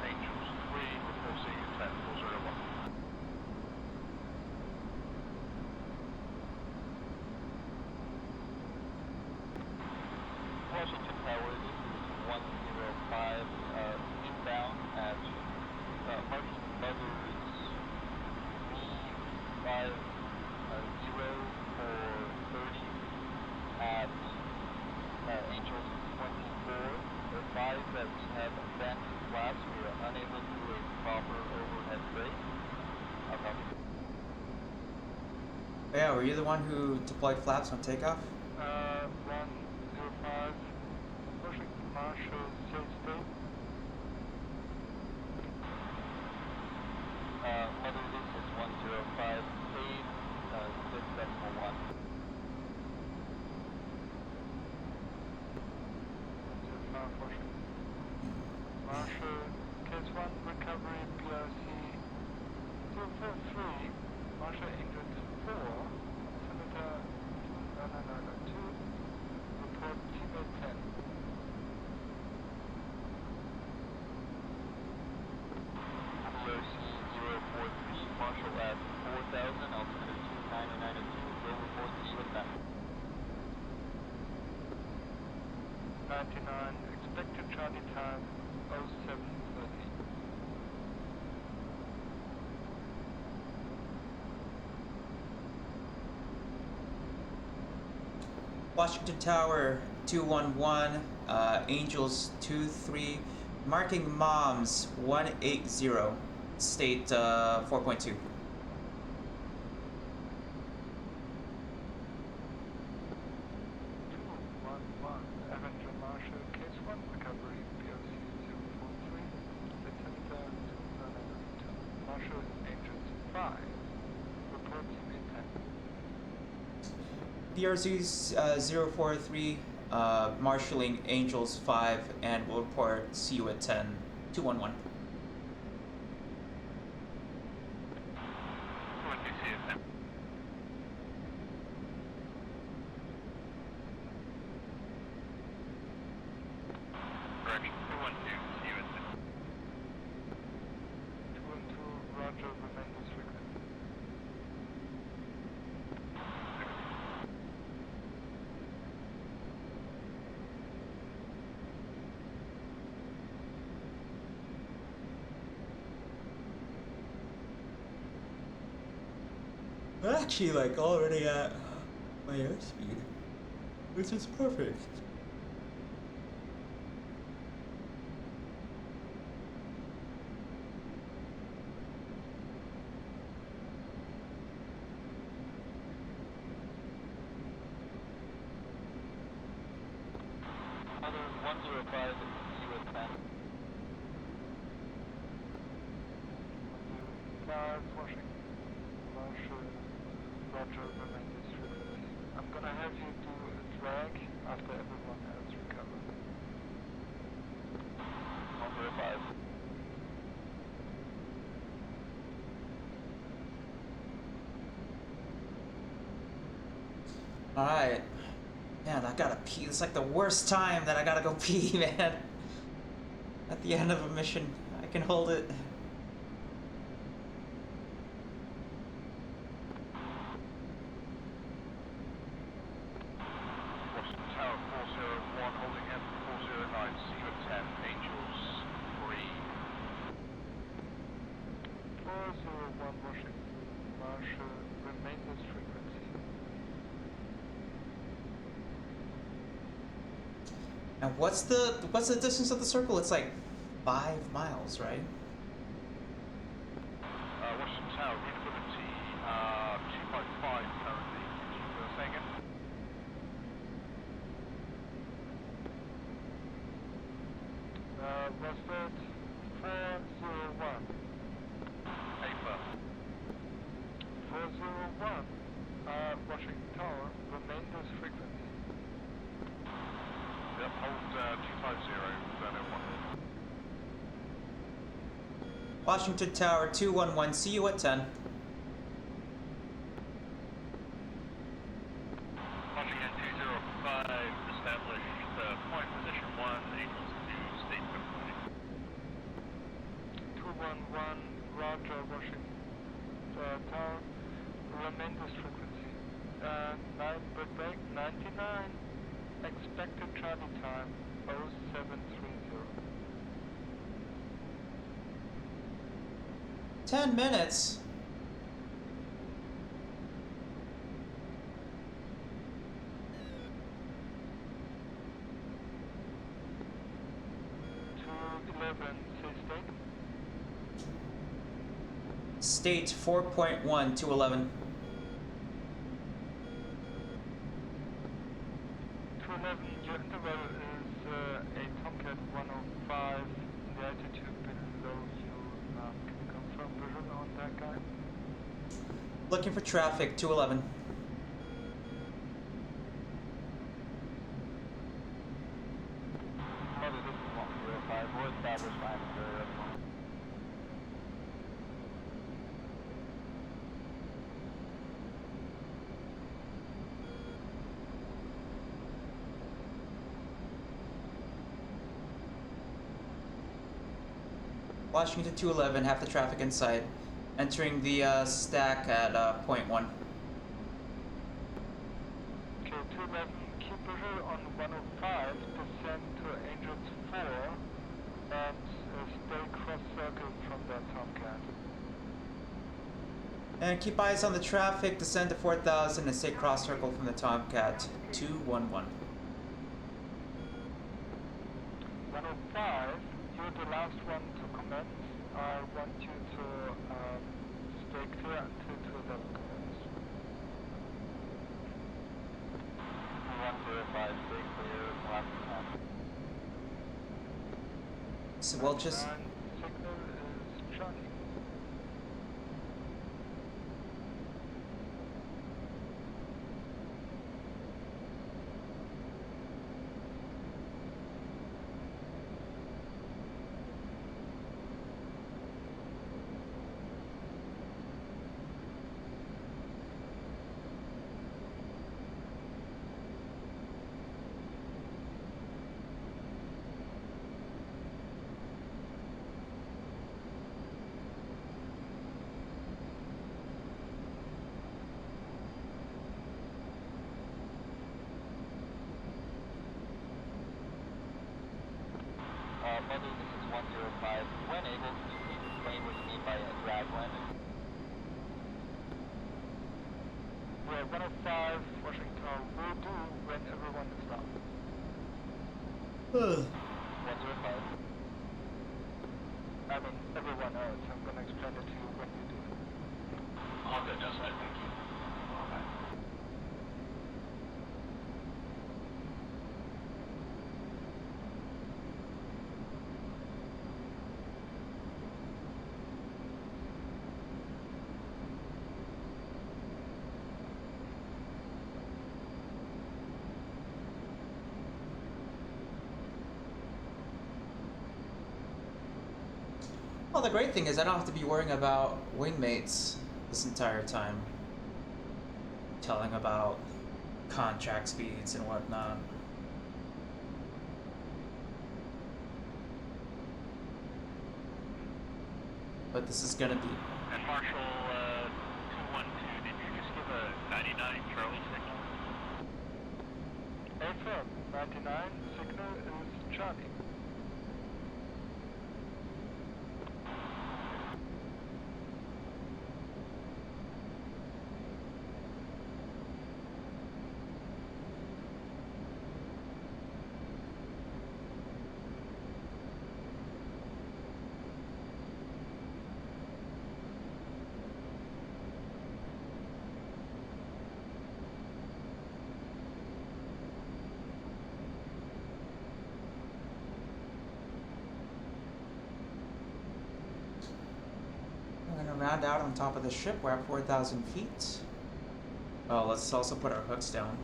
Angels 3, report seeing attack, 401. Washington Tower, this is 105, inbound at Marshall Brothers 350 at Angels 24. Advise that we have abandoned flaps. We are unable to do a proper overhead brake. I'll copy. Yeah, were you the one who deployed flaps on takeoff? 105, Washington Marshall, safe state. Mother, this is 105, paid, 6.1. 105, Washington. Marshall, case 1, recovery, BRC 043, Marshall Angels 4, Senator 2992, report teammate 10. BRC 043, Marshall at 4000, altimeter 2992, will report to you at that. 99, expected Charlie time 0730. Washington Tower 211, Angels 23, marking Moms 180, state 4.2. Avenger Marshall, case 1, recovery, BOC 043, Lieutenant Marshall Angels 5, report CB10. BRZ 043, marshalling Angels 5, and will report CU at 10, 211. I'm actually like already at my airspeed, which is perfect. Other 105 CU at 10. 5, Washington Marshall. Roger, remain this frequency. I'm gonna have you do a drag after everyone else recovers. 105. Alright. Man, I gotta pee. It's like the worst time that I gotta go pee, man. At the end of a mission, I can hold it. And what's the distance of the circle? It's like 5 miles, right? Washington Tower, readability 255 currently. Say again? Was that 401? Paper. 401. Washington Tower, remain this frequency. Yep, hold 250, zone 01. Washington Tower 211, see you at 10. Washington 205, established point position 1, Angels 2, state 211, Roger, Washington Tower, remain this frequency. 9 break 99, expected Charlie time 0730. 10 minutes? State 4.1 to 11. 211, your interval is a Tomcat 105 in the altitude below you. Can you confirm visual on that guy? Looking for traffic, 211. Mother, this is 105. We'll establish line of area at the moment. Washington 211, half the traffic in sight. Entering the stack at point 1. Okay, 211, keep visual on 105, descend to Angels 4, and stay cross-circle from that Tomcat. And keep eyes on the traffic, descend to 4,000 and stay cross circle from the Tomcat 211. 105, you're the last one to commence. I want you to stay clear until 211 commence. 105, stay clear, last time. So we'll just... Signal is Johnny. Mother, this is 105. When able, can you please explain what you mean by a drag landing? Yeah, 105, Washington will do when everyone is down. 105. I mean, everyone else. I'm gonna explain it to you when you do it. All good, just that, thank you. Okay. Well, the great thing is I don't have to be worrying about wingmates this entire time. Telling about contract speeds and whatnot. But this is gonna be... And Marshall 212, did you just give a 99 Charlie signal? Affirm, 99, signal is Johnny. We're gonna round out on top of the ship. We're at 4,000 feet. Oh, let's also put our hooks down.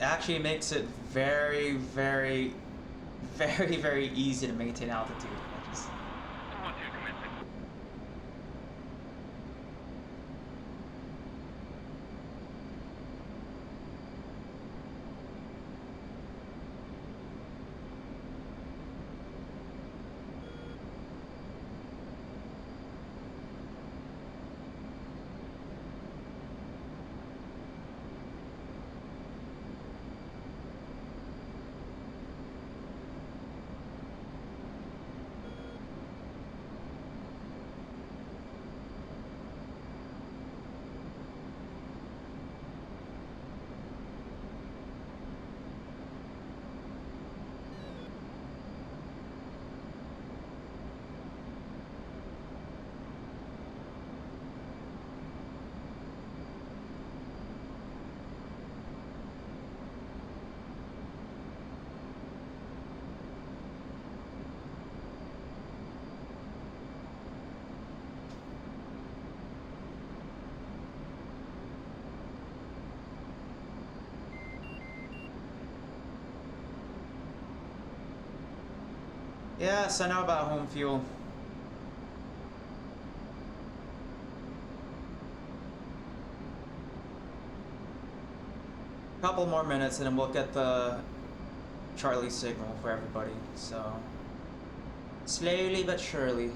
Actually makes it very, very, very, very easy to maintain altitude. I just... 212 commencing. Yes, I know about home fuel. couple more minutes and then we'll get the Charlie signal for everybody. So slowly but surely.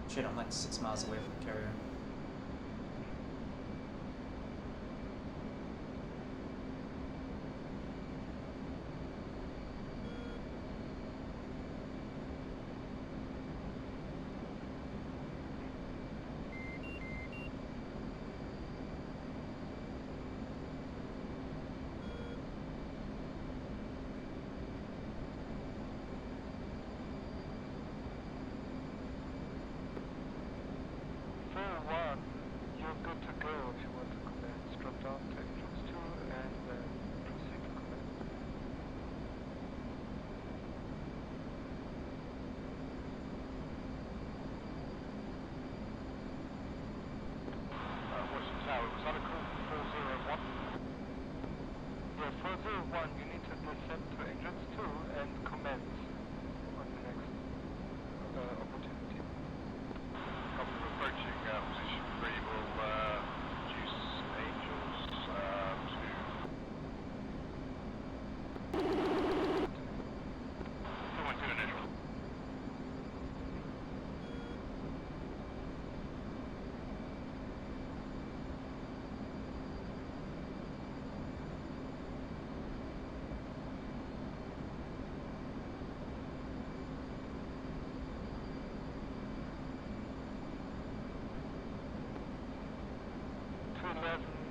Shit, I'm like 6 miles away from the carrier. You're good to go if you want to commence. Drop down to engines 2 and then proceed to commence. What's the tower? Was that a crew 401? Yeah, 401, you need to descend to engines 2 and commence on the next opportunity. Copy, approaching position 3 will reduce angels to 212 initial.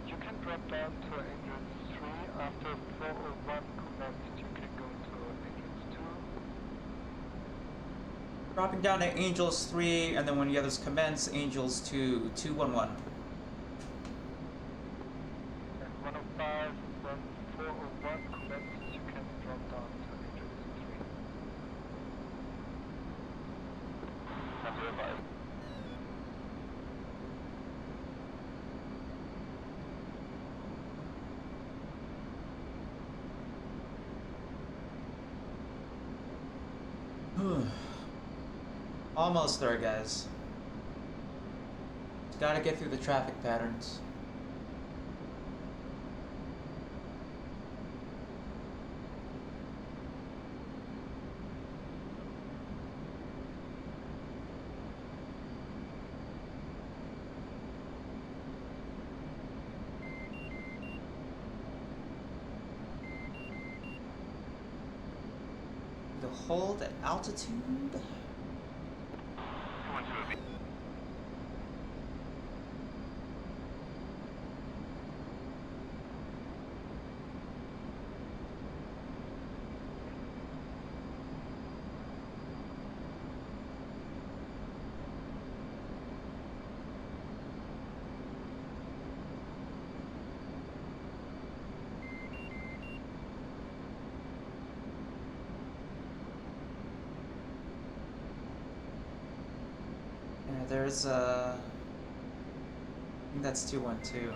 You can drop down to engines 3 after 401 commenced. You can go to engines 2. Dropping down to Angels 3, and then when the others commence, Angels 2, 211. And 105, when 401 commences, you can drop down to engines 3. Number 5. Almost there, guys. Just gotta get through the traffic patterns. The hold at altitude. There's I think that's 212.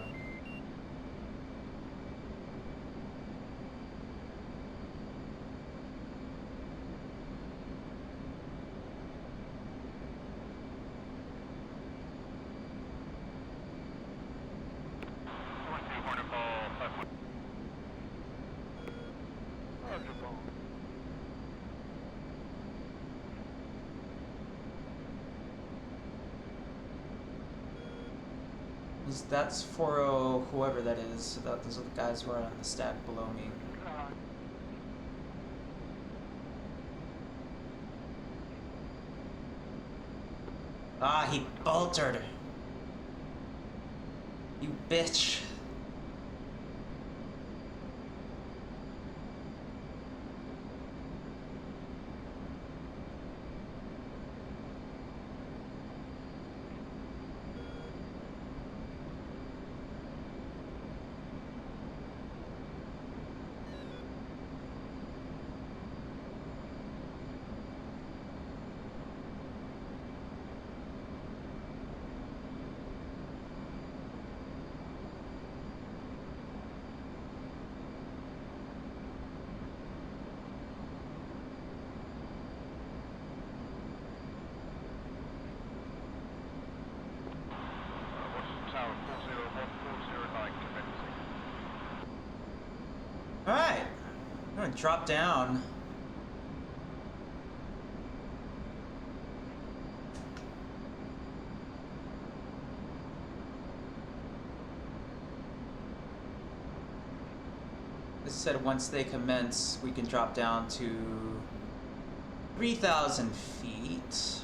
That's 40, whoever that is. So those are the guys who are on the stack below me. Ah, he bolted. You bitch. gonna drop down. This said once they commence, we can drop down to 3,000 feet.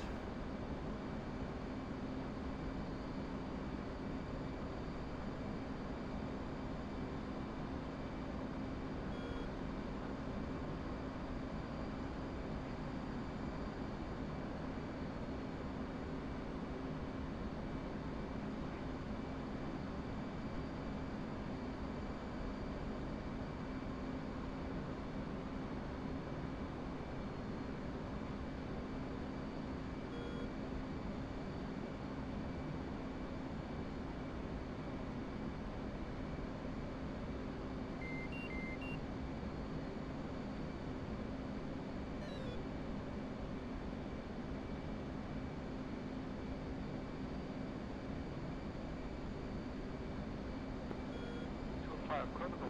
Critical.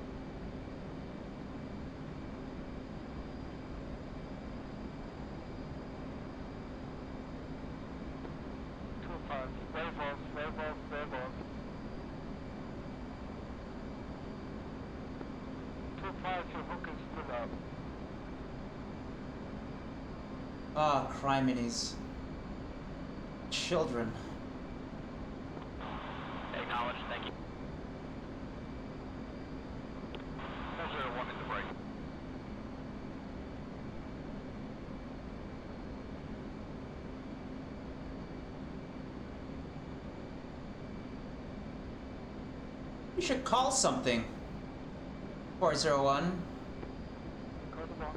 2-5, wave off, wave off, wave off. 2-5, your hook is still up. Ah, criminies. Children. Acknowledged, thank you. 401 in the break. You should call something. 401. Code 1.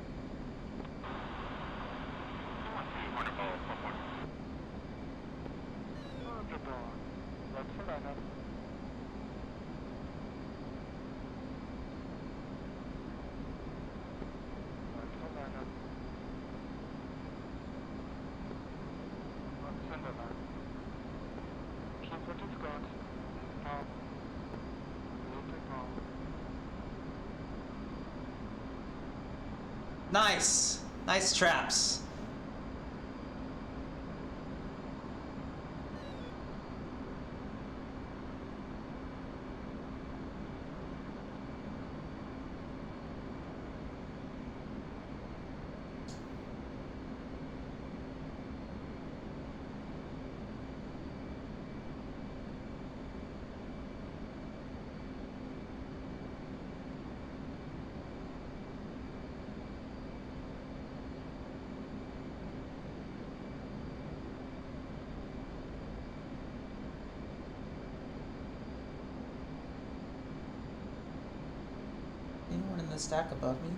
That's for lineup. That's for lineup. What's in the line? Keep what it's got. Now. Nice. Nice traps. Anyone in the stack above me?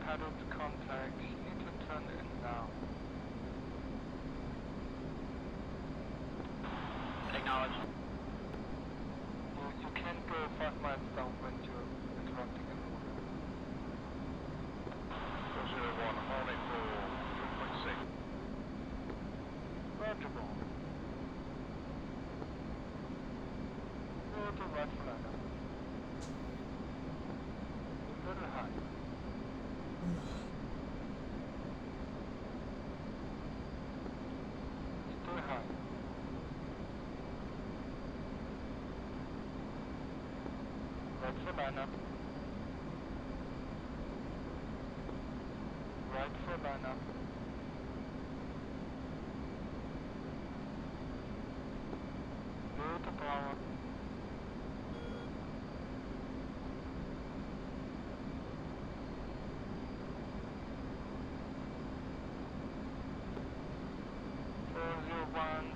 Paddle to contact. You need to turn in now. Acknowledged. You can't go 5 miles downwind, you're interrupting everyone. 401, holding for 2.6. Roger, ball. Go to right for lineup. A little high. Stay high. Right for lineup. Right for lineup. Low to power.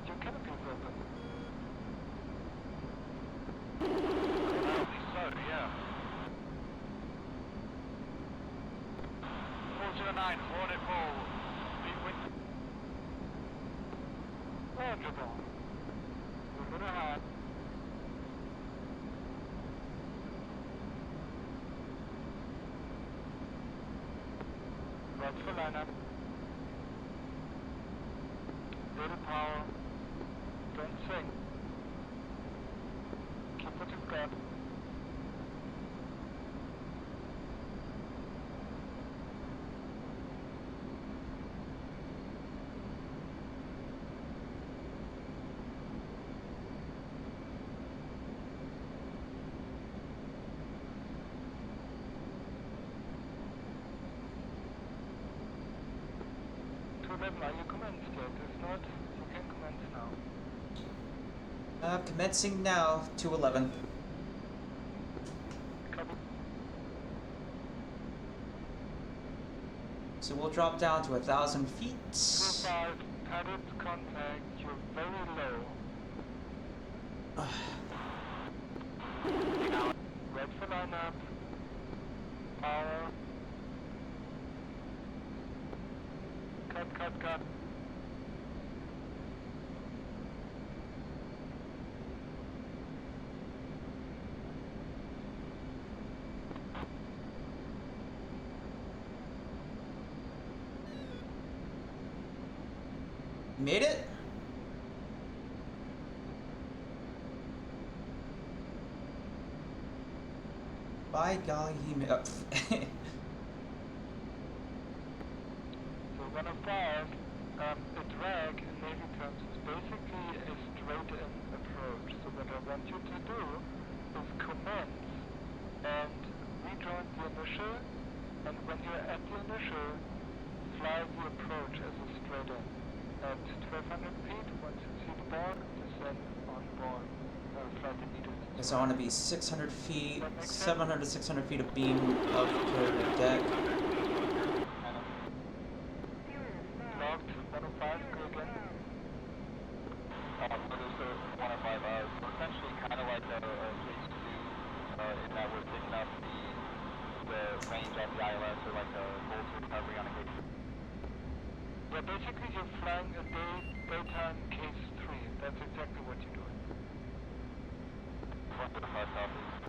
Your canopy is open. Apparently so, yeah. 409, Hornet roll. Speed wind. Roger, ball. A little high. Right for lineup. power. Don't sink. Keep what you've got. Are you commenced yet? If not, you can commence now. Commencing now, 211. Copy. So we'll drop down to 1,000 feet. 25, padded contact, you're very low. Red for lineup. Power. Cut. Made it? By golly, he made up. So 105, a drag in Navy terms is basically a straight-in approach. So what I want you to do is commence and rejoin the initial, and when you're at the initial, fly the approach as a straight-in. At 1,200 feet, once you see the bar, descend on board. Flight immediately. So I want to be 600 feet, 700 to 600 feet of beam of the deck. Logged 105, go again. So there's a 105, so essentially kind of like a phase 2, in that we're picking up the range on the ILS, or like a goal to recovery on a case. Yeah, basically you're flying a daytime case 3. That's exactly what you're doing. 105 southeast.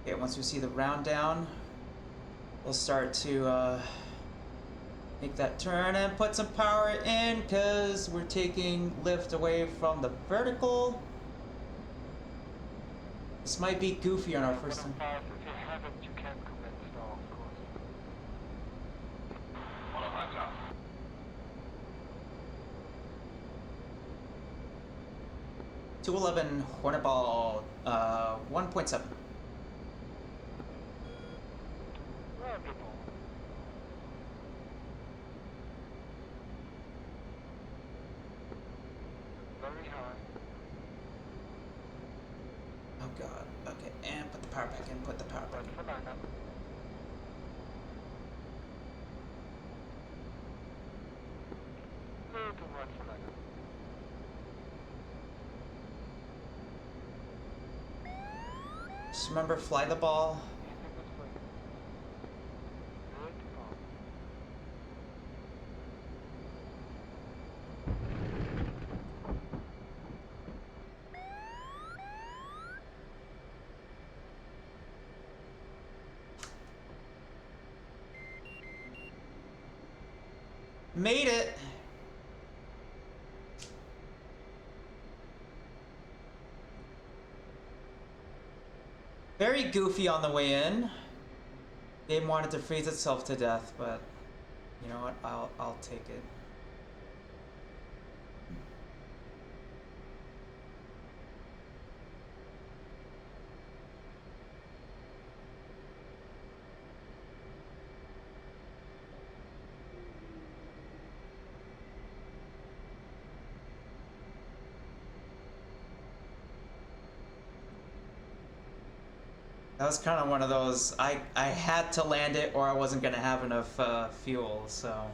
Okay, once we see the round down, we'll start to make that turn and put some power in, because we're taking lift away from the vertical. This might be goofy on our first time. 105, if you haven't, you can commence now, of course. 105 south. .211 Hornet Ball, 1.7. Wonderful. Very high. Oh god. Okay, and put the power back in. Put the power back Red for lineup. Little red for lineup. in. Just remember, fly the ball. Anything this way. Good ball. Made it. Very goofy on the way in. Game wanted to freeze itself to death, but you know what? I'll take it. That was kind of one of those, I had to land it or I wasn't going to have enough fuel, so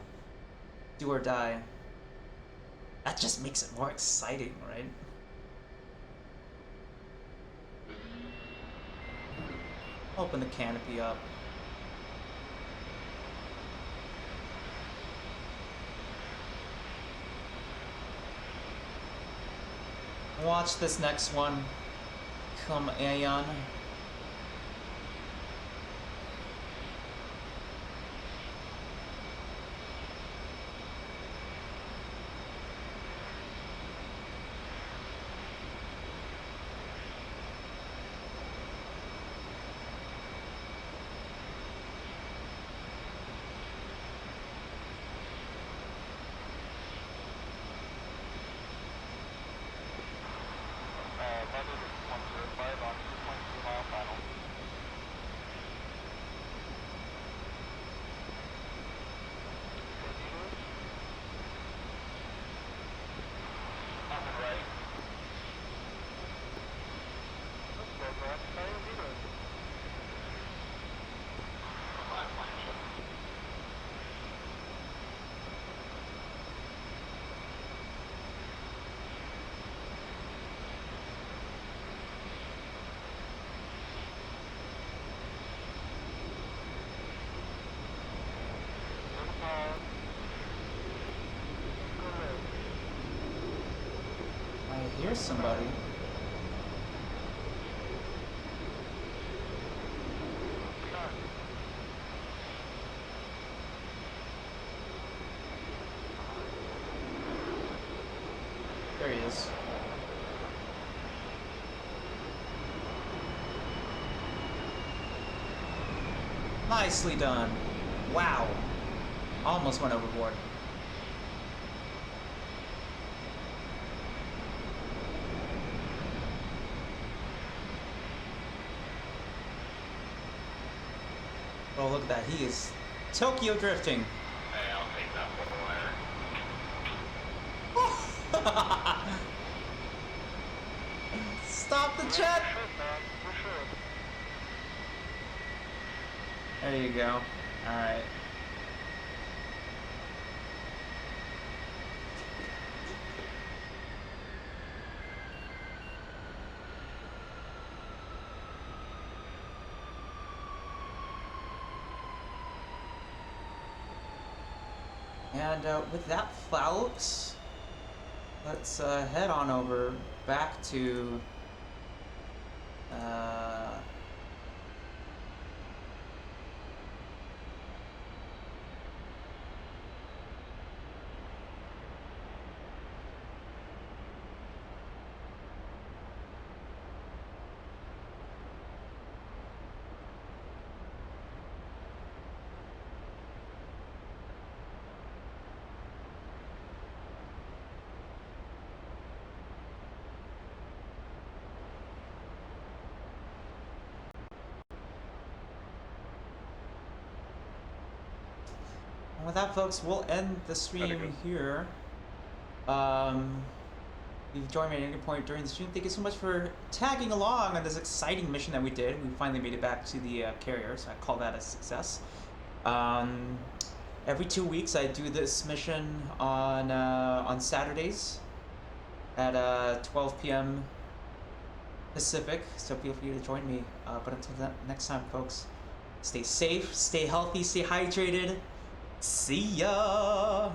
do or die. That just makes it more exciting, right? Open the canopy up. Watch this next one. Come Aeon. I hear somebody. There he is. Nicely done. Wow. Almost went overboard. Oh, look at that. He is Tokyo drifting. Hey, I'll take that for the wire. Stop the jet! There you go. Alright. And with that, folks, let's head on over back to with that, folks, we'll end the stream here. If you've joined me at any point during the stream, thank you so much for tagging along on this exciting mission that we did. We finally made it back to the carrier, so I call that a success. Every 2 weeks, I do this mission on Saturdays at 12 p.m. Pacific, so feel free to join me. But until next time, folks, stay safe, stay healthy, stay hydrated. See ya!